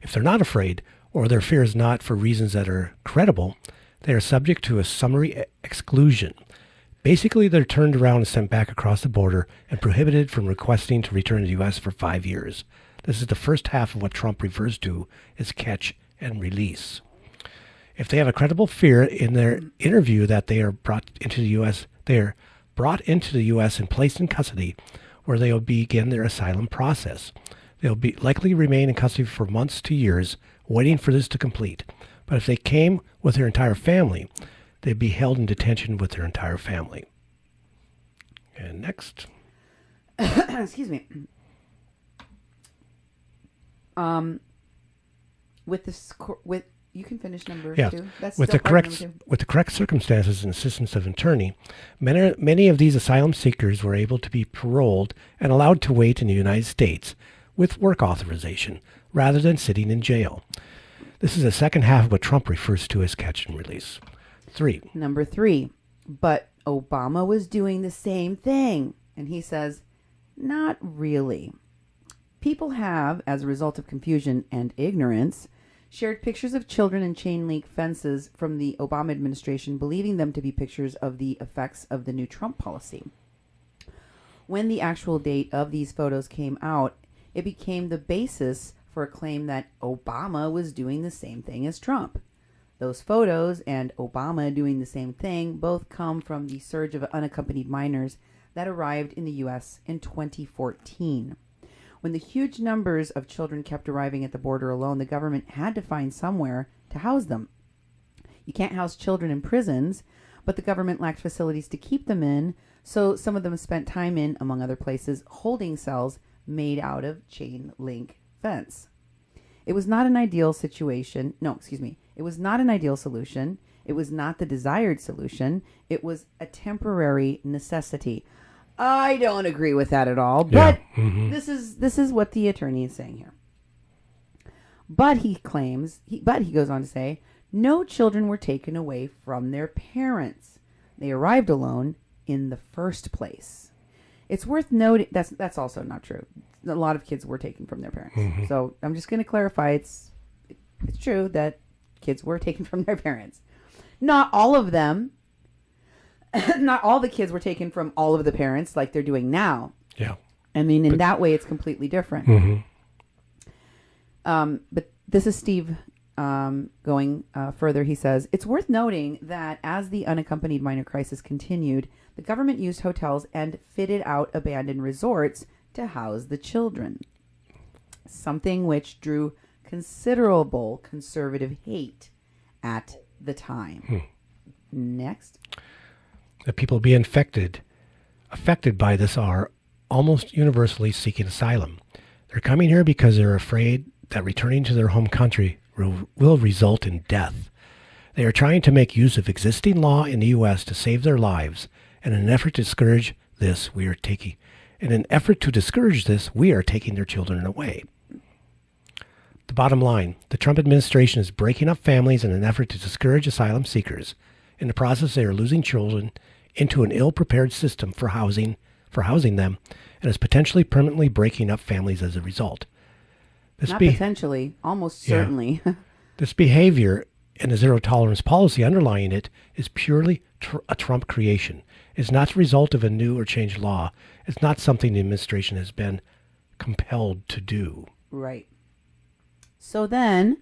If they're not afraid, or their fear is not for reasons that are credible, they are subject to a summary exclusion. Basically, they're turned around and sent back across the border and prohibited from requesting to return to the U.S. for 5 years. This is the first half of what Trump refers to as catch and release. If they have a credible fear in their interview that they are brought into the U.S., they are brought into the U.S. and placed in custody, where they will begin their asylum process. They'll be likely remain in custody for months to years, waiting for this to complete. But if they came with their entire family, they'd be held in detention with their entire family. And next. Excuse me. With you can finish number 2. That's with still the part of number 2. with the correct circumstances and assistance of an attorney, many of these asylum seekers were able to be paroled and allowed to wait in the United States with work authorization rather than sitting in jail. This is the second half of what Trump refers to as catch and release. 3. Number 3. But Obama was doing the same thing. And he says, not really. People have, as a result of confusion and ignorance, shared pictures of children in chain link fences from the Obama administration, believing them to be pictures of the effects of the new Trump policy. When the actual date of these photos came out, it became the basis for a claim that Obama was doing the same thing as Trump. Those photos and Obama doing the same thing both come from the surge of unaccompanied minors that arrived in the U.S. in 2014. When the huge numbers of children kept arriving at the border alone, the government had to find somewhere to house them. You can't house children in prisons, but the government lacked facilities to keep them in, so some of them spent time in, among other places, holding cells made out of chain link fence. It was not an ideal situation. It was not an ideal solution. It was not the desired solution. It was a temporary necessity. I don't agree with that at all, but this is what the attorney is saying here. But he goes on to say, no children were taken away from their parents. They arrived alone in the first place. It's worth noting that's also not true. A lot of kids were taken from their parents. So I'm just going to clarify it's true that kids were taken from their parents. Not all of them. not all the kids were taken from all of the parents like they're doing now. Yeah. I mean, in that way, it's completely different. But this is Steve going further. He says, it's worth noting that as the unaccompanied minor crisis continued, the government used hotels and fitted out abandoned resorts to house the children, something which drew considerable conservative hate at the time. Next. The people being affected by this are almost universally seeking asylum. They're coming here because they're afraid that returning to their home country will result in death. They are trying to make use of existing law in the U.S. to save their lives. And in an effort to discourage this, we are taking their children away. The bottom line, the Trump administration is breaking up families in an effort to discourage asylum seekers. In the process, they are losing children into an ill-prepared system for housing them, and is potentially permanently breaking up families as a result. Not potentially, almost certainly. This behavior and the zero-tolerance policy underlying it is purely a Trump creation. It's not the result of a new or changed law. It's not something the administration has been compelled to do. Right. So then,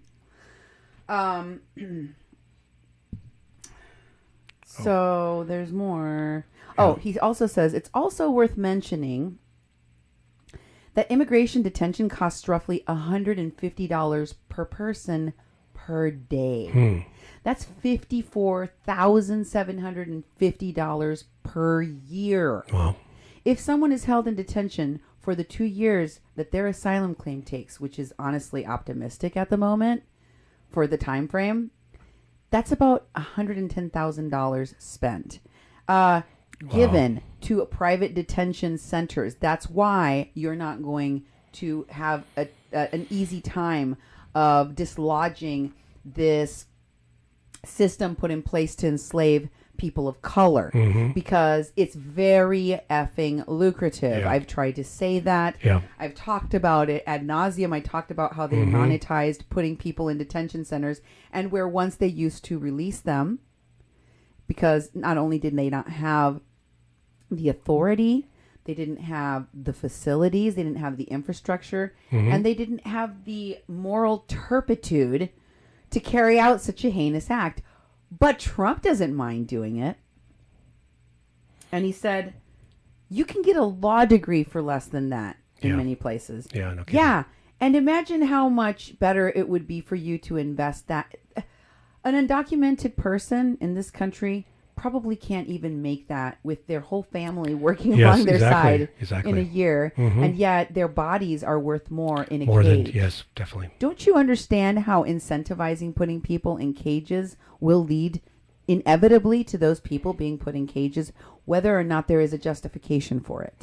so there's more. Oh, he also says it's also worth mentioning that immigration detention costs roughly $150 per person per day. That's $54,750 per year. Wow. If someone is held in detention for the 2 years that their asylum claim takes, which is honestly optimistic at the moment for the time frame, that's about $110,000 spent. Given to private detention centers. That's why you're not going to have an easy time of dislodging this system put in place to enslave people of color, because it's very effing lucrative. I've tried to say that. I've talked about it ad nauseum. I talked about how they monetized putting people in detention centers, and where once they used to release them, because not only did they not have the authority, they didn't have the facilities, they didn't have the infrastructure, and they didn't have the moral turpitude to carry out such a heinous act. But Trump doesn't mind doing it. And he said, you can get a law degree for less than that in many places. Yeah, no kidding. Yeah. And imagine how much better it would be for you to invest that. An undocumented person in this country probably can't even make that with their whole family working along their side in a year. And yet their bodies are worth more in a cage. Yes, definitely. Don't you understand how incentivizing putting people in cages will lead inevitably to those people being put in cages, whether or not there is a justification for it?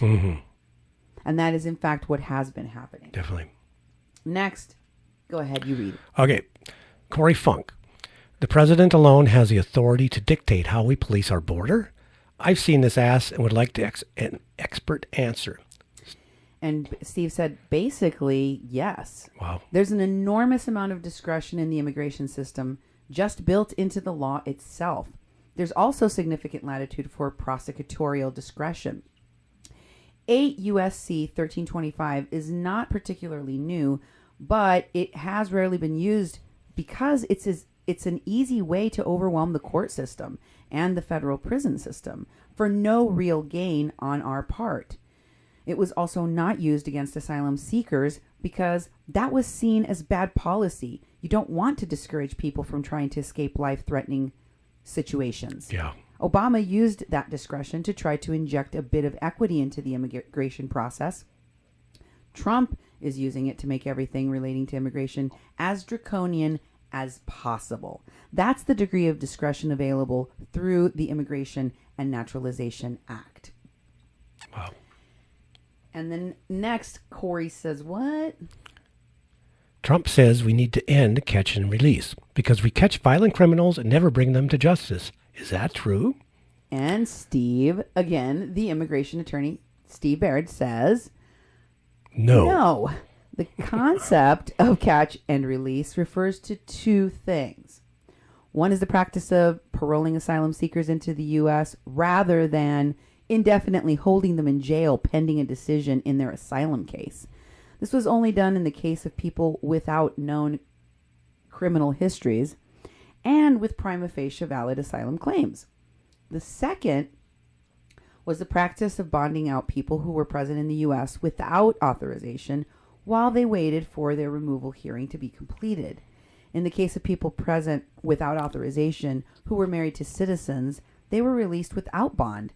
And that is, in fact, what has been happening. Definitely. Next. Go ahead, you read it. Okay. Corey Funk. The president alone has the authority to dictate how we police our border. I've seen this asked and would like to an expert answer. And Steve said, basically, yes. Wow. There's an enormous amount of discretion in the immigration system just built into the law itself. There's also significant latitude for prosecutorial discretion. 8 U.S.C. 1325 is not particularly new, but it has rarely been used because it's an easy way to overwhelm the court system and the federal prison system for no real gain on our part. It was also not used against asylum seekers because that was seen as bad policy. You don't want to discourage people from trying to escape life-threatening situations. Yeah. Obama used that discretion to try to inject a bit of equity into the immigration process. Trump is using it to make everything relating to immigration as draconian as possible. That's the degree of discretion available through the Immigration and Naturalization Act. Wow. And then next, Corey says what? Trump says we need to end catch and release because we catch violent criminals and never bring them to justice. Is that true? And Steve, again, the immigration attorney, Steve Baird, says no. The concept of catch and release refers to two things. One is the practice of paroling asylum seekers into the U.S. rather than indefinitely holding them in jail pending a decision in their asylum case. This was only done in the case of people without known criminal histories and with prima facie valid asylum claims. The second was the practice of bonding out people who were present in the U.S. without authorization while they waited for their removal hearing to be completed. In the case of people present without authorization who were married to citizens, they were released without bond,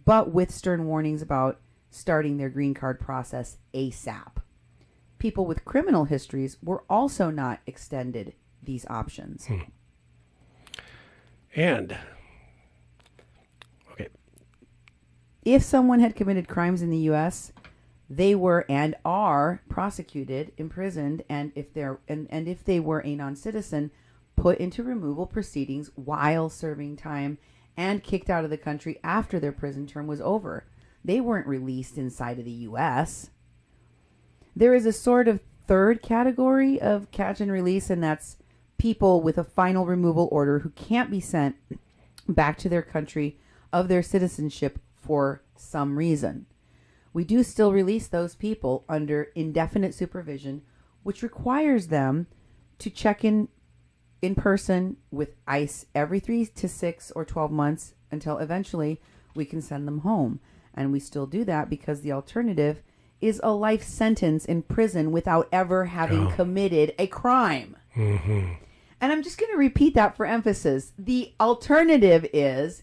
but with stern warnings about starting their green card process ASAP. People with criminal histories were also not extended these options. And, okay. If someone had committed crimes in the U.S., they were and are prosecuted, imprisoned, and if they were a non-citizen, put into removal proceedings while serving time and kicked out of the country after their prison term was over. They weren't released inside of the U.S. There is a sort of third category of catch and release, and that's people with a final removal order who can't be sent back to their country of their citizenship for some reason. We do still release those people under indefinite supervision, which requires them to check in person with ICE every 3 to 6 or 12 months until eventually we can send them home. And we still do that because the alternative is a life sentence in prison without ever having committed a crime. Mm-hmm. And I'm just going to repeat that for emphasis. The alternative is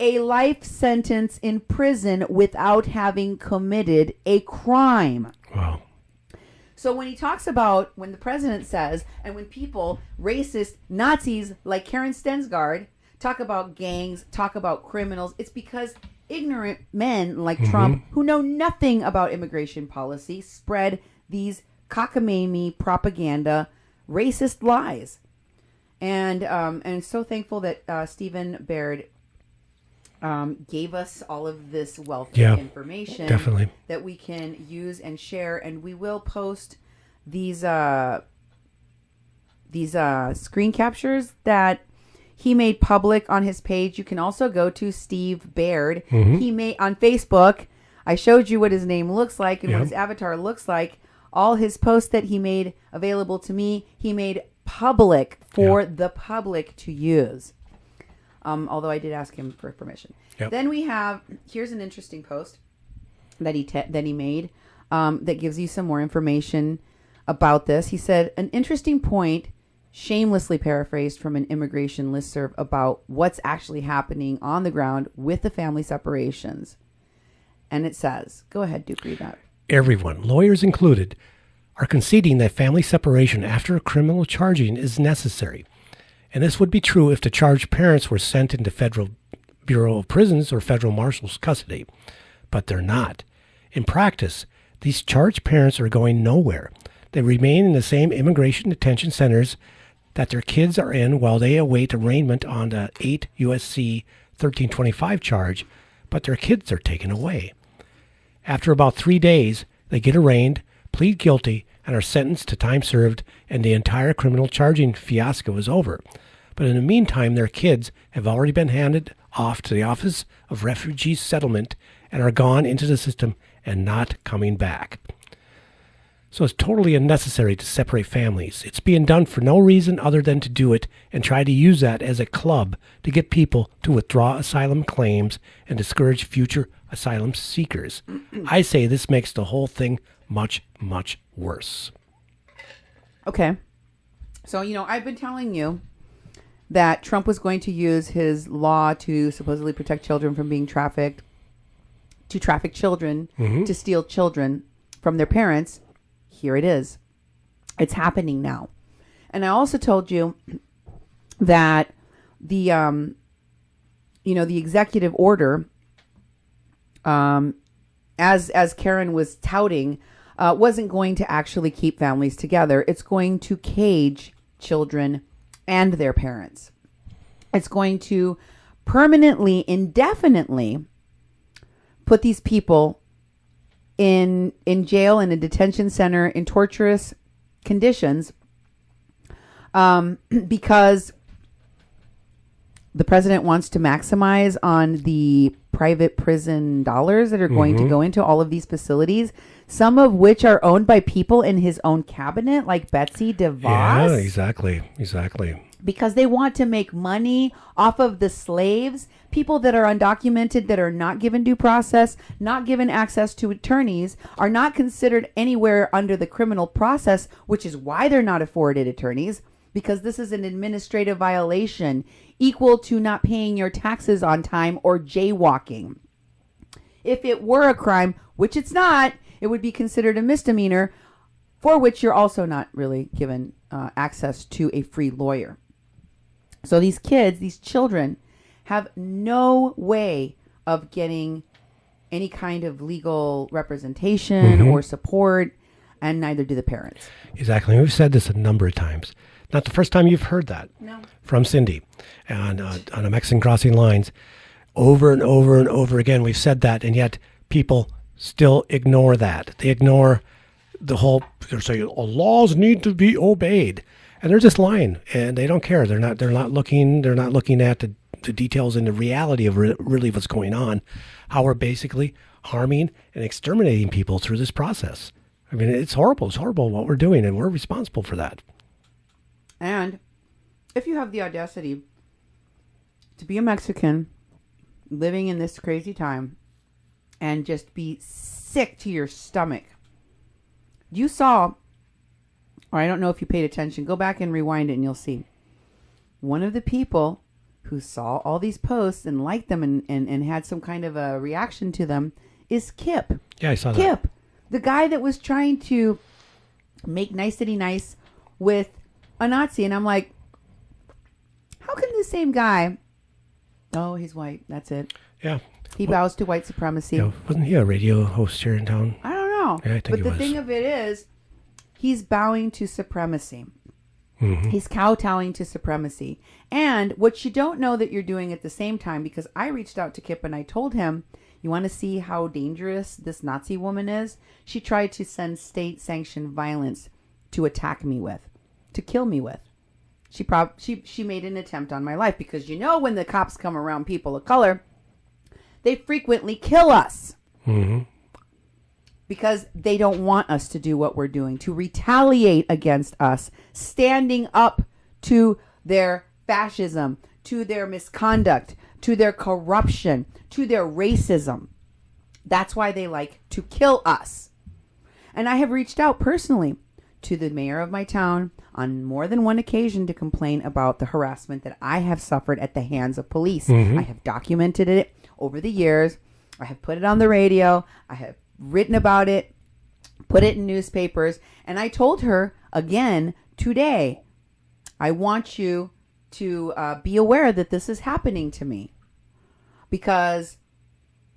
a life sentence in prison without having committed a crime. Wow. So when he talks about, when the president says, and when people, racist Nazis like Karen Stensgaard, talk about gangs, talk about criminals, it's because ignorant men like Trump, who know nothing about immigration policy, spread these cockamamie propaganda, racist lies. And so thankful that Stephen Baird gave us all of this wealth of information definitely that we can use and share, and we will post these screen captures that he made public on his page. You can also go to Steve Baird. He made on Facebook. I showed you what his name looks like and what his avatar looks like. All his posts that he made available to me, he made public for the public to use. Although I did ask him for permission. Then we have, here's an interesting post that he made that gives you some more information about this. He said, an interesting point, shamelessly paraphrased from an immigration listserv about what's actually happening on the ground with the family separations. And it says, go ahead, Duke, read that. Everyone, lawyers included, are conceding that family separation after a criminal charging is necessary. And this would be true if the charged parents were sent into Federal Bureau of Prisons or Federal Marshal's custody. But they're not. In practice, these charged parents are going nowhere. They remain in the same immigration detention centers that their kids are in while they await arraignment on the 8 U.S.C. 1325 charge, but their kids are taken away. After about 3 days, they get arraigned, plead guilty, and are sentenced to time served, and the entire criminal charging fiasco is over. But in the meantime, their kids have already been handed off to the Office of Refugee Settlement and are gone into the system and not coming back. So it's totally unnecessary to separate families. It's being done for no reason other than to do it and try to use that as a club to get people to withdraw asylum claims and discourage future asylum seekers. I say this makes the whole thing much, much worse. Okay. So, I've been telling you that Trump was going to use his law to supposedly protect children from being trafficked, to traffic children, to steal children from their parents. Here it is. It's happening now. And I also told you that the executive order, as Karen was touting, wasn't going to actually keep families together. It's going to cage children and their parents. It's going to permanently, indefinitely put these people in jail, in a detention center, in torturous conditions, because the president wants to maximize on the private prison dollars that are going to go into all of these facilities, some of which are owned by people in his own cabinet, like Betsy DeVos. Yeah, exactly. Because they want to make money off of the slaves, people that are undocumented, that are not given due process, not given access to attorneys, are not considered anywhere under the criminal process, which is why they're not afforded attorneys, because this is an administrative violation equal to not paying your taxes on time or jaywalking. If it were a crime, which it's not, it would be considered a misdemeanor, for which you're also not really given access to a free lawyer. So these kids, these children, have no way of getting any kind of legal representation or support, and neither do the parents. Exactly. We've said this a number of times. Not the first time you've heard that from Cindy. And on a Mexican Crossing Lines, over and over and over again, we've said that, and yet people still ignore that. They ignore the whole, they're saying, laws need to be obeyed. And they're just lying, and they don't care. They're not looking at the details and the reality of really what's going on, how we're basically harming and exterminating people through this process. I mean, it's horrible. It's horrible what we're doing, and we're responsible for that. And if you have the audacity to be a Mexican living in this crazy time and just be sick to your stomach, you saw, or I don't know if you paid attention, go back and rewind it and you'll see. One of the people who saw all these posts and liked them and had some kind of a reaction to them is Kip. Yeah, I saw that. Kip, the guy that was trying to make Nice City nice with a Nazi. And I'm like, how can the same guy, oh, he's white, that's it. Yeah. He bows to white supremacy. Yeah, wasn't he a radio host here in town? I don't know. Yeah, I think but he the was. thing of it is, he's bowing to supremacy. He's kowtowing to supremacy. And what you don't know that you're doing at the same time, because I reached out to Kip and I told him, you want to see how dangerous this Nazi woman is? She tried to send state-sanctioned violence to attack me with, to kill me with. She made an attempt on my life, because you know when the cops come around people of color, they frequently kill us. Because they don't want us to do what we're doing, to retaliate against us, standing up to their fascism, to their misconduct, to their corruption, to their racism. That's why they like to kill us. And I have reached out personally to the mayor of my town on more than one occasion to complain about the harassment that I have suffered at the hands of police. I have documented it over the years. I have put it on the radio. I have written about it, put it in newspapers, and I told her again today, I want you to be aware that this is happening to me, because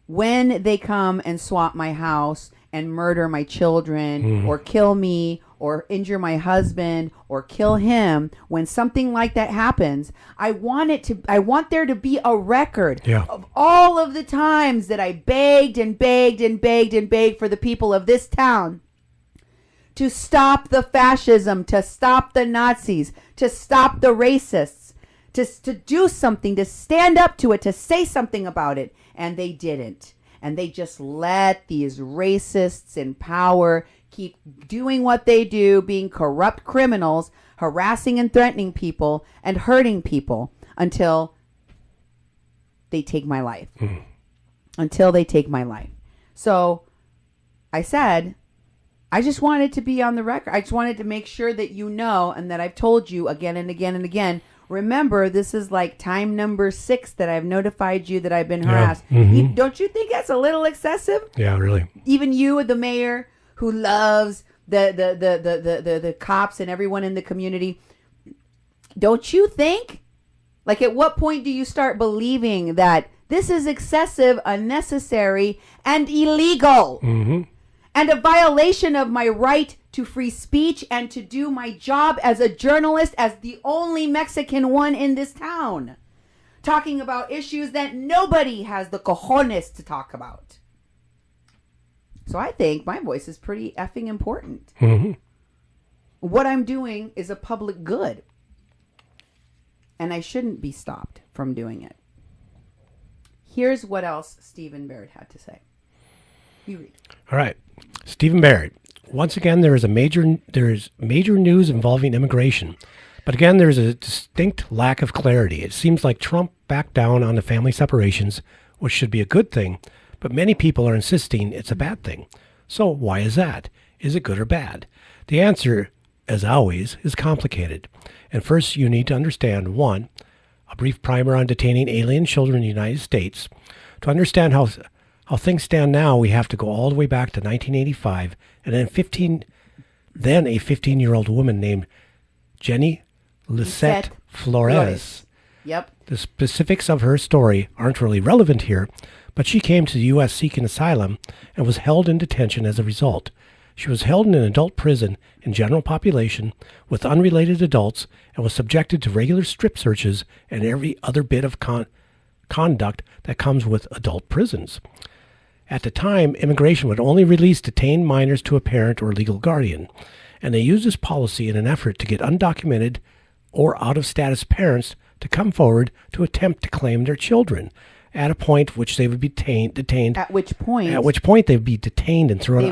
when they come and swap my house and murder my children or kill me or injure my husband or kill him, when something like that happens, I want there to be a record of all of the times that I begged and begged and begged and begged for the people of this town to stop the fascism, to stop the Nazis, to stop the racists, to do something, to stand up to it, to say something about it. And they didn't. And they just let these racists in power keep doing what they do, being corrupt criminals, harassing and threatening people and hurting people until they take my life. Until they take my life. So I said, I just wanted to be on the record. I just wanted to make sure that you know, and that I've told you again and again and again. Remember, this is like time number 6 that I've notified you that I've been harassed. Don't you think that's a little excessive? Yeah, really. Even you, the mayor, who loves the cops and everyone in the community, don't you think? Like, at what point do you start believing that this is excessive, unnecessary, and illegal? And a violation of my right to free speech and to do my job as a journalist, as the only Mexican one in this town, talking about issues that nobody has the cojones to talk about. So I think my voice is pretty effing important. What I'm doing is a public good. and I shouldn't be stopped from doing it. Here's what else Stephen Baird had to say. You read. All right. Stephen Baird. Once again, there is major news involving immigration. But again, there is a distinct lack of clarity. It seems like Trump backed down on the family separations, which should be a good thing, but many people are insisting it's a bad thing. So why is that? Is it good or bad? The answer, as always, is complicated. And first, you need to understand, one, a brief primer on detaining alien children in the United States. To understand how things stand now, we have to go all the way back to 1985, and then a 15-year-old woman named Jenny Lisette Flores. Yep. The specifics of her story aren't really relevant here, but she came to the U.S. seeking asylum and was held in detention as a result. She was held in an adult prison in general population with unrelated adults and was subjected to regular strip searches and every other bit of conduct that comes with adult prisons. At the time, immigration would only release detained minors to a parent or legal guardian, and they used this policy in an effort to get undocumented or out-of-status parents to come forward to attempt to claim their children, at a point which they would be detained. At which point they would be detained and thrown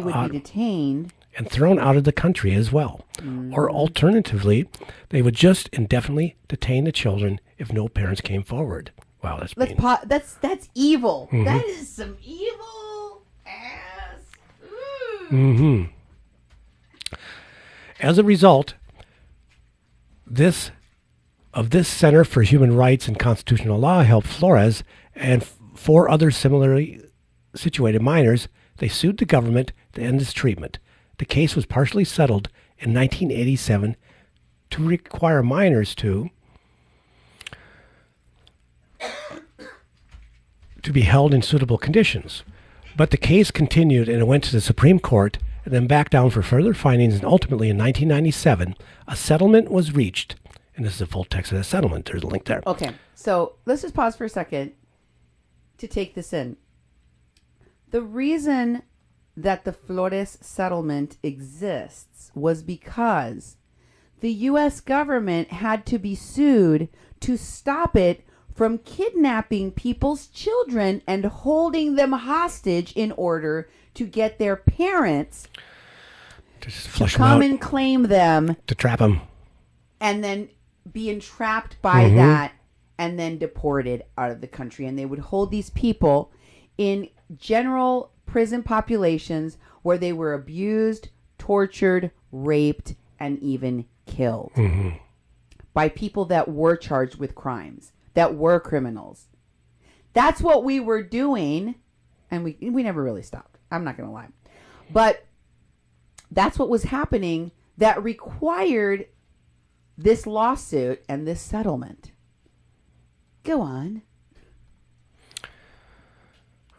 out of the country as well. Mm. Or alternatively, they would just indefinitely detain the children if no parents came forward. Wow, that's mean. That's evil. Mm-hmm. That is some evil ass. Mm-hmm. As a result, this Center for Human Rights and Constitutional Law helped Flores and 4 other similarly situated minors. They sued the government to end this treatment. The case was partially settled in 1987 to require minors to be held in suitable conditions. But the case continued and it went to the Supreme Court and then back down for further findings, and ultimately in 1997, a settlement was reached. And this is the full text of the settlement. There's a link there. Okay, so let's just pause for a second to take this in. The reason that the Flores settlement exists was because the U.S. government had to be sued to stop it from kidnapping people's children and holding them hostage in order to get their parents to come and claim them. To trap them. And then be entrapped by that and then deported out of the country. And they would hold these people in general prison populations where they were abused, tortured, raped, and even killed by people that were charged with crimes, that were criminals. That's what we were doing, and we never really stopped. I'm not going to lie. But that's what was happening that required this lawsuit and this settlement. Go on.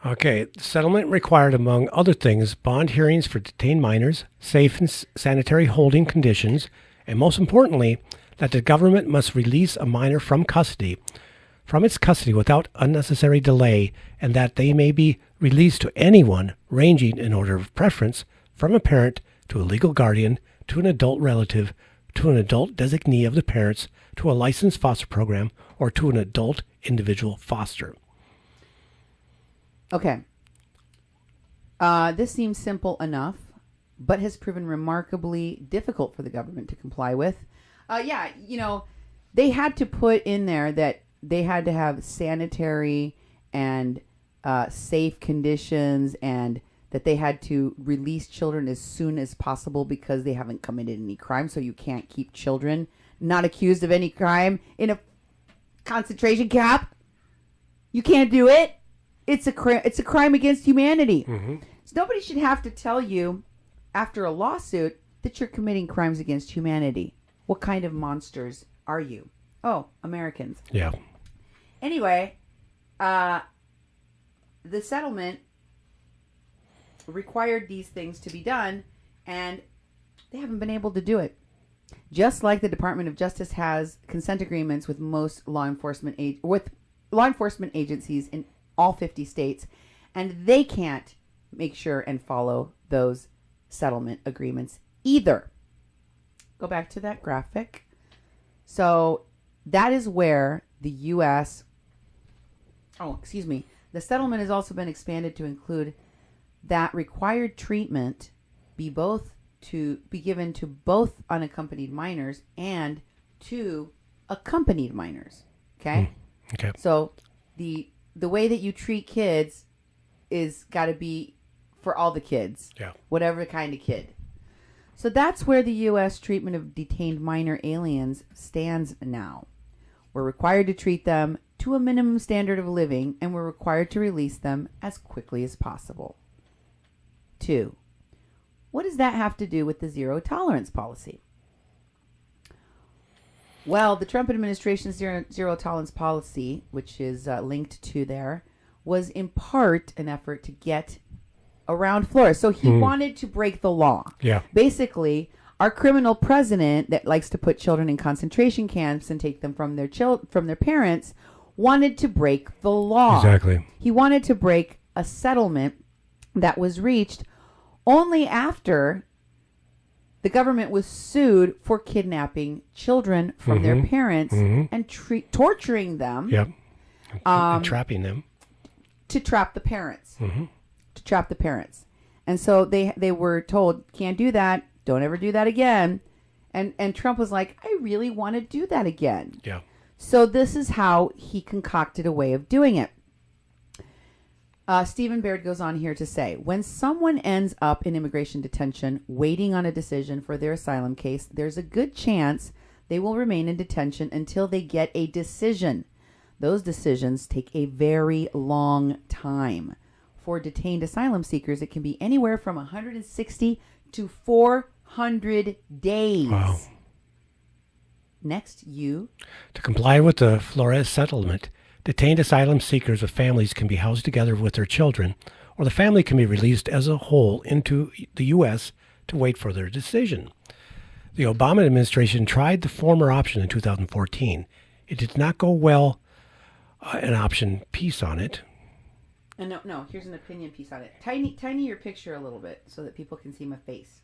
Okay, the settlement required, among other things, bond hearings for detained minors, safe and sanitary holding conditions, and most importantly, that the government must release a minor from its custody without unnecessary delay, and that they may be released to anyone ranging in order of preference from a parent to a legal guardian to an adult relative to an adult designee of the parents to a licensed foster program or to an adult individual foster. Okay. This seems simple enough, but has proven remarkably difficult for the government to comply with. They had to put in there that they had to have sanitary and safe conditions, and that they had to release children as soon as possible because they haven't committed any crime. So you can't keep children not accused of any crime in a concentration camp. You can't do it. It's a crime against humanity. Mm-hmm. So nobody should have to tell you after a lawsuit that you're committing crimes against humanity. What kind of monsters are you? Oh, Americans. Yeah. Anyway, the settlement required these things to be done, and they haven't been able to do it. Just like the Department of Justice has consent agreements with most law enforcement agencies in all 50 states, and they can't make sure and follow those settlement agreements either. Go back to that graphic. So that is where the U.S. The settlement has also been expanded to include that required treatment be given to both unaccompanied minors and to accompanied minors. Okay? Okay. So the way that you treat kids is got to be for all the kids. Yeah. Whatever kind of kid. So that's where the U.S. treatment of detained minor aliens stands now. We're required to treat them to a minimum standard of living, and we're required to release them as quickly as possible. 2. What does that have to do with the zero tolerance policy? Well, the Trump administration's zero tolerance policy, which is linked to there, was in part an effort to get around Flores. So he wanted to break the law. Yeah. Basically, our criminal president that likes to put children in concentration camps and take them from their parents wanted to break the law. Exactly. He wanted to break a settlement that was reached only after the government was sued for kidnapping children from their parents and torturing them. Yep. And trapping them. To trap the parents. To trap the parents. And so they were told, can't do that. Don't ever do that again. And Trump was like, I really want to do that again. Yeah. So this is how he concocted a way of doing it. Stephen Baird goes on here to say, when someone ends up in immigration detention waiting on a decision for their asylum case, there's a good chance they will remain in detention until they get a decision. Those decisions take a very long time. For detained asylum seekers, it can be anywhere from 160 to 400 days. Wow. Next, To comply with the Flores settlement, detained asylum seekers with families can be housed together with their children, or the family can be released as a whole into the U.S. to wait for their decision. The Obama administration tried the former option in 2014. It did not go well, an option piece on it. And no, here's an opinion piece on it. Tiny your picture a little bit so that people can see my face.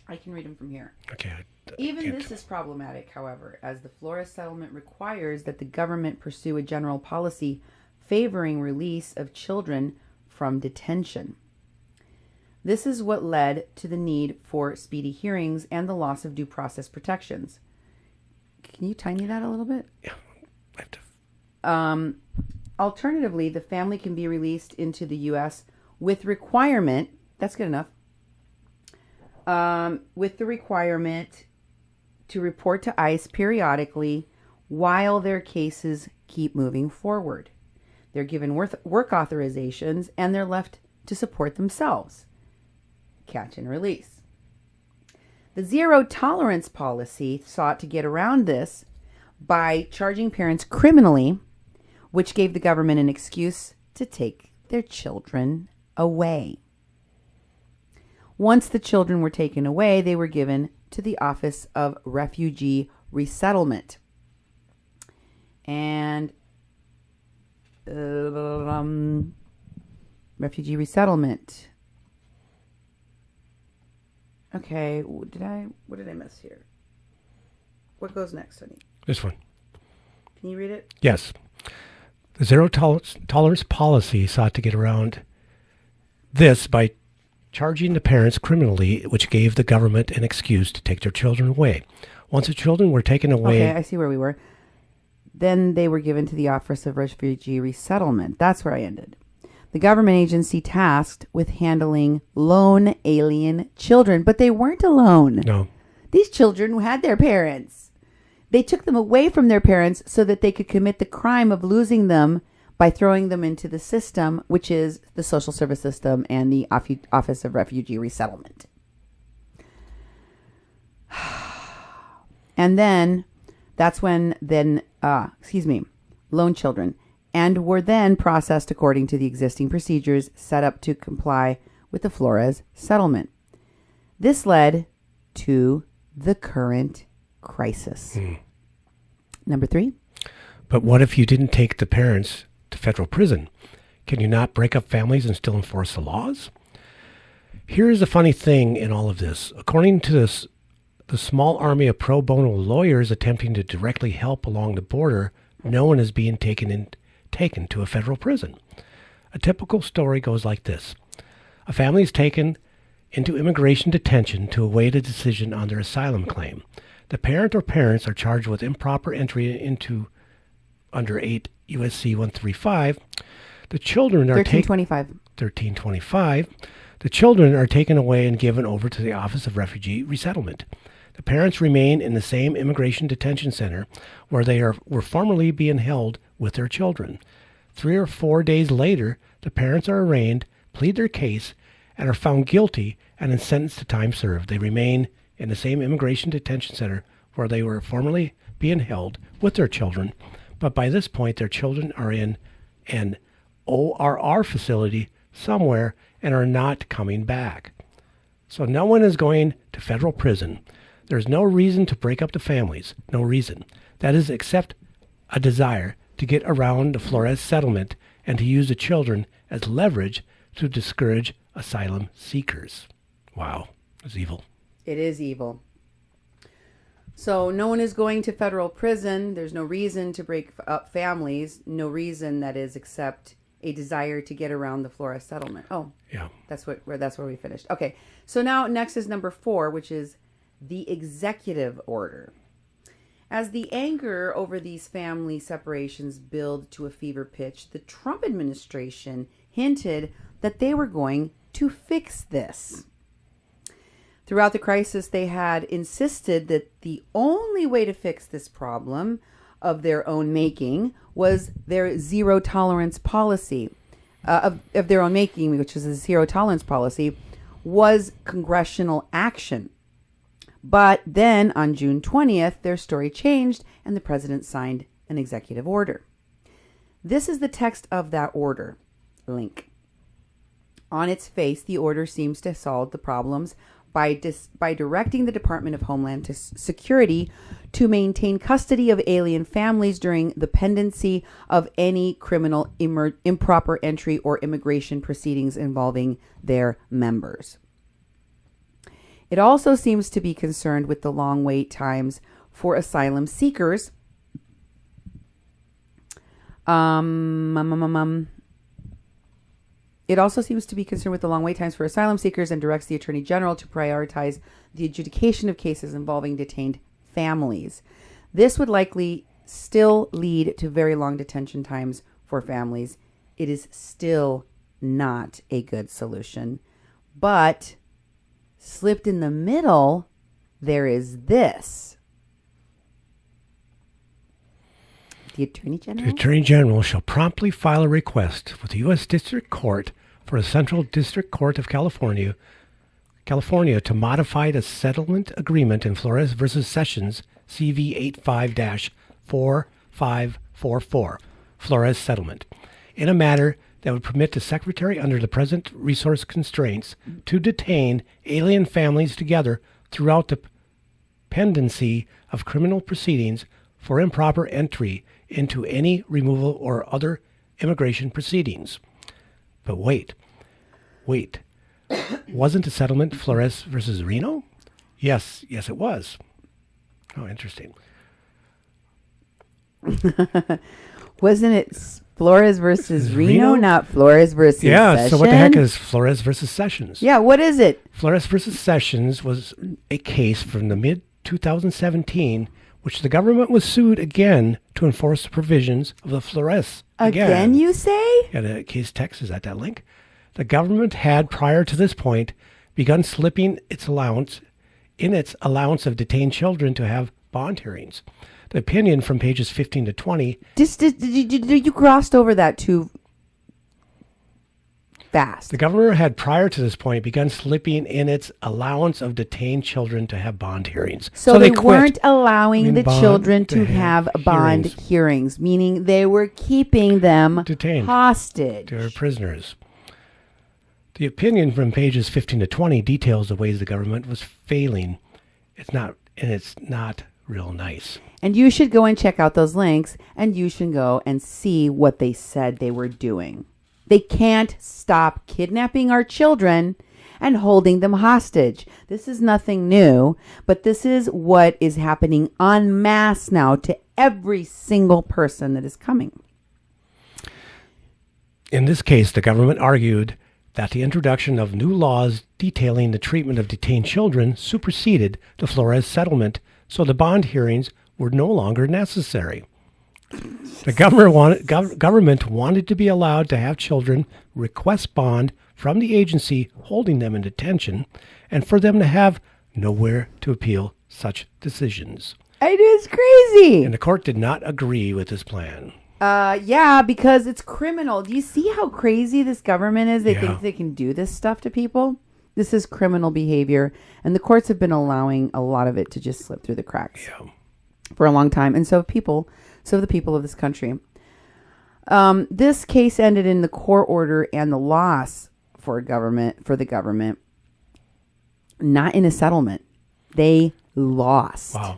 I can read them from here. Okay. Even this is problematic, however, as the Flores settlement requires that the government pursue a general policy favoring release of children from detention. This is what led to the need for speedy hearings and the loss of due process protections. Can you tiny that a little bit? Yeah. I have to... Alternatively, the family can be released into the U.S. with requirement, that's good enough, with the requirement to report to ICE periodically while their cases keep moving forward. They're given work authorizations and they're left to support themselves. Catch and release. The zero tolerance policy sought to get around this by charging parents criminally, which gave the government an excuse to take their children away. Once the children were taken away, they were given to the Office of Refugee Resettlement. And refugee resettlement. Okay, what did I miss here? What goes next, honey? This one. Can you read it? Yes. The zero tolerance policy sought to get around this by charging the parents criminally, which gave the government an excuse to take their children away. Once the children were taken away... Okay, I see where we were. Then they were given to the Office of Refugee Resettlement. That's where I ended. The government agency tasked with handling lone alien children, but they weren't alone. No. These children had their parents. They took them away from their parents so that they could commit the crime of losing them by throwing them into the system, which is the social service system and the Office of Refugee Resettlement. And then that's when lone children, and were then processed according to the existing procedures set up to comply with the Flores settlement. This led to the current crisis. Number 3. But what if you didn't take the parents to federal prison? Can you not break up families and still enforce the laws? Here's the funny thing in all of this. According to this the small army of pro bono lawyers attempting to directly help along the border, no one is being taken to a federal prison. A typical story goes like this. A family is taken into immigration detention to await a decision on their asylum claim. The parent or parents are charged with improper entry into under 8 U.S.C. 135. The children are 1325. The children are taken away and given over to the Office of Refugee Resettlement. The parents remain in the same immigration detention center where they were formerly being held with their children. 3 or 4 days later, the parents are arraigned, plead their case, and are found guilty and sentenced to time served. They remain in the same immigration detention center where they were formerly being held with their children, but by this point their children are in an ORR facility somewhere and are not coming back. So no one is going to federal prison. There's no reason to break up the families. No reason. That is except a desire to get around the Flores settlement and to use the children as leverage to discourage asylum seekers. Wow. It's evil. It is evil. So no one is going to federal prison. There's no reason to break up families. No reason, that is, except a desire to get around the Flores settlement. Oh, yeah. That's where we finished. Okay. So now next is number 4, which is the executive order. As the anger over these family separations build to a fever pitch, the Trump administration hinted that they were going to fix this. Throughout the crisis, they had insisted that the only way to fix this problem of their own making was their zero tolerance policy, of their own making, which is a zero tolerance policy, was congressional action. But then on June 20th, their story changed and the president signed an executive order. This is the text of that order. Link. On its face, the order seems to solve the problems by directing the Department of Homeland Security to maintain custody of alien families during the pendency of any criminal improper entry or immigration proceedings involving their members. It also seems to be concerned with the long wait times for asylum seekers. It also seems to be concerned with the long wait times for asylum seekers and directs the Attorney General to prioritize the adjudication of cases involving detained families. This would likely still lead to very long detention times for families. It is still not a good solution. But slipped in the middle, there is this. The Attorney General? The Attorney General shall promptly file a request with the U.S. District Court for the Central District Court of California to modify the settlement agreement in Flores v. Sessions, CV 85-4544, Flores Settlement, in a manner that would permit the Secretary, under the present resource constraints, to detain alien families together throughout the pendency of criminal proceedings for improper entry into any removal or other immigration proceedings. But wait. Wasn't the settlement Flores versus Reno? Yes, it was. Oh, interesting. Wasn't it Flores versus Reno, not Flores versus Sessions? So what the heck is Flores versus Sessions? Yeah, what is it? Flores versus Sessions was a case from the mid-2017 which the government was sued again to enforce the provisions of the Flores. Again, you say? Yeah, the case text is at that link. The government had, prior to this point, begun slipping its allowance of detained children to have bond hearings. The opinion from pages 15 to 20... You crossed over that too fast. The government had, prior to this point, begun slipping in its allowance of detained children to have bond hearings. So they weren't allowing the children to have bond hearings, meaning they were keeping them detained, hostage. They were prisoners. The opinion from pages 15 to 20 details the ways the government was failing. It's not real nice. And you should go and check out those links, and you should go and see what they said they were doing. They can't stop kidnapping our children and holding them hostage. This is nothing new, but this is what is happening en masse now to every single person that is coming. In this case, the government argued that the introduction of new laws detailing the treatment of detained children superseded the Flores settlement, so the bond hearings were no longer necessary. The government wanted to be allowed to have children request bond from the agency holding them in detention and for them to have nowhere to appeal such decisions. It is crazy. And the court did not agree with this plan. Yeah, because it's criminal. Do you see how crazy this government is? They Yeah. think they can do this stuff to people. This is criminal behavior, and the courts have been allowing a lot of it to just slip through the cracks for a long time. And so have the people of this country. This case ended in the court order and the loss for the government, not in a settlement. They lost. Wow.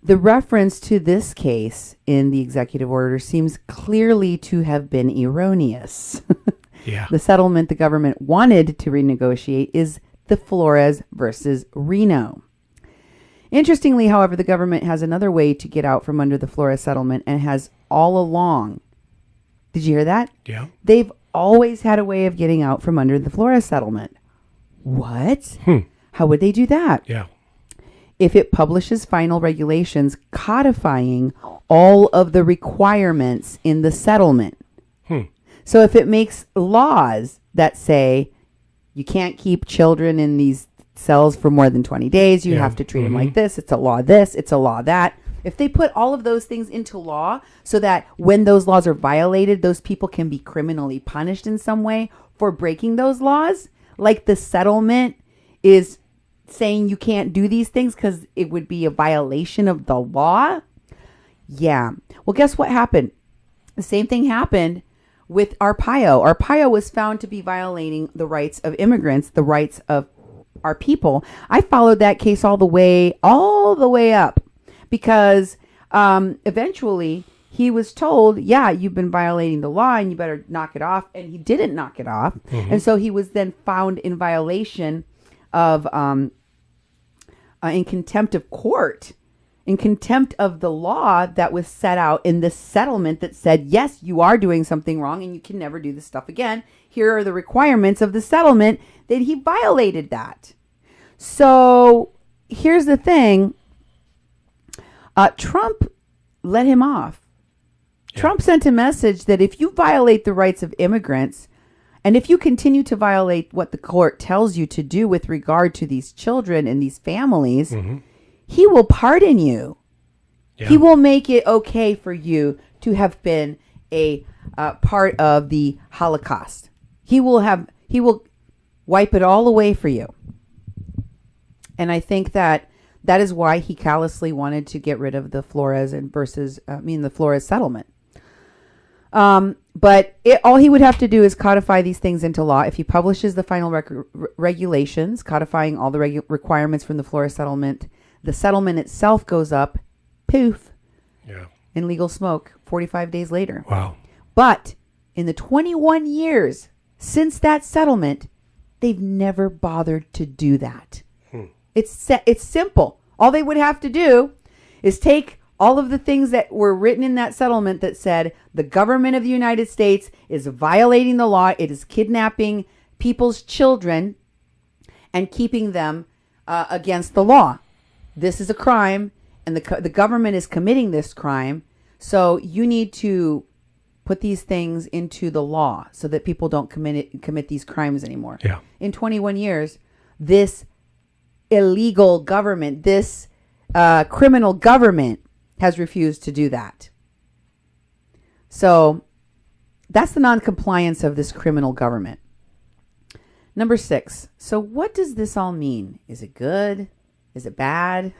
The reference to this case in the executive order seems clearly to have been erroneous. Yeah. The settlement the government wanted to renegotiate is the Flores versus Reno. Interestingly, however, the government has another way to get out from under the Flores settlement and has all along. Did you hear that? Yeah. They've always had a way of getting out from under the Flores settlement. What? How would they do that? Yeah. If it publishes final regulations codifying all of the requirements in the settlement. So if it makes laws that say you can't keep children in these cells for more than 20 days, you have to treat them like this, it's a law this, it's a law that. If they put all of those things into law so that when those laws are violated, those people can be criminally punished in some way for breaking those laws, like the settlement is saying you can't do these things because it would be a violation of the law. Yeah. Well, guess what happened? The same thing happened with Arpaio. Arpaio was found to be violating the rights of immigrants, the rights of our people. I followed that case all the way up because eventually he was told, yeah, you've been violating the law and you better knock it off. And he didn't knock it off. And so he was then found in violation of in contempt of court, in contempt of the law that was set out in the settlement that said, yes, you are doing something wrong and you can never do this stuff again. Here are the requirements of the settlement. That he violated that. So here's the thing. Trump let him off. Yeah. Trump sent a message that if you violate the rights of immigrants, and if you continue to violate what the court tells you to do with regard to these children and these families, he will pardon you. Yeah. He will make it okay for you to have been a part of the Holocaust. He will wipe it all away for you. And I think that is why he callously wanted to get rid of the Flores the Flores settlement. But all he would have to do is codify these things into law. If he publishes the final regulations, codifying all the requirements from the Flores settlement, the settlement itself goes up, poof, in legal smoke 45 days later. Wow. But in the 21 years since that settlement, they've never bothered to do that. It's simple. All they would have to do is take all of the things that were written in that settlement that said the government of the United States is violating the law. It is kidnapping people's children and keeping them against the law. This is a crime, and the government is committing this crime. So you need to put these things into the law so that people don't commit these crimes anymore. Yeah. In 21 years, this illegal government, this criminal government has refused to do that. So that's the non-compliance of this criminal government. Number 6. So what does this all mean? Is it good? Is it bad?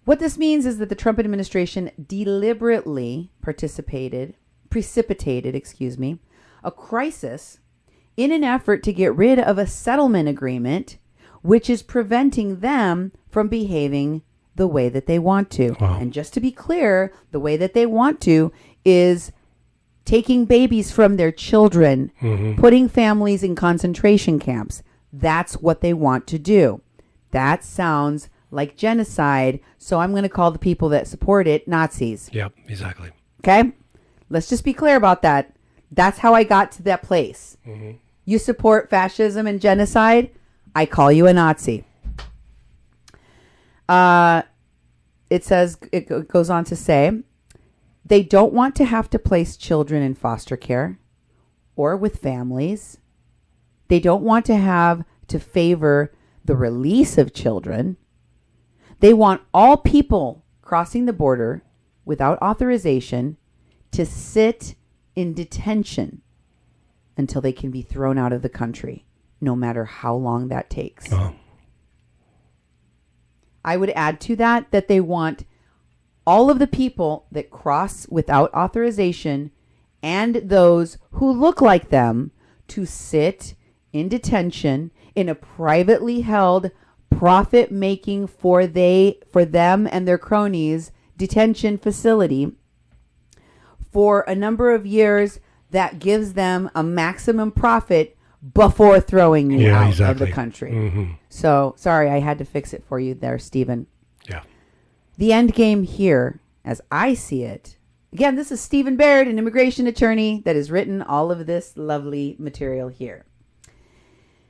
What this means is that the Trump administration deliberately precipitated, a crisis in an effort to get rid of a settlement agreement which is preventing them from behaving the way that they want to. Wow. And just to be clear, the way that they want to is taking babies from their children, putting families in concentration camps. That's what they want to do. That sounds like genocide. So I'm going to call the people that support it Nazis. Yep, exactly. Okay? Let's just be clear about that. That's how I got to that place. You support fascism and genocide, I call you a Nazi. It says, it goes on to say, they don't want to have to place children in foster care or with families. They don't want to have to favor the release of children. They want all people crossing the border without authorization to sit in detention until they can be thrown out of the country, no matter how long that takes. Oh. I would add to that they want all of the people that cross without authorization and those who look like them to sit in detention in a privately held, profit-making for them and their cronies detention facility for a number of years that gives them a maximum profit before throwing you out of the country. So, sorry, I had to fix it for you there, Stephen. Yeah. The end game here, as I see it, again, this is Stephen Baird, an immigration attorney that has written all of this lovely material here.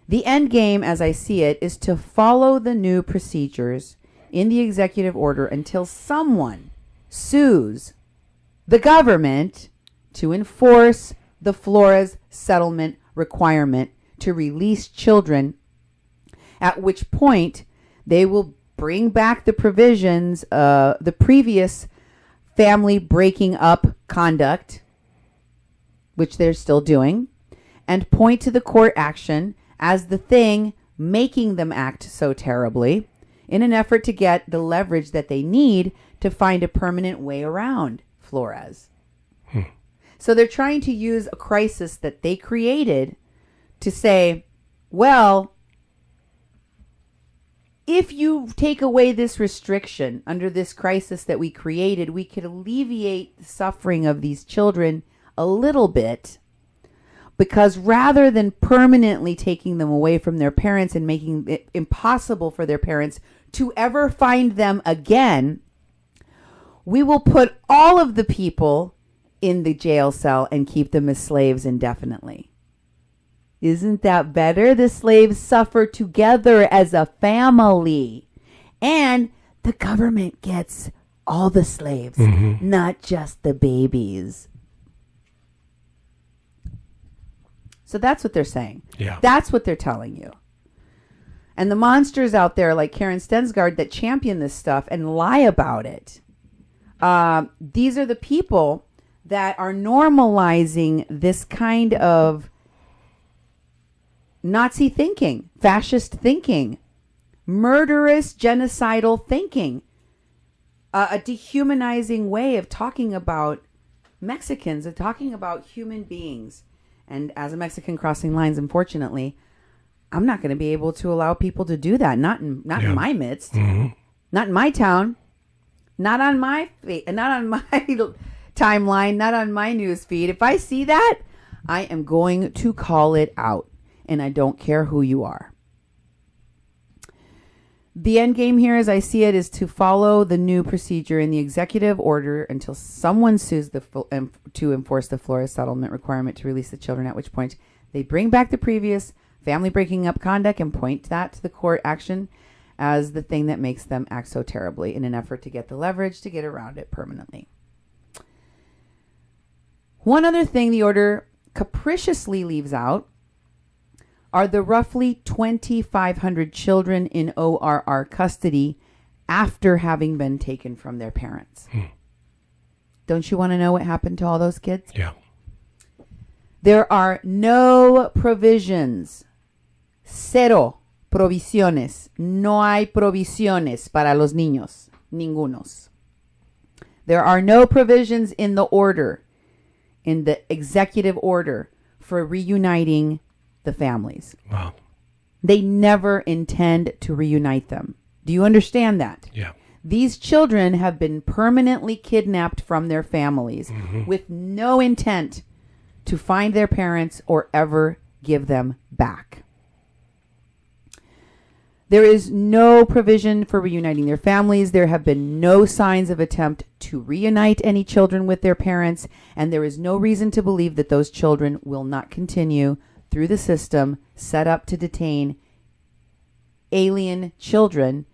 The end game, as I see it, is to follow the new procedures in the executive order until someone sues the government to enforce the Flores settlement requirement to release children, at which point they will bring back the provisions, the previous family breaking up conduct, which they're still doing, and point to the court action as the thing making them act so terribly in an effort to get the leverage that they need to find a permanent way around Flores. So they're trying to use a crisis that they created to say, well, if you take away this restriction under this crisis that we created, we could alleviate the suffering of these children a little bit, because rather than permanently taking them away from their parents and making it impossible for their parents to ever find them again, we will put all of the people in the jail cell and keep them as slaves indefinitely. Isn't that better? The slaves suffer together as a family. And the government gets all the slaves, not just the babies. So that's what they're saying. Yeah. That's what they're telling you. And the monsters out there like Karen Stensgaard that champion this stuff and lie about it. These are the people that are normalizing this kind of Nazi thinking, fascist thinking, murderous, genocidal thinking, a dehumanizing way of talking about Mexicans, of talking about human beings. And as a Mexican crossing lines, unfortunately, I'm not going to be able to allow people to do that. Not in my midst, not in my town, not on my timeline, not on my news feed. If I see that, I am going to call it out, and I don't care who you are. The end game here, as I see it, is to follow the new procedure in the executive order until someone sues to enforce the Flores settlement requirement to release the children, at which point they bring back the previous family breaking up conduct and point that to the court action as the thing that makes them act so terribly in an effort to get the leverage to get around it permanently. One other thing the order capriciously leaves out are the roughly 2,500 children in ORR custody after having been taken from their parents. Don't you want to know what happened to all those kids? Yeah. There are no provisions. Cero provisiones. No hay provisiones para los niños. Ningunos. There are no provisions in the order, in the executive order, for reuniting the families. Wow. They never intend to reunite them. Do you understand that? Yeah. These children have been permanently kidnapped from their families with no intent to find their parents or ever give them back. There is no provision for reuniting their families. There have been no signs of attempt to reunite any children with their parents, and there is no reason to believe that those children will not continue through the system set up to detain alien children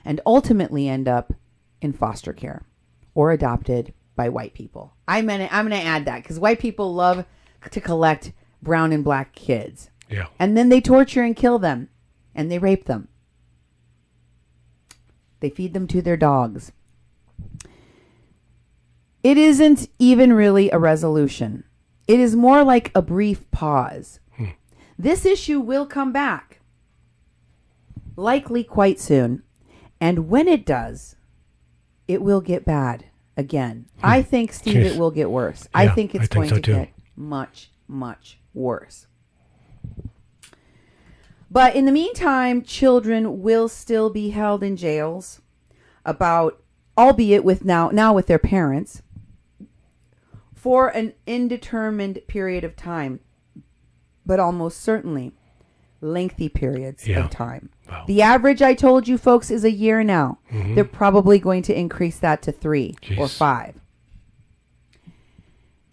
and ultimately end up in foster care or adopted by white people. I'm gonna add that because white people love to collect brown and black kids. Yeah. And then they torture and kill them and they rape them. They feed them to their dogs. It isn't even really a resolution. It is more like a brief pause. This issue will come back, likely quite soon. And when it does, it will get bad again. I think, Steve, it will get worse. I think it's going to get much, much worse. But in the meantime, children will still be held in jails, albeit with now with their parents, for an indeterminate period of time, but almost certainly lengthy periods of time. Wow. The average, I told you folks, is a year now. Mm-hmm. They're probably going to increase that to 3 or 5.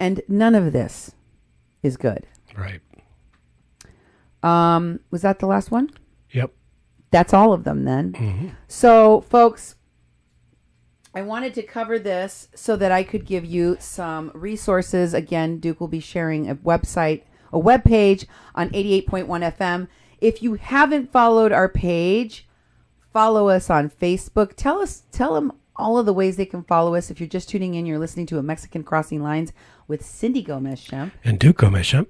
And none of this is good. Right. Was that the last one? Yep. That's all of them then. Mm-hmm. So, folks, I wanted to cover this so that I could give you some resources. Again, Duke will be sharing a web page on 88.1 FM. If you haven't followed our page, follow us on Facebook. Tell them all of the ways they can follow us. If you're just tuning in, you're listening to a Mexican Crossing Lines with Cindy Gomez-Schempp and Duke Gomez-Schempp.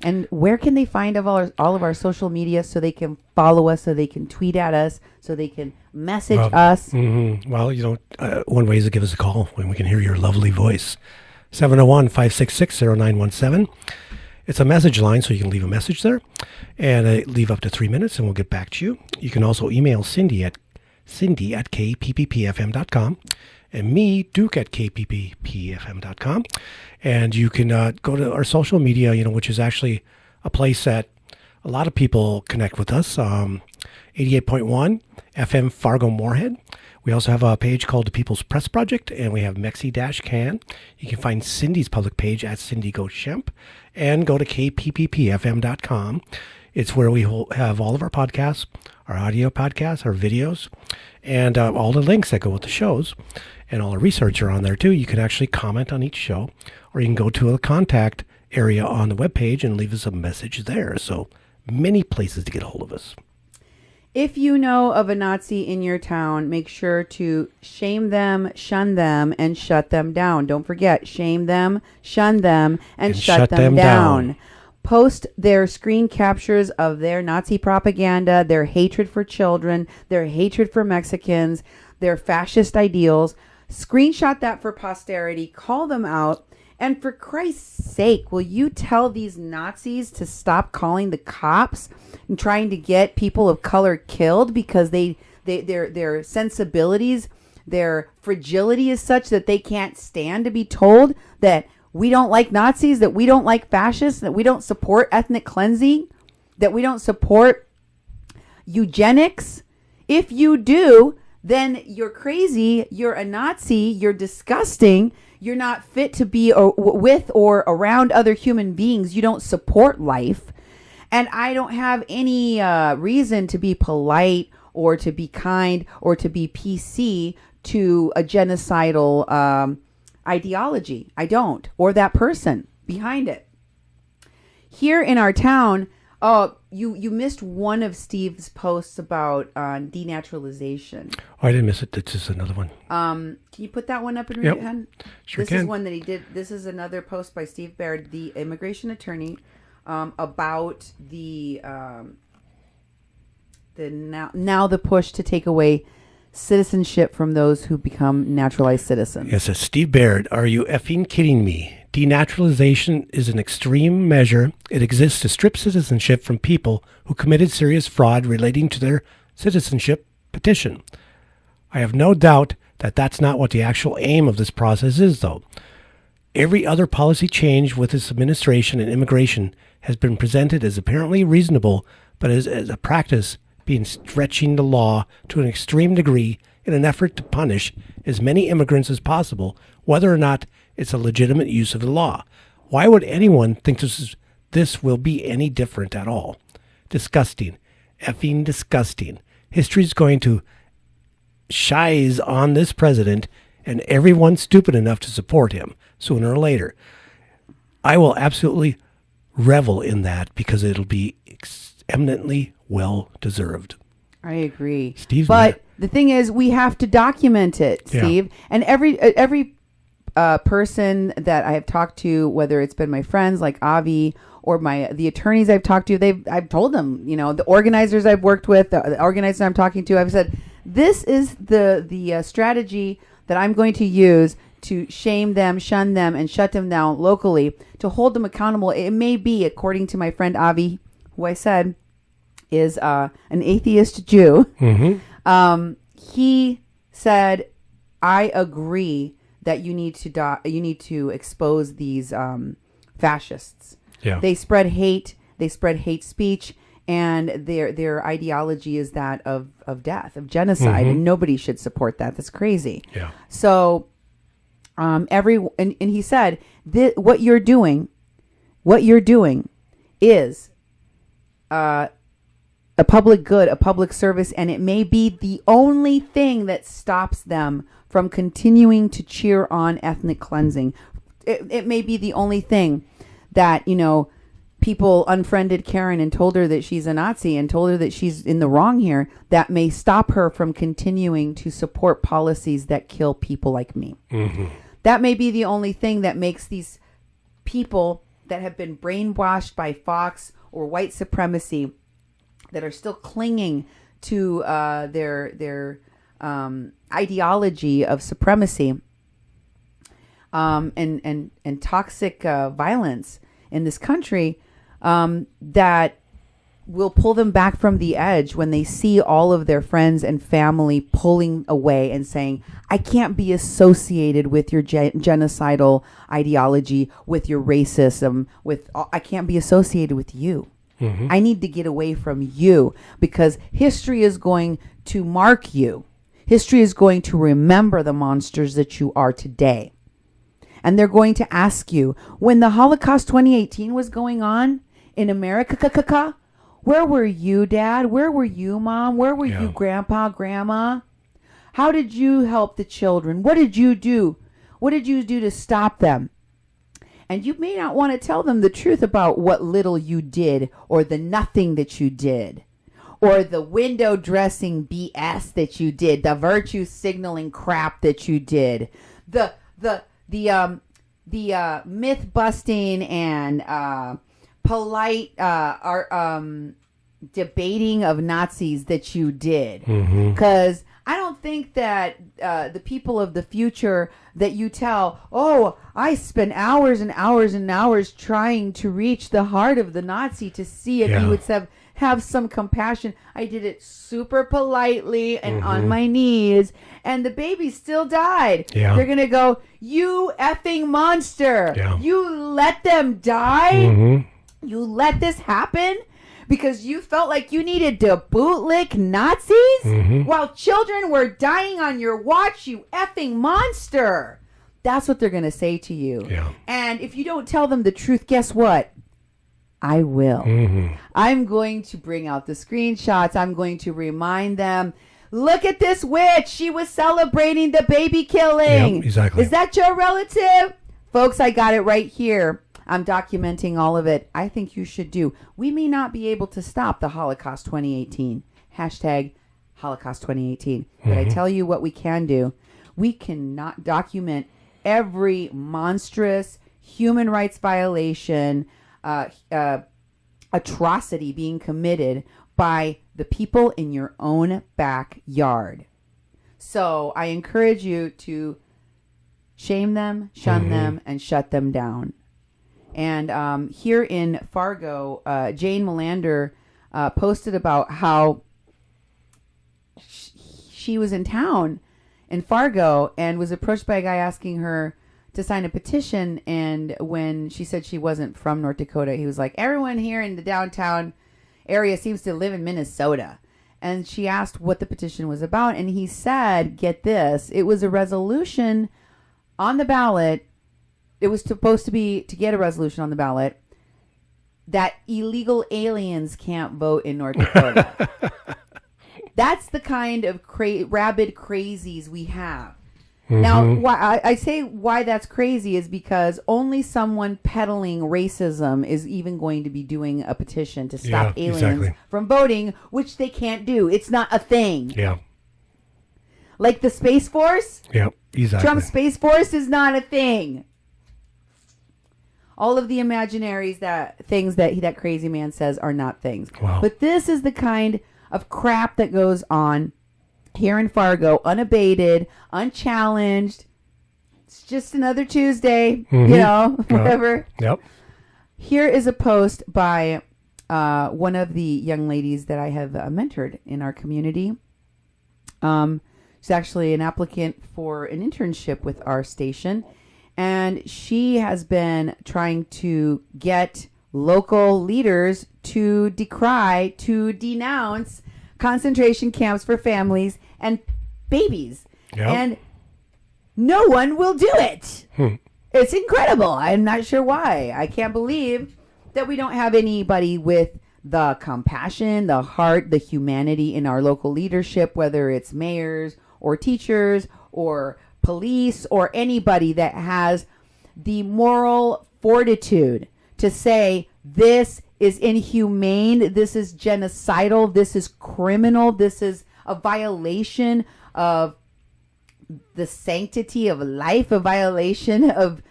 And where can they find all of our social media so they can follow us, so they can tweet at us, so they can message us? Mm-hmm. Well, one way is to give us a call when we can hear your lovely voice. 701-566-0917. It's a message line, so you can leave a message there and leave up to 3 minutes, and we'll get back to you. You can also email Cindy at kpppfm.com and me, Duke, at kpppfm.com. And you can go to our social media, which is actually a place that a lot of people connect with us. 88.1 FM Fargo Moorhead. We also have a page called the People's Press Project, and we have Mexi-Can. You can find Cindy's public page at Cindy Gomez-Schempp, and go to kpppfm.com. It's where we have all of our podcasts, our audio podcasts, our videos, and all the links that go with the shows. And all the research are on there too. You can actually comment on each show, or you can go to a contact area on the webpage and leave us a message there. So many places to get a hold of us. If you know of a Nazi in your town, make sure to shame them, shun them, and shut them down. Don't forget, shame them, shun them, and shut them down. Post their screen captures of their Nazi propaganda, their hatred for children, their hatred for Mexicans, their fascist ideals. Screenshot that for posterity. Call them out. And for Christ's sake, will you tell these Nazis to stop calling the cops and trying to get people of color killed because their sensibilities, their fragility is such that they can't stand to be told that we don't like Nazis, that we don't like fascists, that we don't support ethnic cleansing, that we don't support eugenics? If you do, then you're crazy, you're a Nazi, you're disgusting, you're not fit to be with or around other human beings, you don't support life, and I don't have any reason to be polite or to be kind or to be PC to a genocidal ideology. I don't, or that person behind it. Here in our town, you missed one of Steve's posts about denaturalization. Oh, I didn't miss it. This is another one. Can you put that one up and read it, Hen? Sure this can. Is one that he did. This is another post by Steve Baird, the immigration attorney, about the push to take away citizenship from those who become naturalized citizens. Yes, says Steve Baird, are you effing kidding me? Denaturalization is an extreme measure. It exists to strip citizenship from people who committed serious fraud relating to their citizenship petition. I have no doubt that that's not what the actual aim of this process is, though. Every other policy change with this administration and immigration has been presented as apparently reasonable, but as a practice being stretching the law to an extreme degree in an effort to punish as many immigrants as possible, whether or not it's a legitimate use of the law. Why would anyone think this will be any different at all? Disgusting. Effing disgusting. History's going to shize on this president and everyone stupid enough to support him sooner or later. I will absolutely revel in that because it'll be eminently well deserved. I agree. Steve's but mad. the thing is, we have to document it, Steve. Yeah. And every person that I have talked to, whether it's been my friends like Avi or the attorneys I've talked to, I've told them, the organizers I've worked with, the organizers I'm talking to, I've said, this is the strategy that I'm going to use to shame them, shun them, and shut them down locally, to hold them accountable. It may be, according to my friend Avi, who I said is an atheist Jew. Mm-hmm. He said, I agree that you need to expose these fascists. Yeah. They spread hate. They spread hate speech. And their ideology is that of death, of genocide, Mm-hmm. and nobody should support that. That's crazy. Yeah. So, and he said, what you're doing is a public good, a public service, and it may be the only thing that stops them from continuing to cheer on ethnic cleansing. It may be the only thing that, people unfriended Karen and told her that she's a Nazi and told her that she's in the wrong here, that may stop her from continuing to support policies that kill people like me. Mm-hmm. That may be the only thing that makes these people that have been brainwashed by Fox or white supremacy, that are still clinging to their ideology of supremacy and toxic violence in this country, that will pull them back from the edge when they see all of their friends and family pulling away and saying, I can't be associated with your genocidal ideology, with your racism, I can't be associated with you. Mm-hmm. I need to get away from you, because history is going to mark you. History is going to remember the monsters that you are today. And they're going to ask you, when the Holocaust 2018 was going on in America, where were you, Dad? Where were you, Mom? Where were you, Grandpa, Grandma? How did you help the children? What did you do? What did you do to stop them? And you may not want to tell them the truth about what little you did, or the nothing that you did, or the window dressing BS that you did, the virtue signaling crap that you did, the myth busting and polite debating of Nazis that you did. Because I don't think that the people of the future that you tell, oh, I spent hours and hours and hours trying to reach the heart of the Nazi to see if he would have some compassion. I did it super politely and on my knees, and the baby still died. Yeah. They're going to go, you effing monster. Yeah. You let them die? You let this happen? Because you felt like you needed to bootlick Nazis while children were dying on your watch, you effing monster. That's what they're going to say to you. Yeah. And if you don't tell them the truth, guess what? I will. I'm going to bring out the screenshots. I'm going to remind them, look at this witch. She was celebrating the baby killing. Yep, exactly. Is that your relative? Folks, I got it right here. I'm documenting all of it. I think you should do. We may not be able to stop the Holocaust 2018. Hashtag Holocaust 2018. But I tell you what we can do. We cannot document every monstrous human rights violation, atrocity being committed by the people in your own backyard. So I encourage you to shame them, shun them, and shut them down. And here in Fargo, Jane Melander posted about how she was in town in Fargo and was approached by a guy asking her to sign a petition. And when she said she wasn't from North Dakota, he was like, everyone here in the downtown area seems to live in Minnesota. And she asked what the petition was about. And he said, get this, it was a resolution on the ballot. It was supposed to be to get a resolution on the ballot that illegal aliens can't vote in North Dakota. That's the kind of rabid crazies we have. Mm-hmm. Now, why I say why that's crazy is because only someone peddling racism is even going to be doing a petition to stop aliens from voting, which they can't do. It's not a thing. Yeah. Like the Space Force? Yeah, exactly. Trump's Space Force is not a thing. All of the imaginaries things that crazy man says are not things. Wow. But this is the kind of crap that goes on here in Fargo, unabated, unchallenged. It's just another Tuesday, whatever. Yep. Here is a post by one of the young ladies that I have mentored in our community. She's actually an applicant for an internship with our station. And she has been trying to get local leaders to decry, to denounce concentration camps for families and babies. Yep. And no one will do it. It's incredible. I'm not sure why. I can't believe that we don't have anybody with the compassion, the heart, the humanity in our local leadership, whether it's mayors or teachers or police or anybody that has the moral fortitude to say this is inhumane, this is genocidal, this is criminal, this is a violation of the sanctity of life, a violation of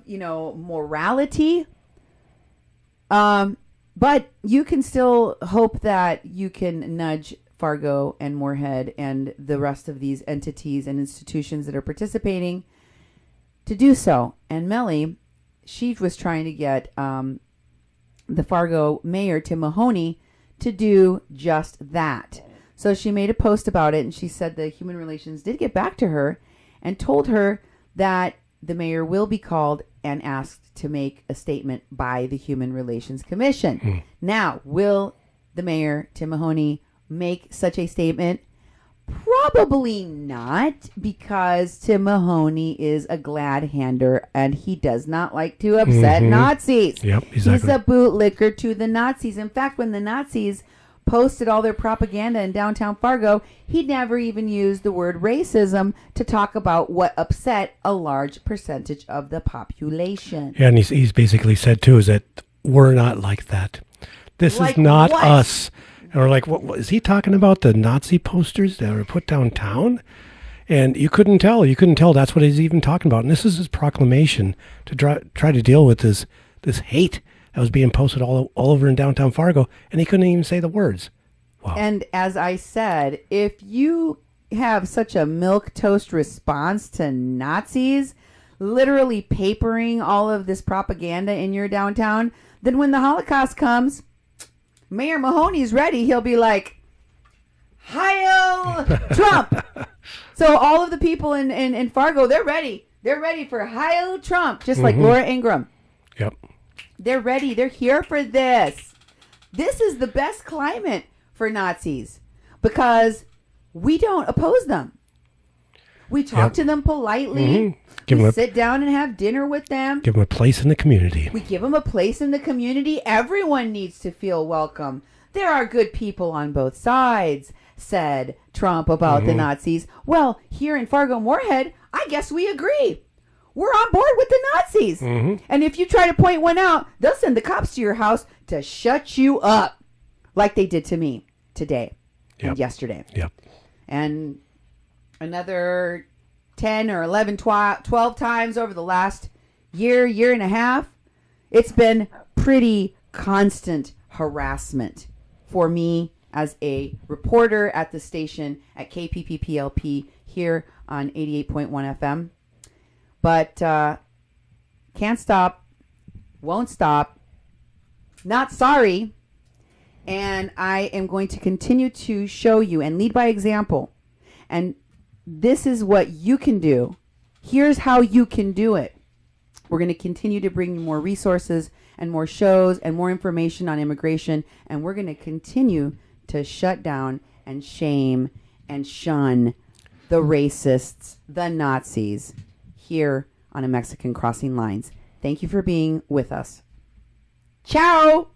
morality. But you can still hope that you can nudge Fargo and Moorhead and the rest of these entities and institutions that are participating to do so. And Melly, she was trying to get the Fargo mayor, Tim Mahoney, to do just that. So she made a post about it, and she said the Human Relations did get back to her and told her that the mayor will be called and asked to make a statement by the Human Relations Commission. Now, will the mayor, Tim Mahoney, make such a statement? Probably not, because Tim Mahoney is a glad-hander and he does not like to upset Nazis. Yep, exactly. He's a bootlicker to the Nazis. In fact, when the Nazis posted all their propaganda in downtown Fargo, he never even used the word racism to talk about what upset a large percentage of the population. Yeah, and he's basically said, too, is that we're not like that. This is not us. And we're like, what is he talking about? The Nazi posters that were put downtown? And you couldn't tell. You couldn't tell that's what he's even talking about. And this is his proclamation to try to deal with this hate that was being posted all over in downtown Fargo. And he couldn't even say the words. Wow. And as I said, if you have such a milquetoast response to Nazis, literally papering all of this propaganda in your downtown, then when the Holocaust comes, Mayor Mahoney's ready. He'll be like, Heil Trump. So all of the people in Fargo, they're ready. They're ready for Heil Trump, just like Laura Ingraham. Yep. They're ready. They're here for this. This is the best climate for Nazis because we don't oppose them. We talk to them politely. We sit down and have dinner with them. Give them a place in the community. We give them a place in the community. Everyone needs to feel welcome. There are good people on both sides, said Trump about the Nazis. Well, here in Fargo-Moorhead, I guess we agree. We're on board with the Nazis. And if you try to point one out, they'll send the cops to your house to shut you up like they did to me today and yesterday. Yep. And another 10 or 11, 12 times over the last year and a half, it's been pretty constant harassment for me as a reporter at the station at KPPPLP here on 88.1 FM. But can't stop, won't stop, not sorry. And I am going to continue to show you and lead by example. And this is what you can do Here's how you can do it. We're going to continue to bring you more resources and more shows and more information on immigration, and we're going to continue to shut down and shame and shun the racists, the Nazis, here on A Mexican Crossing Lines. Thank you for being with us. Ciao!